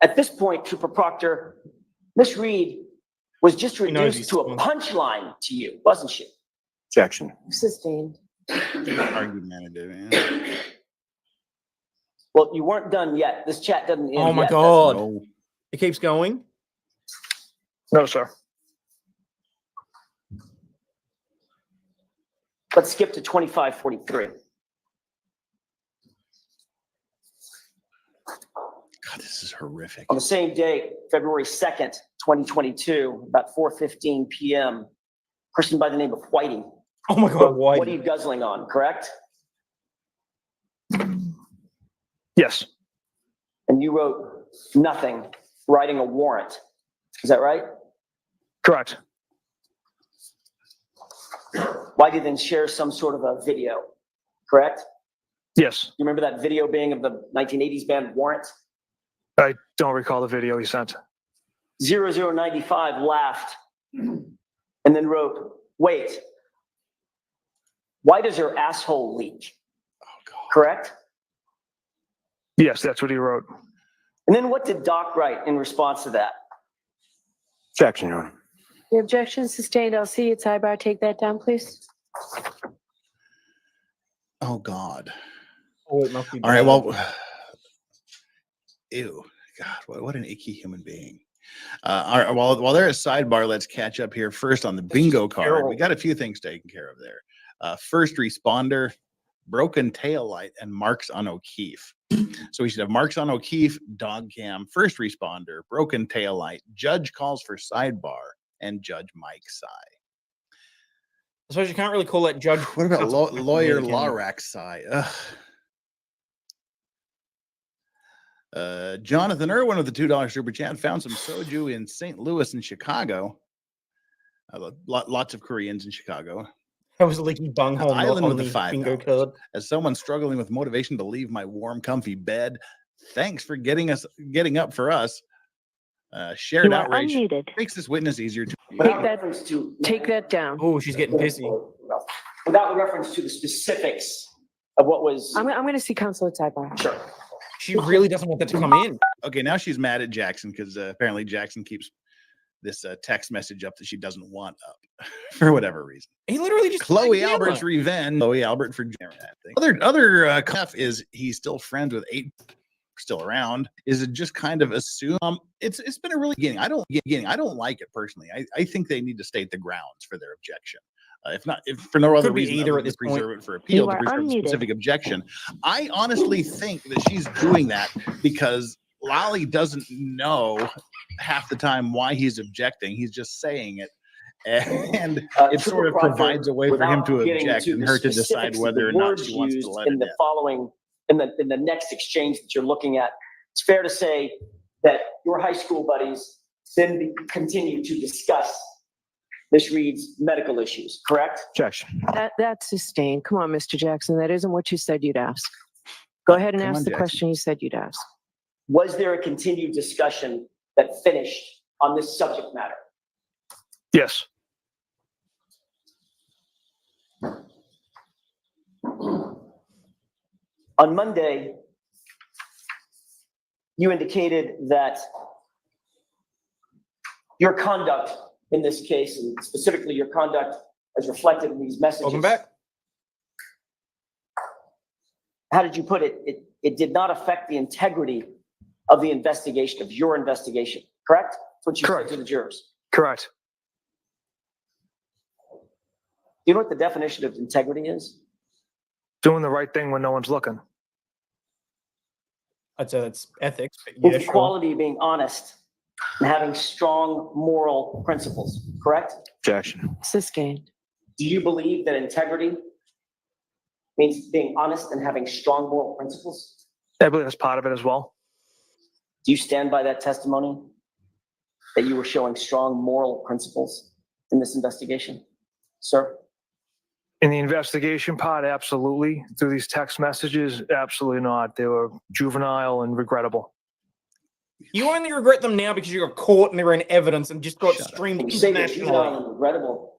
At this point, Trooper Proctor, Miss Reed was just He knows reduced he's to a wrong. punchline to you, wasn't she? Objection. Sustained. Argumentative. Yeah. Well, you weren't done yet. This chat doesn't end Oh my yet, God. No. It keeps going. No, sir. Let's skip to 2543. God, this is horrific. On the same day, February 2nd, 2022, about 4:15 p.m., person by the name of Whiting. Oh my God, why? What are you guzzling on, correct? Yes. And you wrote nothing, writing a warrant. Is that right? Correct. Why did then share some sort of a video, correct? Yes. You remember that video being of the 1980s band Warrant? I don't recall the video he sent. 0095 laughed and then wrote, wait, why does her asshole leak? Oh, God. Correct? Yes, that's what he wrote. And then what did Doc write in response to that? Objection, Your Honor. The objection sustained. I'll see you at sidebar. Take that down, please. Oh, God. Oh, it must be All right, bad. well, ew. God, what an icky human being. All right, while they're at sidebar, let's catch up here first on the bingo card. terrible. We got a few things taken care of there. First responder, broken tail light, and marks on O'Keefe. So we should have marks on O'Keefe, dog cam, first responder, broken tail light, judge calls for sidebar, and Judge Mike Sy. I suppose you can't really call that judge. What about lawyer Can you? Lawrack Sai? Jonathan Irwin with the $2 super chat found some soju in St. Louis and Chicago. Lots of Koreans in Chicago. That was a leaky bunghole Island on with the the bingo $5. card. As someone struggling with motivation to leave my warm, comfy bed, thanks for getting up for us. Shared outrage makes this witness easier to Take that down. Oh, she's getting pissy. Without reference to the specifics of what was. I'm going to see Councilor Tybar. Sure. She really doesn't want that to come in. Okay, now she's mad at Jackson because apparently Jackson keeps this text message up that she doesn't want up for whatever reason. He literally just Chloe Albert's revenge. Chloe Albert for other stuff is he's still friends with 8 still around. Is it just kind of assume it's been a really beginning. I don't like it personally. I think they need to state the grounds for their objection. If for no other reason, either other at this than preserve point. it for appeal, You to are preserve a unmuted. specific objection. I honestly think that she's doing that because Lally doesn't know half the time why he's objecting. He's just saying it. And it sort of provides a way for him to object and her to decide whether or not she wants to let it in the in. following, in the next exchange that you're looking at, it's fair to say that your high school buddies then continue to discuss Ms. Reed's medical issues, correct? Objection. That's sustained. Come on, Mr. Jackson. That isn't what you said you'd ask. Go ahead and Come ask on, the Jackson. question you said you'd ask. Was there a continued discussion that finished on this subject matter? Yes. On Monday, you indicated that your conduct in this case, and specifically your conduct as reflected in these messages. Welcome back. How did you put it? It did not affect the integrity of the investigation, of your investigation, correct? That's what you Correct. said to the jurors. Correct. Do you know what the definition of integrity is? Doing the right thing when no one's looking. I'd say that's ethics. But It's yeah, the sure. quality of being honest and having strong moral principles, correct? Objection. Sustained. Do you believe that integrity means being honest and having strong moral principles? I believe that's part of it as well. Do you stand by that testimony that you were showing strong moral principles in this investigation, sir? In the investigation part, absolutely. Through these text messages, absolutely not. They were juvenile and regrettable. You only regret them now because you got caught and they were in evidence and just got Shut up. streamed You say they're internationally. juvenile and regrettable.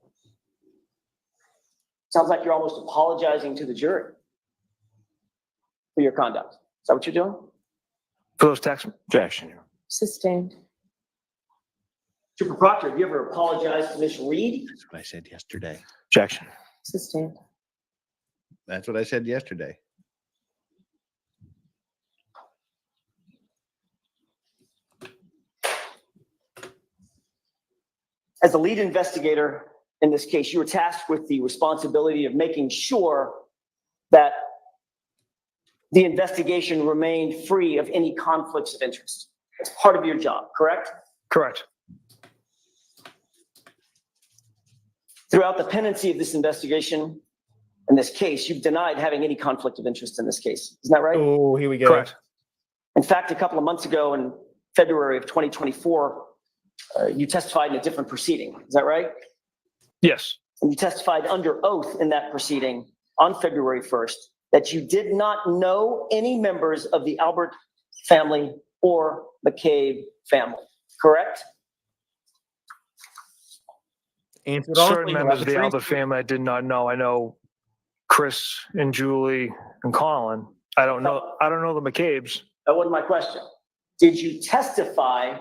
Sounds like you're almost apologizing to the jury for your conduct. Is that what you're doing? For those text, Objection. Sustained. Trooper Proctor, have you ever apologized to Ms. Reed? That's what I said yesterday. Objection. Sustained. That's what I said yesterday. As the lead investigator in this case, you were tasked with the responsibility of making sure that the investigation remained free of any conflicts of interest. It's part of your job, correct? correct. Throughout the pendency of this investigation, in this case, you've denied having any conflict of interest in this case. Isn't that right? Oh, here we go. Correct. In fact, a couple of months ago in February of 2024, you testified in a different proceeding. Is that right? Yes. And you testified under oath in that proceeding on February 1st that you did not know any members of the Albert family or McCabe family, correct? Answered honestly, Certain you'll members have of the Albert transcript. family I did not know. I know Chris and Julie and Colin. I don't know the McCabe's. That wasn't my question. Did you testify?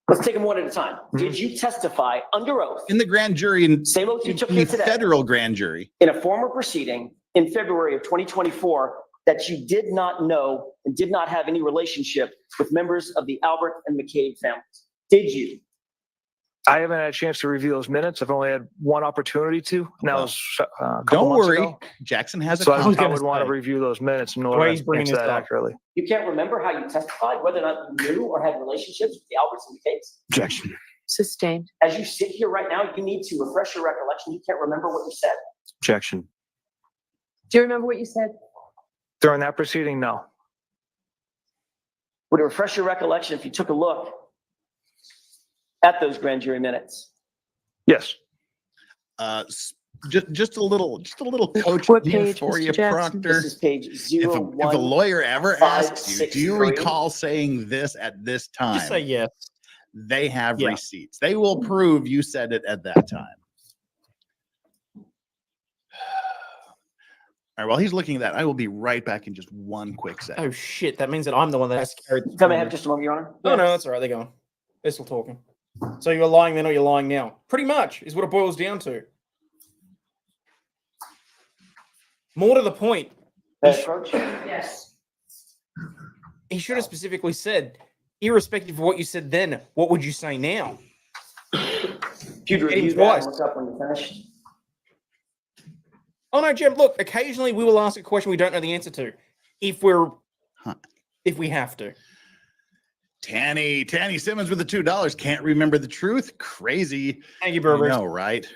Let's take them one at a time. Did you testify under oath? In the grand jury, in Same oath you took the here today. federal grand jury. In a former proceeding in February of 2024 that you did not know and did not have any relationship with members of the Albert and McCabe families? Did you? I haven't had a chance to review those minutes. I've only had one opportunity to. And that was a couple Don't months worry, ago. Jackson has a So I copy. would want to review those minutes in Why order he's to bringing answer this that up. accurately. You can't remember how you testified, whether or not you knew or had relationships with the Alberts and McCabes? Objection. Sustained. As you sit here right now, you need to refresh your recollection. You can't remember what you said. Objection. Do you remember what you said? During that proceeding, no. Would it refresh your recollection if you took a look at those grand jury minutes? Yes. Just a little coach What here page, for Mr. you, Jackson? Proctor. This is page If a 01. lawyer ever asks you, do you 563. recall saying this at this time? Just say yes. They have Yeah. receipts. They will prove you said it at that time. All right, while he's looking at that, I will be right back in just one quick second. Oh shit! That means that I'm the one that has to carry. If I may have just a moment, Your Honor. Oh no, that's all right. They're going. They're still talking. So you're lying then, or you're lying now? Pretty much is what it boils down to. More to the point, Approach? Yes. he should have specifically said, irrespective of what you said then, what would you say now? If you'd review that twice. and look up when you're finished. Oh no, Jim. Look, occasionally we will ask a question we don't know the answer to, if we have to. Tanny Simmons with the $2 can't remember the truth. Crazy. Thank you, Burber. No, right?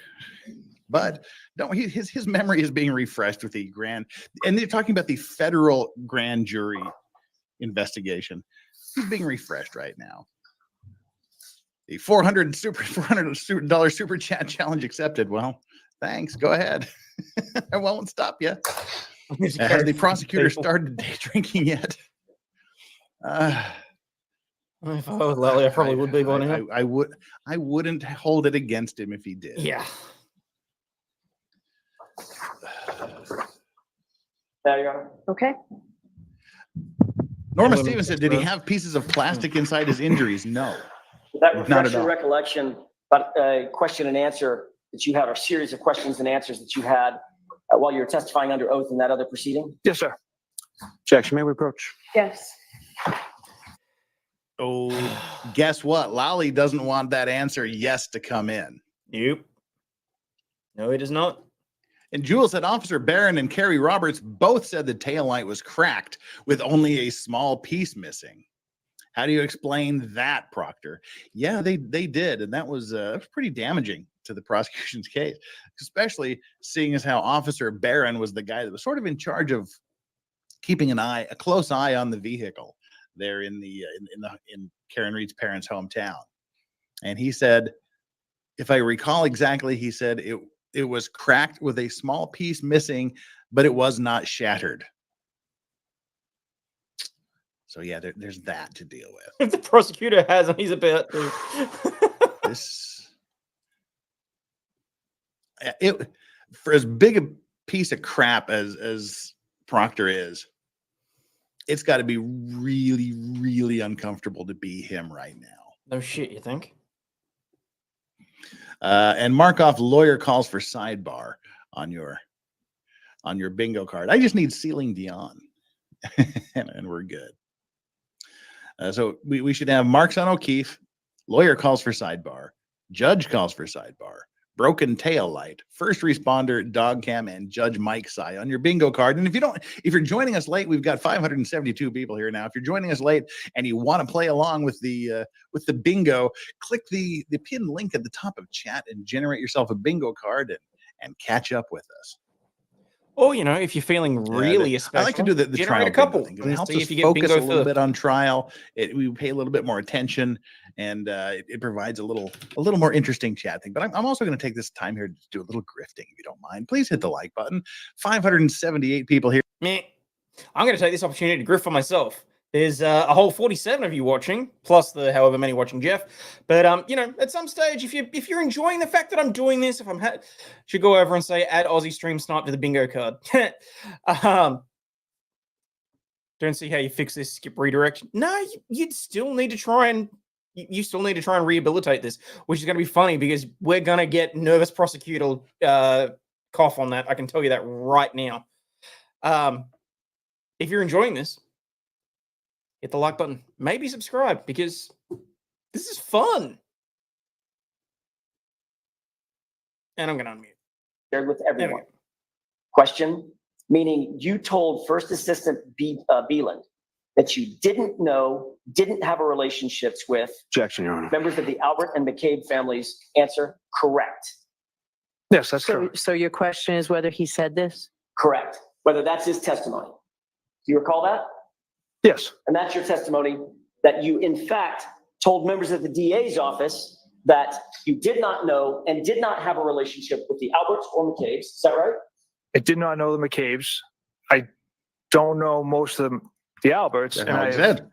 But no, his memory is being refreshed with the grand, and they're talking about the federal grand jury investigation. He's being refreshed right now. The $400 super chat challenge accepted. Well, thanks. Go ahead. I won't stop you. Has the prosecutor started day drinking yet? If I was Lally, I probably would be by now. I wouldn't hold it against him if he did. Yeah. There you go. Okay. Norma Stevens said, did he have pieces of plastic inside his injuries? No. That Not refresh at your all. recollection, but a question and answer that you had, or series of questions and answers that you had while you were testifying under oath in that other proceeding? Yes, sir. Objection. May we approach? Yes. Oh, guess what? Lally doesn't want that answer yes to come in. Nope. No, it is not. And Jewel said Officer Barron and Carrie Roberts both said the taillight was cracked with only a small piece missing. How do you explain that, Proctor? Yeah, they did. And that was pretty damaging to the prosecution's case, especially seeing as how Officer Barron was the guy that was sort of in charge of keeping a close eye on the vehicle there in Karen Reed's parents' hometown. And he said, if I recall exactly, he said it was cracked with a small piece missing, but it was not shattered. So yeah, there's that to deal with. If the prosecutor has him, he's about to. For as big a piece of crap as Proctor is, it's got to be really, really uncomfortable to be him right now. No shit, you think? And Markoff lawyer calls for sidebar on your bingo card. I just need Celine Dion, and we're good. So we should have Mark's on O'Keefe, lawyer calls for sidebar, judge calls for sidebar, broken tail light, first responder, dog cam, and Judge Mike Sy on your bingo card. And if you're joining us late, we've got 572 people here now. If you're joining us late and you want to play along with the bingo, click the pinned link at the top of chat and generate yourself a bingo card and catch up with us. Or, if you're feeling really special, I like to do the generate trial a couple. thing, 'cause it helps See us if you get focus bingo a little first. bit on trial. We pay a little bit more attention, and it provides a little more interesting chat thing. But I'm also going to take this time here to do a little grifting, if you don't mind. Please hit the like button. 578 people here. Meh. I'm going to take this opportunity to grift for myself. There's a whole 47 of you watching, plus the however many watching Jeff. But at some stage, if you're enjoying the fact that I'm doing this, if I'm should go over and say add Aussie Stream Snipe to the bingo card. Don't see how you fix this. Skip redirection. No, you'd still need to try and rehabilitate this, which is going to be funny because we're going to get nervous prosecutor cough on that. I can tell you that right now. If you're enjoying this, hit the like button. Maybe subscribe because this is fun. And I'm going to unmute. Shared with everyone. Question, meaning you told First Assistant Beeland that you didn't know, didn't have a relationships with Objection, Your Honor. members of the Albert and McCabe families? Answer, correct. Yes, that's So, correct. so your question is whether he said this? Correct. Whether that's his testimony. Do you recall that? Yes, And that's your testimony that you, in fact, told members of the DA's office that you did not know and did not have a relationship with the Alberts or McCabe's. Is that right? I did not know the McCabe's. I don't know most of the Alberts, That's and all I he have said.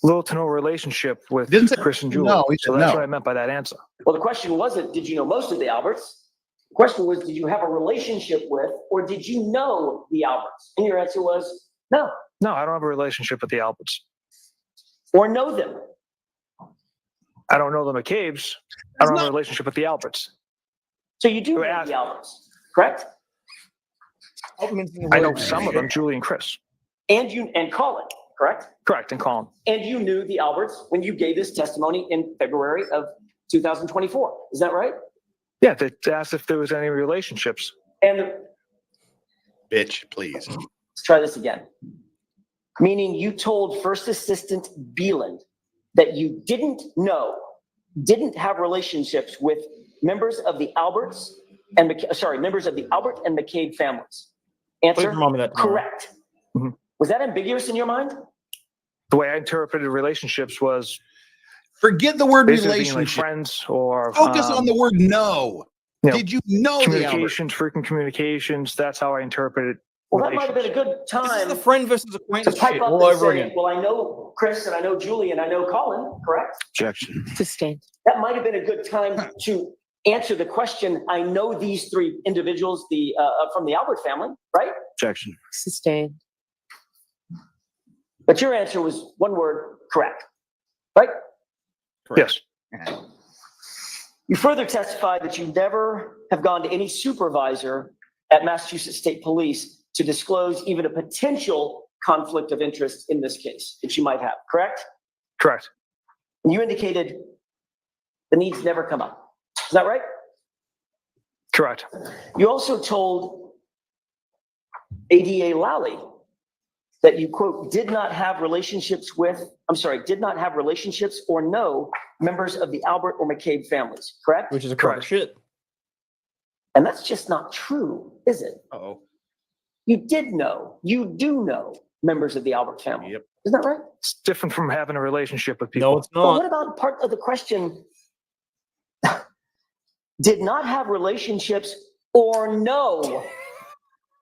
little to no relationship with Didn't say Chris and Julie. no, he So said that's no. what I meant by that answer. Well, the question wasn't, did you know most of the Alberts? The question was, did you have a relationship with, or did you know the Alberts? And your answer was no, No, I don't have a relationship with the Alberts. or know them. I don't know the McCabe's. I don't have a relationship with the Alberts. So you do You know asked- the Alberts, correct? I know some of them, Julie and Chris. And Colin, correct? Correct, and Colin. And you knew the Alberts when you gave this testimony in February of 2024. Is that right? Yeah, they asked if there was any relationships. And Bitch, please. let's try this again. Meaning you told First Assistant Beeland that you didn't know, didn't have relationships with members of the Alberts and members of the Albert and McCabe families. Answer, remind me that tomorrow. correct. Mhm. Was that ambiguous in your mind? The way I interpreted relationships was Forget the word basically being like relationship. friends or Focus on the word know. you know, Did you know the Albert? communications, frequent communications. That's how I interpreted. Well, that might have been a good This is time the friend versus to acquaintance pipe shit up all and over say, again. well, I know Chris and I know Julie and I know Colin, correct? Objection. Sustained. That might have been a good time to answer the question. I know these three individuals, from the Albert family, right? Objection. Sustained. But your answer was one word, correct, right? Yes. You further testified that you never have gone to any supervisor at Massachusetts State Police to disclose even a potential conflict of interest in this case that you might have, correct? Correct. And you indicated the needs never come up. Is that right? Correct. You also told ADA Lally that you, quote, did not have relationships or know members of the Albert or McCabe families, correct? Which is a crock of Correct. shit. And that's just not true, is it? Uh-oh. You did know, you do know members of the Albert family. Yep. Isn't that right? It's different from having a relationship with people. No, it's But not. what about part of the question? Did not have relationships or know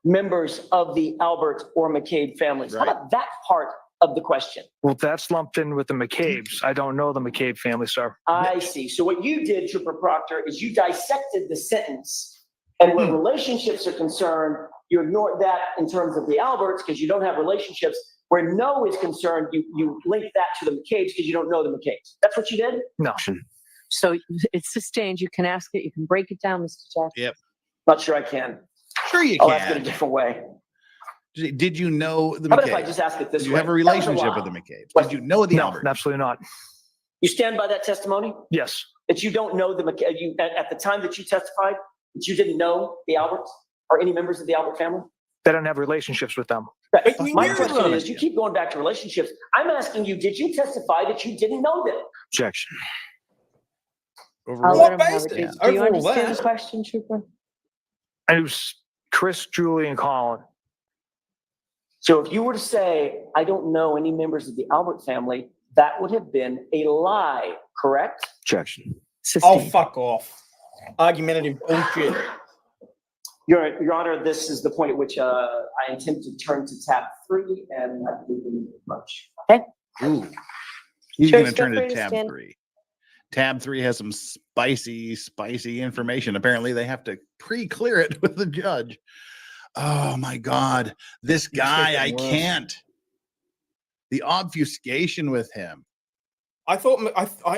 members of the Albert or McCabe families? How Right. about that part of the question? Well, that's lumped in with the McCabe's. I don't know the McCabe family, sir. I see. So what you did, Trooper Proctor, is you dissected the sentence. And where relationships are concerned, you ignored that in terms of the Alberts because you don't have relationships. Where no is concerned, you link that to the McCabe's because you don't know the McCabe's. That's what you did? No. So it's sustained. You can ask it. You can break it down, Mr. Jackson. Not sure I can. Sure you I'll ask it a can. different way. Did you know the How about if I McCabe? just ask it this Did way? you have a That was relationship lie. with the McCabe? Did you know the No, Albert? absolutely not. You stand by that testimony? Yes. That you don't know the McCabe, at the time that you testified, that you didn't know the Alberts or any members of the Albert family? They don't have relationships with them. Right. we My knew question them. is, you keep going back to relationships. I'm asking you, did you testify that you didn't know them? Objection. I'll Overall, let him have it. basis? Do you Overall, understand that- the question, Trooper? And it was Chris, Julie, and Colin. So if you were to say, I don't know any members of the Albert family, that would have been a lie, correct? Objection. Oh, Sustained. fuck off. Argumentative bullshit. Your Honor, this is the point at which I intend to turn to tab 3 and I believe in much. Okay? ooh. He's Sure, going to turn feel to free to tab stand. 3. Tab 3 has some spicy information. Apparently, they have to pre-clear it with the judge. Oh my God. This guy, I getting worse. can't. The obfuscation with him. I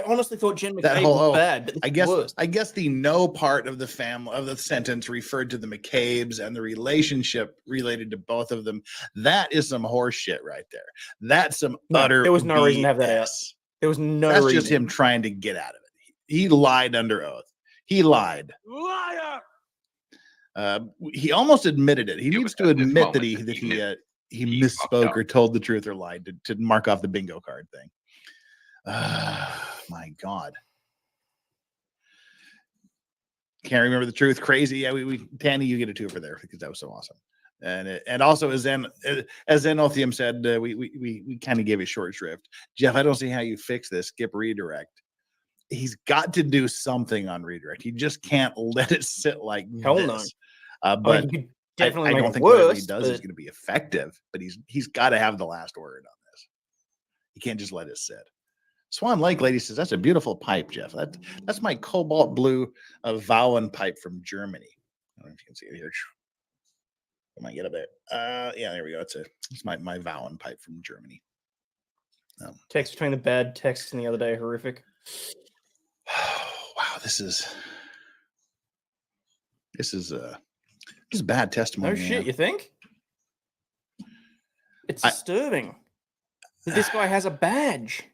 honestly thought Jen That McCabe whole- was bad, but I it's guess worse. I guess the no part of the family of the sentence referred to the McCabe's and the relationship related to both of them. That is some horse shit right there. That's some No, utter there was no reason to have that out. BS. There was no That's reason. just him trying to get out of it. He lied under oath. He lied. Liar! He almost admitted it. He needs to admit that he he misspoke or told the truth or lied to mark off the bingo card thing. My God. Can't remember the truth. Crazy. Yeah, Tanny, you get a 2 for there because that was so awesome. And also as Zenothium said, we kind of gave it short shrift. Jeff, I don't see how you fix this. Skip redirect. He's got to do something on redirect. He just can't let it sit like Hell this. no. But you could definitely I make don't it think whatever he worse, does is going to be effective. But he's got to have the last word on this. He can't just let it sit. Swan Lake lady says that's a beautiful pipe, Jeff. That's my cobalt blue Vauen pipe from Germany. I don't know if you can see it here. I might get up there. Yeah, there we go. It's my Vauen pipe from Germany. Text between the bad texts and the other day, horrific. Wow, this is bad testimony. No shit, man. you think? It's disturbing that this guy has a badge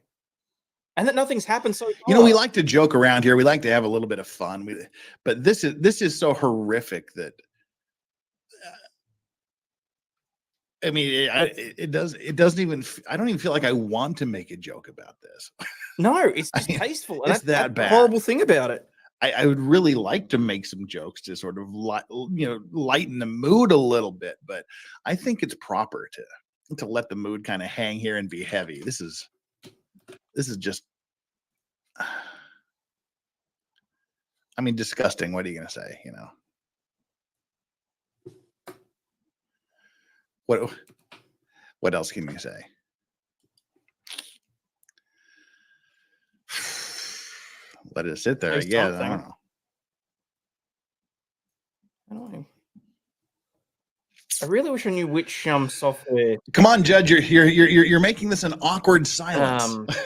and that nothing's happened so far. You know, we like to joke around here. We like to have a little bit of fun. But this is so horrific that I mean, it doesn't even. I don't even feel like I want to make a joke about this. No, it's distasteful. It's that's bad. The horrible thing about it. I would really like to make some jokes to sort of lighten the mood a little bit, but I think it's proper to let the mood kind of hang here and be heavy. This is just. I mean, disgusting. What are you going to say? You know. What else can you say? Let it sit there. There's Yeah, something. I don't know. I really wish I knew which software. Come on, Judge. You're making this an awkward silence.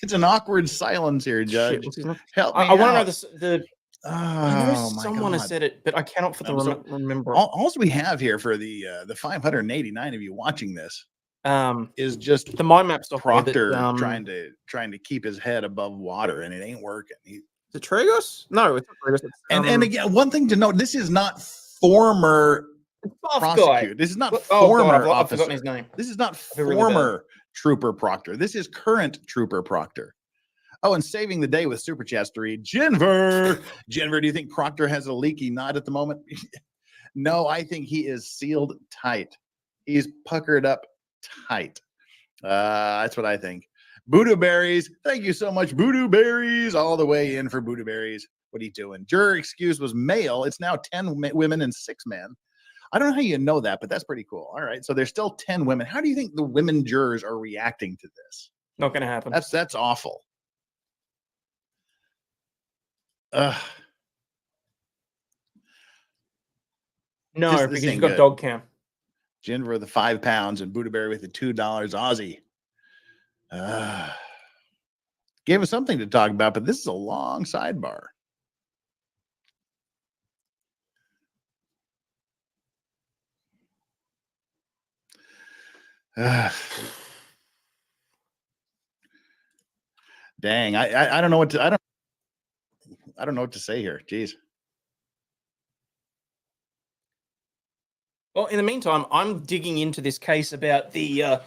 It's an awkward silence here, Judge. Shit, Help me I want to know out. the. I know Oh my someone God. has said it, but I cannot for the remember. All we have here for the 589 of you watching this is just the mind map software. Proctor trying to keep his head above water, and it ain't working. The Tragos? No, it's not Tragos. It's, and again, one thing to note: this is not former prosecutor. This is not former God, I've forgotten his officer. name. This is not really former Trooper Proctor. This is current Trooper Proctor. Oh, and saving the day with Super Chats to read. Jenver, do you think Proctor has a leaky knot at the moment? No, I think he is sealed tight. He's puckered up tight. That's what I think. Voodoo Berries, thank you so much, Voodoo Berries, all the way in for Voodoo Berries. What are you doing? Juror excuse was male. It's now 10 women and 6 men. I don't know how you know that, but that's pretty cool. All right, so there's still 10 women. How do you think the women jurors are reacting to this? Not going to happen. That's awful. No, This because ain't you've got good. dog cam. Jennifer with the £5 and Buddha with the $2 Aussie. Gave us something to talk about, but this is a long sidebar. Dang, I don't know what to I don't know what to say here. Jeez. Well, in the meantime, I'm digging into this case about the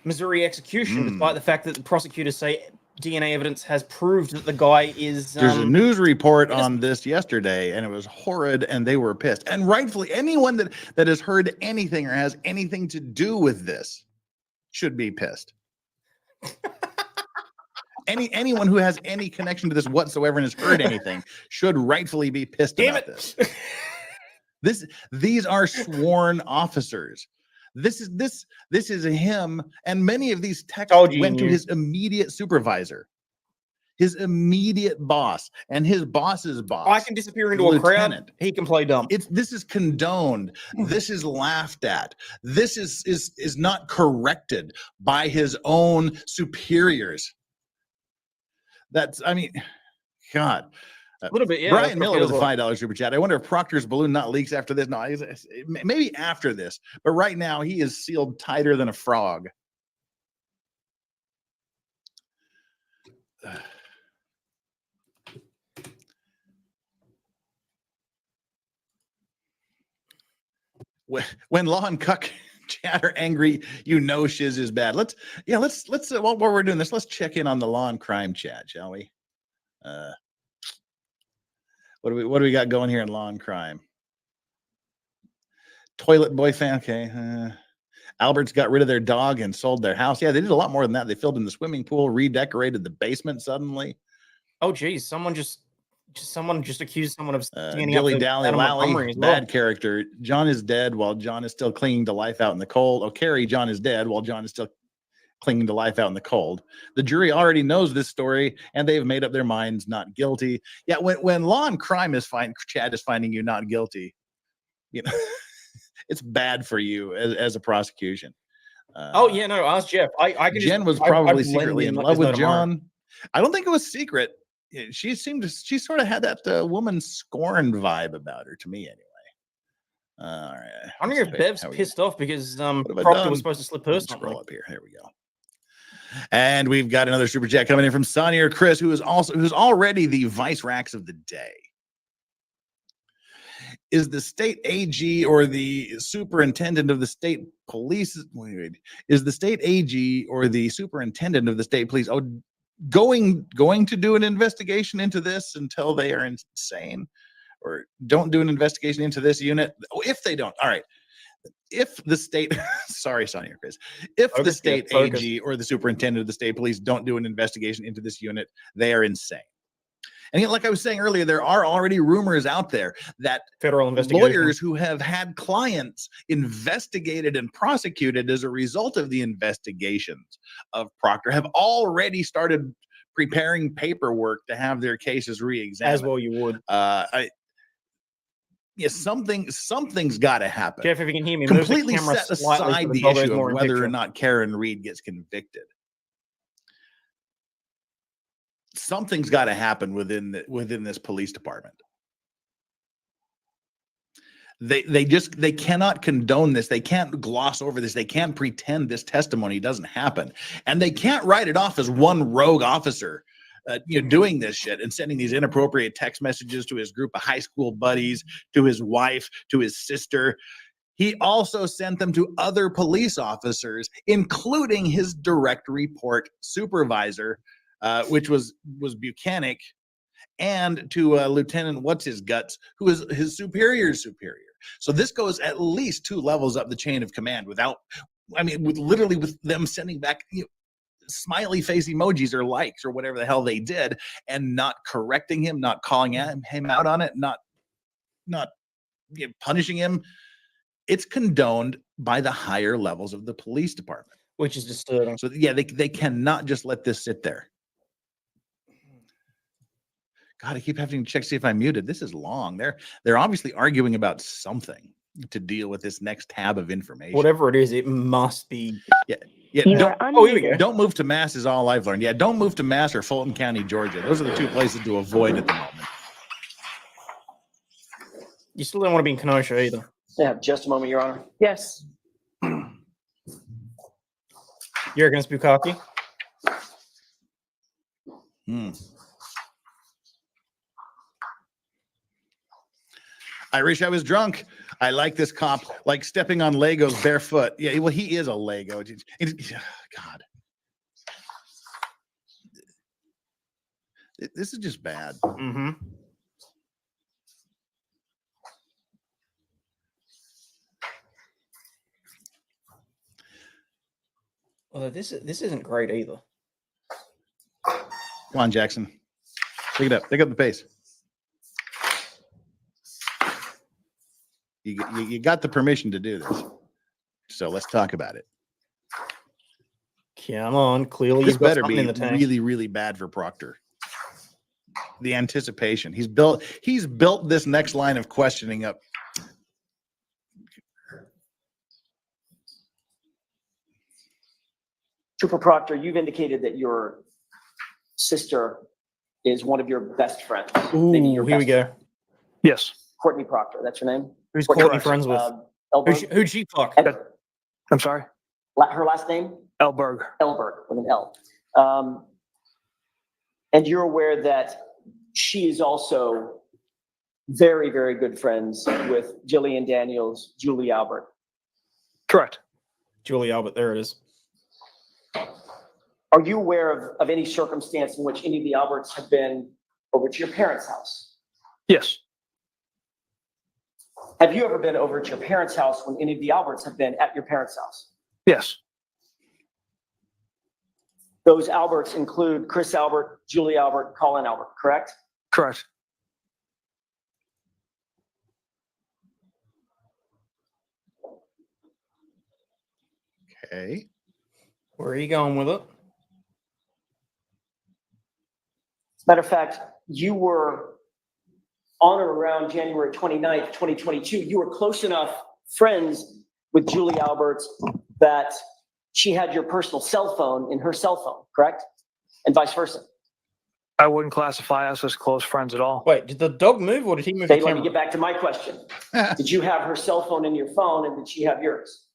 Missouri execution, despite the fact that the prosecutors say DNA evidence has proved that the guy is. There's a news report on this yesterday, and it was horrid, and they were pissed. And rightfully, anyone that has heard anything or has anything to do with this should be pissed. Anyone who has any connection to this whatsoever and has heard anything should rightfully be pissed about this. These are sworn officers. This is him, and many of these texts went to his immediate supervisor, his immediate boss, and his boss's boss. I can disappear into a crowd. He can play dumb. This is condoned. This is laughed at. This is not corrected by his own superiors. I mean, God. A little bit, yeah. Brian Miller with a $5 super chat. I wonder if Proctor's balloon not leaks after this. No, maybe after this, but right now he is sealed tighter than a frog. When Law and Cuck Chat are angry. You know, shiz is bad. Let's while we're doing this, let's check in on the law and crime chat, shall we? What do we got going here in law and crime? Toilet boy fan. Okay. Albert's got rid of their dog and sold their house. Yeah, they did a lot more than that. They filled in the swimming pool, redecorated the basement suddenly. Oh, geez. Someone just accused someone of standing Dilly up for Dally Adam Lally, Montgomery as well. bad character. John is dead while John is still clinging to life out in the cold. Oh, Carrie, John is dead while John is still clinging to life out in the cold. The jury already knows this story, and they've made up their minds not guilty. Yeah, when law and crime is Chad is finding you not guilty, you know, it's bad for you as a prosecution. Oh yeah, no. Ask Jeff. Jen was probably blend secretly in his love with note tomorrow. John. I don't think it was secret. She sort of had that woman scorn vibe about her to me anyway. All right. I wonder if Bev's pissed off because have I Proctor done? was supposed to slip her something. Scroll up here. Here we go. And we've got another super chat coming in from Sonia Chris, who's already the vice racks of the day. Is the state AG or the superintendent of the state police? Is the state AG or the superintendent of the state police going to do an investigation into this until they are insane, or don't do an investigation into this unit? If they don't, all right. If the state, sorry, Sonia Chris, if the state AG or the superintendent of the state police don't do an investigation into this unit, they are insane. And like I was saying earlier, there are already rumors out there that federal lawyers who have had clients investigated and prosecuted as a result of the investigations of Proctor have already started preparing paperwork to have their cases re-examined. As well you would. Something's got to happen. Jeff, if you can hear me, completely move the set slightly aside so the logo's issue more of in whether picture. or not Karen Reed gets convicted. Something's got to happen within this police department. They cannot condone this. They can't gloss over this. They can't pretend this testimony doesn't happen, and they can't write it off as one rogue officer doing this shit and sending these inappropriate text messages to his group of high school buddies, to his wife, to his sister. He also sent them to other police officers, including his direct report supervisor, which was Buchanan, and to Lieutenant What's His Guts, who is his superior's superior. So this goes at least 2 levels up the chain of command with them sending back smiley face emojis or likes or whatever the hell they did, and not correcting him, not calling him out on it, not punishing him. It's condoned by the higher levels of the police department, which is disturbing. So yeah, they cannot just let this sit there. God, I keep having to check to see if I'm muted. This is long. They're obviously arguing about something to deal with this next tab of information. Whatever it is, it must be. Yeah. Here we go. Don't move to Mass is all I've learned. Yeah, don't move to Mass or Fulton County, Georgia. Those are the 2 places to avoid at the moment. You still don't want to be in Kenosha either. Yeah, just a moment, Your Honor. Yes. You're against Bukaki? I wish I was drunk. I like this cop, like stepping on Legos barefoot. Yeah, well, he is a Lego. God. This is just bad. Mm-hmm. Well, this isn't great either. Come on, Jackson. Pick it up. Pick up the pace. You got the permission to do this. So let's talk about it. Come on. Clearly, This you've got better something be in the tank. really, really bad for Proctor. The anticipation. He's built this next line of questioning up. Trooper Proctor, you've indicated that your sister is one of your best friends. Maybe your Here we best go. Yes. Courtney Proctor, that's her name? Who's Courtney friends with? Elberg? Who'd she fuck? I'm sorry? Her last name? Elberg. Elberg, with an L. And you're aware that she is also very, very good friends with Jillian Daniels, Julie Albert. Correct. Julie Albert, there it is. Are you aware of any circumstance in which any of the Alberts have been over to your parents' house? Yes. Have you ever been over at your parents' house when any of the Alberts have been at your parents' house? Yes. Those Alberts include Chris Albert, Julie Albert, Colin Albert, correct? Correct. Okay. Where are you going with it? As a matter of fact, you were on or around January 29th, 2022, you were close enough friends with Julie Albert that she had your personal cell phone in her cell phone, correct? And vice versa. I wouldn't classify us as close friends at all. Wait, did the dog move or did he move Okay, the let camera? me get back to my question. Did you have her cell phone in your phone and did she have yours?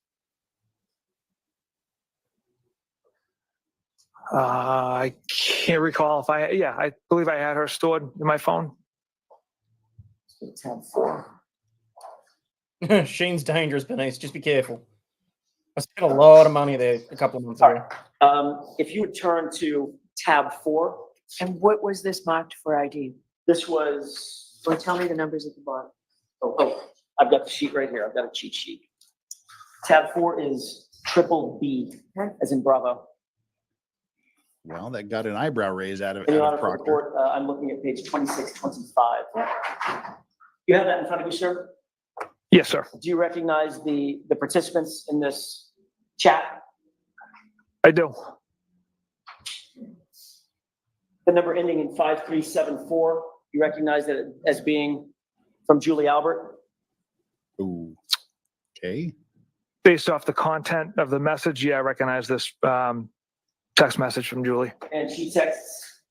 I can't recall if I believe I had her stored in my phone. Tab 4. Sheen's dangerous, Bernice. Just be careful. I spent a lot of money there a couple of months ago. If you would turn to tab 4. And what was this marked for ID? This was, Well, tell me the numbers at the bottom. I've got the sheet right here. I've got a cheat sheet. Tab 4 is triple B, as in Bravo. Well, that got an eyebrow raise out of In the audit Proctor. report, I'm looking at page 2625. You have that in front of you, sir? Yes, sir. Do you recognize the participants in this chat? I do. The number ending in 5374, you recognize that as being from Julie Albert? Ooh. Okay. Based off the content of the message, yeah, I recognize this text message from Julie. And she texts,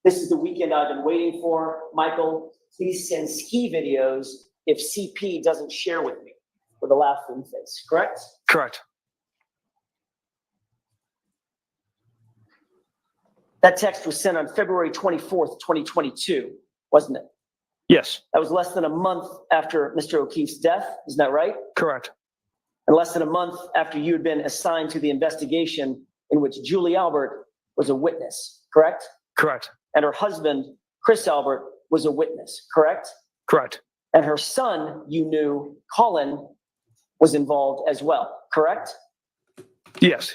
"This is the weekend I've been waiting for. Michael, please send ski videos if CP doesn't share with me," with a laughing face, correct? Correct. That text was sent on February 24th, 2022, wasn't it? Yes. That was less than a month after Mr. O'Keefe's death, isn't that right? Correct. And less than a month after you had been assigned to the investigation in which Julie Albert was a witness, correct? Correct. And her husband, Chris Albert, was a witness, correct? Correct. And her son, you knew, Colin, was involved as well, correct? Yes.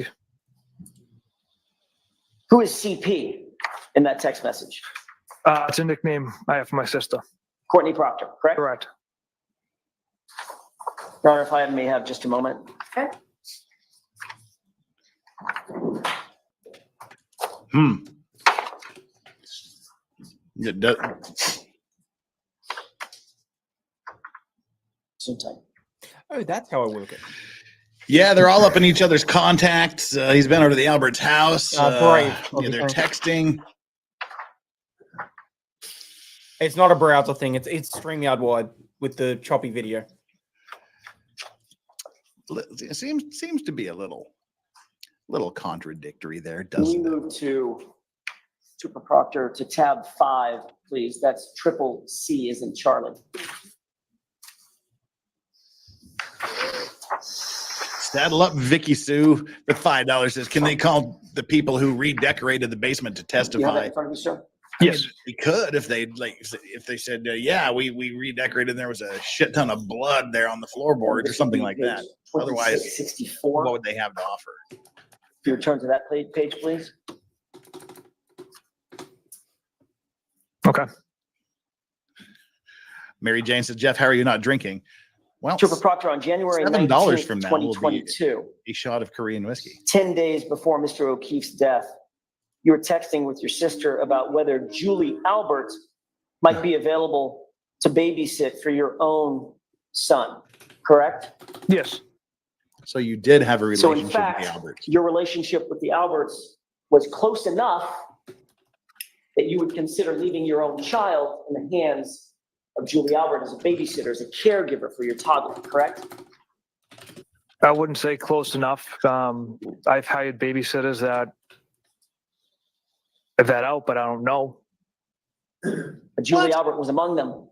Who is CP in that text message? It's a nickname I have for my sister. Courtney Proctor, correct? Correct. Your Honor, if I may have just a moment. Okay. It does. Sometime. Oh, that's how I work it. Yeah, they're all up in each other's contacts. He's been over to the Albert's house. Brave. Yeah, they're texting. It's not a browser thing. It's StreamYard wide with the choppy video. It seems to be a little contradictory there, Can we doesn't it? move to Super Proctor to tab 5, please? That's triple C as in Charlie. Saddle up Vicky Sue with $5. Says, can they call the people who redecorated the basement to You have that testify? in front of you, sir? Yes. We could if they said, yeah, we redecorated. And there was a shit ton of blood there on the floorboards or something like that. Otherwise, 64. what would they have to offer? If you return to that page, please. Okay. Mary Jane says, Jeff, how are you not drinking? Well, Super Proctor, on January $7 19th, from now will be 2022, a shot of Korean whiskey. 10 days before Mr. O'Keefe's death, you were texting with your sister about whether Julie Albert might be available to babysit for your own son, correct? Yes. So you did have a So relationship in fact, with the Alberts. your relationship with the Alberts was close enough that you would consider leaving your own child in the hands of Julie Albert as a babysitter, as a caregiver for your toddler, correct? I wouldn't say close enough. I've hired babysitters that have that out, but I don't know. But Julie Albert was among them.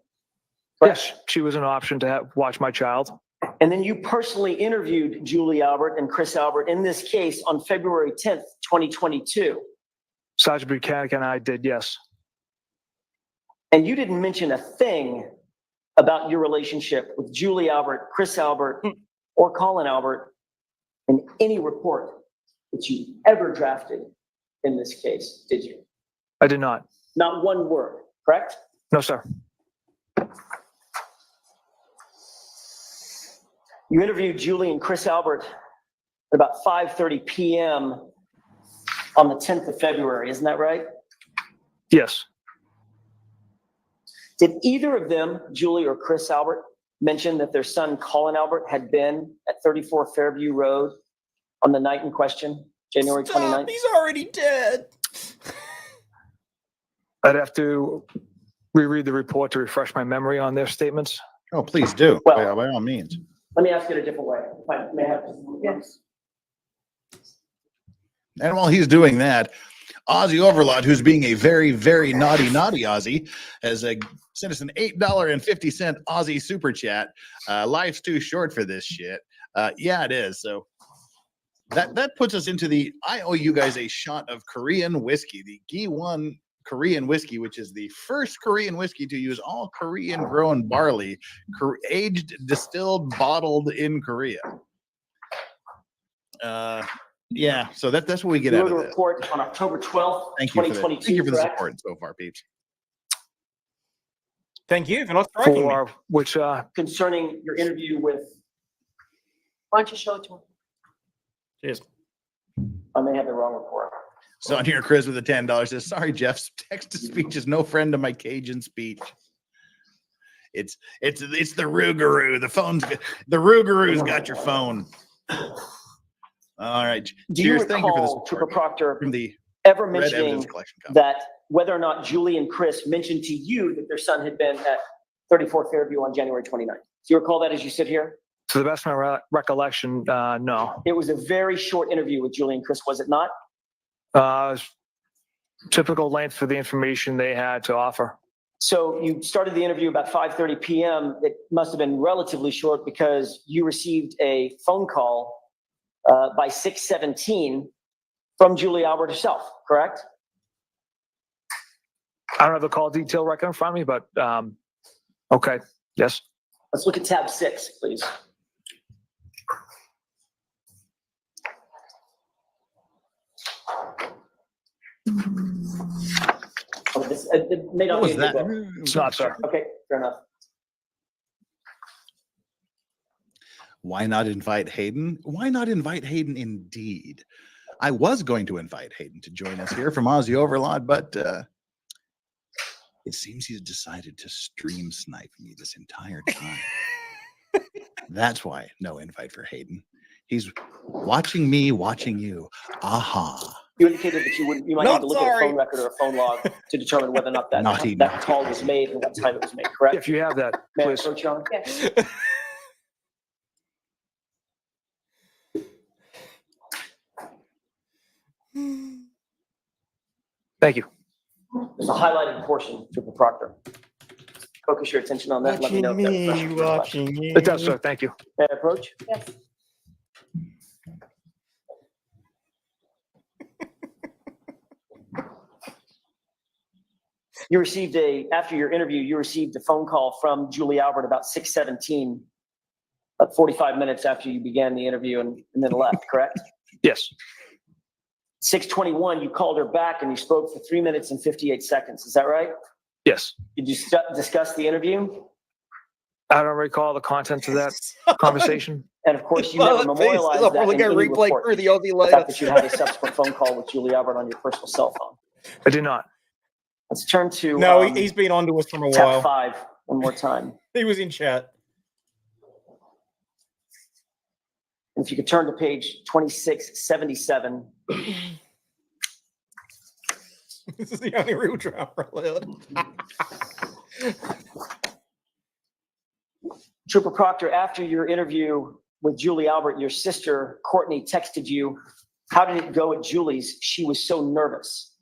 Yes, she was an option to watch my child. And then you personally interviewed Julie Albert and Chris Albert in this case on February 10th, 2022. Sergeant Buchanan and I did, yes. And you didn't mention a thing about your relationship with Julie Albert, Chris Albert, or Colin Albert in any report that you ever drafted in this case, did you? I did not. Not one word, correct? No, sir. You interviewed Julie and Chris Albert at about 5:30 p.m. on the 10th of February, isn't that right? Yes. Did either of them, Julie or Chris Albert, mention that their son Colin Albert had been at 34 Fairview Road on the night in question, January 29th? He's already dead. I'd have to reread the report to refresh my memory on their statements. Oh, please do. Well- by all means. Let me ask it a different way. If I may have. Yes. And while he's doing that, Aussie Overlaw'd, who's being a very, very naughty Aussie, has sent us an $8.50 Aussie super chat. Life's too short for this shit. Yeah, it is. So that puts us into the, I owe you guys a shot of Korean whiskey, the Gi-1 Korean whiskey, which is the first Korean whiskey to use all Korean grown barley, aged, distilled, bottled in Korea. Yeah, so that's what we get You out wrote of a this. report on October 12th, Thank you for 2022, thank you for the correct? support so far, peeps. Thank you for not striking me. For which, Concerning your interview with, Why don't you show it to him? Cheers. I may have the wrong report. So on here, Chris with the $10 says, "Sorry, Jeff's text-to-speech is no friend of my Cajun speech. It's the Rougarou. The Rougarou's got your phone." All right. Do you Cheers. Thank you for this recall Trooper Proctor from the ever Red mentioning Evidence Collection Company. that whether or not Julie and Chris mentioned to you that their son had been at 34 Fairview on January 29th? Do you recall that as you sit here? to the best of my recollection, no. It was a very short interview with Julie and Chris, was it not? Typical length for the information they had to offer. So you started the interview about 5:30 p.m. It must have been relatively short because you received a phone call by 6:17 from Julie Albert herself, correct? I don't have the call detail record in front of me, but okay, yes. Let's look at tab 6, please. Oh, it may not What be was a good that? book. It's not, sir. Okay, fair enough. Why not invite Hayden? Why not invite Hayden indeed? I was going to invite Hayden to join us here from Aussie Overlaw'd, but it seems he's decided to stream snipe me this entire time. That's why no invite for Hayden. He's watching me, watching you. Aha. You indicated that you might need to look at a phone record or a phone log to determine whether or not that call was made and what time it was made, correct? If you have that, May I please. approach you on? Thank you. There's a highlighted portion, Trooper Proctor. Focus your attention on that. Let me know if that refreshes your recollection. It does, sir. Thank you. May I approach? Yes. You received after your interview, you received a phone call from Julie Albert about 6:17, about 45 minutes after you began the interview and then left, correct? Yes. 6:21, you called her back and you spoke for 3 minutes and 58 seconds. Is that right? Yes. Did you discuss the interview? I don't recall the content of that conversation. And of course, you never memorialized that in any report. The fact that you had a subsequent phone call with Julie Albert on your personal cell phone. I did not. Let's turn to No, he's been on to us from a tab while. 5 one more time. He was in chat. And if you could turn to page 2677. This is the only real drama allowed. Trooper Proctor, after your interview with Julie Albert, your sister Courtney texted you, "How did it go at Julie's? She was so nervous."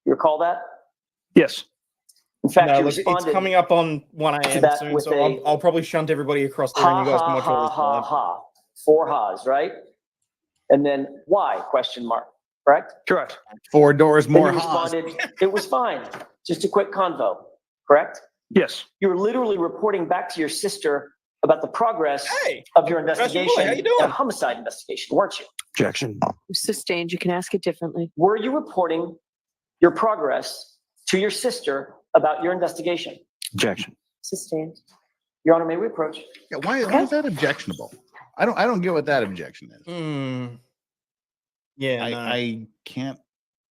You recall that? Yes. In fact, No, you look, it's responded coming up on 1 a.m. that soon, with so a I'll probably shunt everybody across there and ha you guys can ha watch all ha this ha live. ha. 4 ha's, right? And then why? Question mark. Correct? Correct. 4 doors Then more you ha's. responded, it was fine. Just a quick convo. Correct? Yes. You were literally reporting back to your sister about the progress Hey, of your Professor Boy, investigation, how you doing? a homicide investigation, weren't you? Objection. Sustained. You can ask it differently. Were you reporting your progress to your sister about your investigation? Objection. Sustained. Your Honor, may we approach? Yeah, why is that objectionable? I don't get what that objection is. Yeah, no. I can't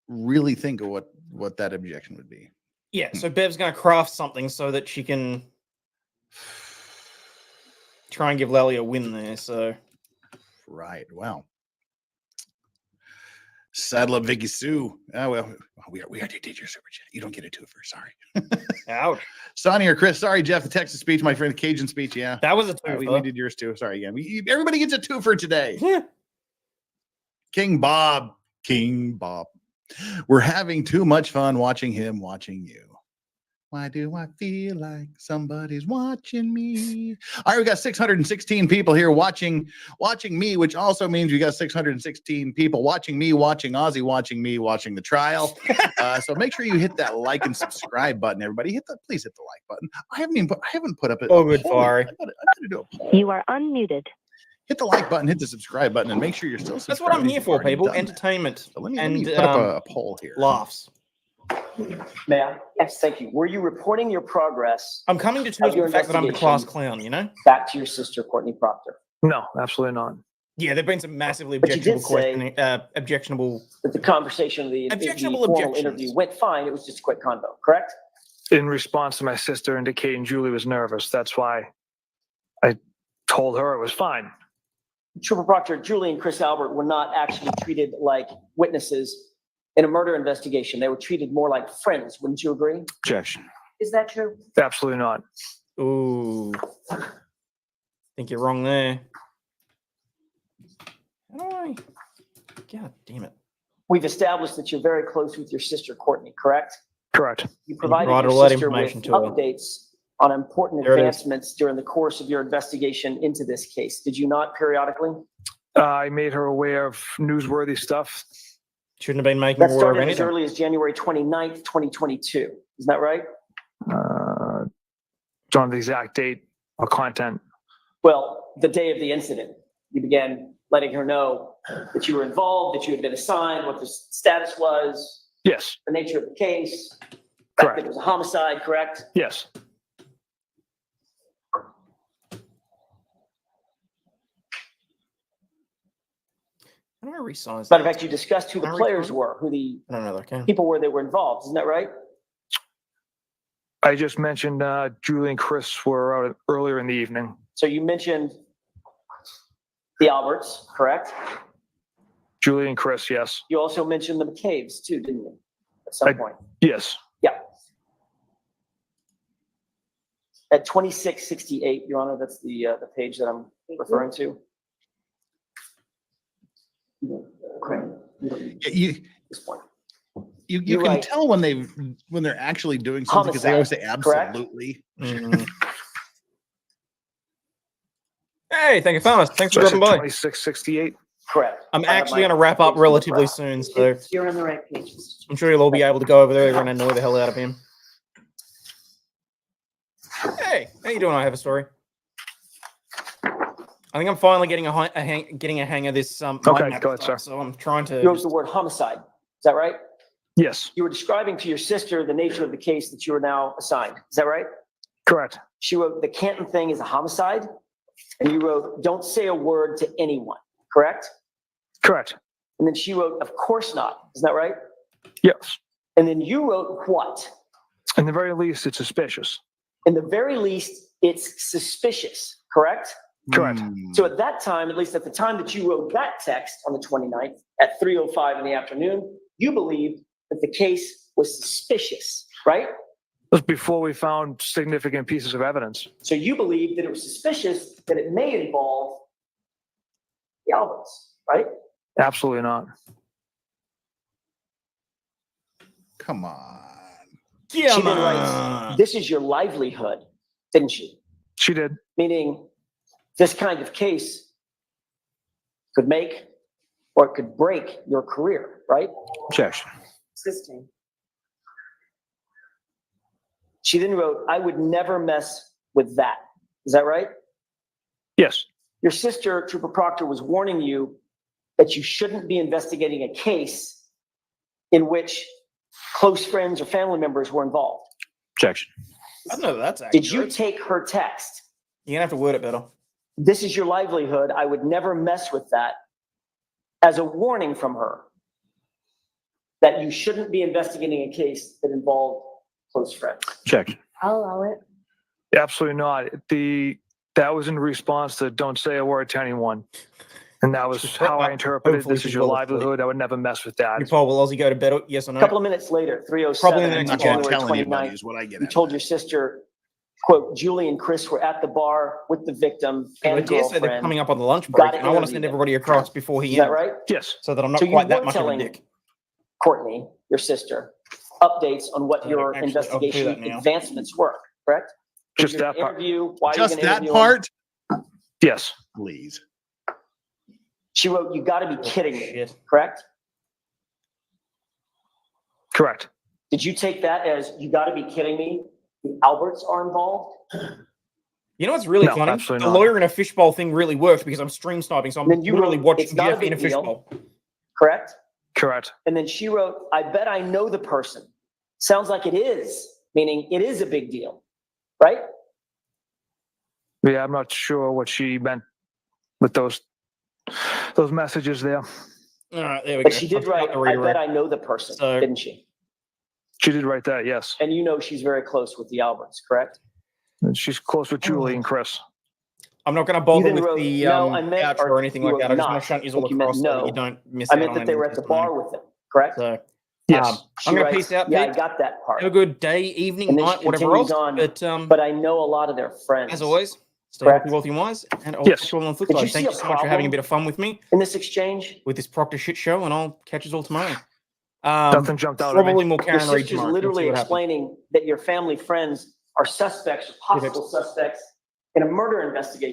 really think of what that objection would be. Yeah, so Bev's going to craft something so that she can try and give Lally a win there, so. Right. Wow. Saddle up Vicky Sue. Oh, well, we already did your super chat. You don't get a twofer. Sorry. Ouch. Sonny or Chris. Sorry, Jeff. The Texas speech, my friend. Cajun speech. Yeah. That was a We twofer. did yours too. Sorry again. Everybody gets a twofer today. Yeah. King Bob. King Bob. We're having too much fun watching him watching you. Why do I feel like somebody's watching me? All right, we got 616 people here watching me, which also means we got 616 people watching me, watching Aussie, watching me, watching the trial. So make sure you hit that like and subscribe button, everybody. Please hit the like button. I haven't put up a Oh, good, poll. sorry. I gotta do a poll. You are unmuted. Hit the like button, hit the subscribe button, and make sure you're still That's subscribed. what I'm here if you've for, already people. done that. Entertainment. So let me and put up a poll here. Laughs. May I? Yes, thank you. Were you reporting your progress I'm coming to terms your with the fact that I'm the class investigation clown, you know? back to your sister, Courtney Proctor? No, absolutely not. Yeah, there've been some massively But you did objectionable say- objectionable. That the conversation, the Objectionable formal objections. interview went fine. It was just a quick convo, correct? In response to my sister indicating Julie was nervous, that's why I told her it was fine. Trooper Proctor, Julie and Chris Albert were not actually treated like witnesses in a murder investigation. They were treated more like friends. Wouldn't you agree? Objection. Is that true? Absolutely not. Ooh. Think you're wrong there. How do I? God damn it. We've established that you're very close with your sister, Courtney, correct? Correct. You provided brought your a lot of sister with information to her. updates on important There it is. advancements during the course of your investigation into this case. Did you not periodically? I made her aware of newsworthy stuff. Shouldn't have been making That more of started as anything. early as January 29th, 2022. Isn't that right? Don't have the exact date or content. Well, the day of the incident, you began letting her know that you were involved, that you had been assigned, what the status was, Yes. the nature of the case, the fact Correct. that it was a homicide, correct? Yes. How do I resize Matter of that? fact, you discussed who the Can I players record? were, who the I don't know that I can. people were that were involved. Isn't that right? I just mentioned Julie and Chris were out earlier in the evening. So you mentioned the Alberts, correct? Julie and Chris, yes. You also mentioned the McCaves too, didn't you? At some point. Yes. Yeah. At 2668, Your Honor, that's the page that I'm referring to. Okay. This point. You You're can right. tell when they're actually doing something because they always say Homicide, correct? absolutely. Hey, thank you, Thomas. Thanks for So I said dropping by. 2668. Correct. I'm I have actually my going to wrap up page relatively wrap. soon, so You're on the right page. I'm sure you'll all be able to go over there and annoy the hell out of him. Hey, how you doing? I have a story. I think I'm finally getting getting a hang of this. Okay, mind map go ahead, stuff, sir. So I'm trying to. You used the word homicide. Is that right? Yes. You were describing to your sister the nature of the case that you are now assigned. Is that right? Correct. She wrote, the Canton thing is a homicide. And you wrote, don't say a word to anyone. Correct? Correct. And then she wrote, of course not. Isn't that right? Yes. And then you wrote what? In the very least, it's suspicious. In the very least, it's suspicious. Correct? Correct. So at that time, at least at the time that you wrote that text on the 29th at 3:05 in the afternoon, you believed that the case was suspicious, right? It was before we found significant pieces of evidence. So you believed that it was suspicious that it may involve the Alberts, right? Absolutely not. Come on. She then Come writes, on. this is your livelihood, didn't she? She did. Meaning this kind of case could make or it could break your career, right? Objection. Existing. She then wrote, I would never mess with that. Is that right? Yes. Your sister, Trooper Proctor, was warning you that you shouldn't be investigating a case in which close friends or family members were involved. Objection. I don't know that's accurate. Did you take her text? You're gonna have to word it better. This is your livelihood. I would never mess with that, as a warning from her that you shouldn't be investigating a case that involved close friends. Objection. I'll allow it. Absolutely not. That was in response to don't say a word to anyone. And that was how I interpreted Hopefully this she is your will asleep. livelihood. I would never mess with that. Your poll, will Aussie go to bed? Yes or A no? couple of minutes later, 3:07, Probably in the next I'm not going to January tell anybody 29th, is what I get you at. told your sister, quote, Julie and Chris were at the bar with the victim I and dare say they're girlfriend. coming up on the lunch Gotta break, and I want to interview send them. everybody across before he Is that ends, right? Yes. so that I'm not So you quite that were much of a telling dick. Courtney, your sister, updates on what your Actually, I'll do investigation that now. advancements were, correct? Just Who's gonna that part. Interview, why Just you're gonna that interview part? him. Yes. Please. She wrote, you gotta be kidding me, Shit. correct? Correct. Did you take that as, you gotta be kidding me? The Alberts are involved? You know what's really No, funny? absolutely The not. lawyer in a fishbowl thing really works because I'm stream sniping, so I'm Then you literally wrote, watching "It's not a Jeff in a big deal." fishbowl. Correct? Correct. And then she wrote, I bet I know the person. Sounds like it is, meaning it is a big deal, right? Yeah, I'm not sure what she meant with those messages there. All right, there we But go. she did I've got write, the I redirect. bet I know the person, So- didn't she? She did write that, yes. And you know she's very close with the Alberts, correct? And she's close with Julie Oh. and Chris. I'm not going to bother then with wrote, the "No, I meant," outro or or anything you like that. I wrote just want not. to shunt you I all think you meant across so that no. you don't miss I out meant on that any they of were the at the testimony. bar with them, correct? So, Yes. She I'm going to writes, peace out, yeah, I peeps. got that part. Have a good day, evening, And then night, she whatever else. continues on, But But I know a lot of their friends. as always, stay Correct. healthy, wealthy, and wise. And I'll Yes. catch you all on the flip Did you side. see Thank a you so much for having a problem? bit of fun with me In this exchange, with this Proctor shit show, and I'll catch you all tomorrow. Nothing jumped out at Probably me. more your Karen Reed sister's tomorrow. We'll see literally what happens. explaining that your family friends are suspects, or possible suspects in a murder investigation.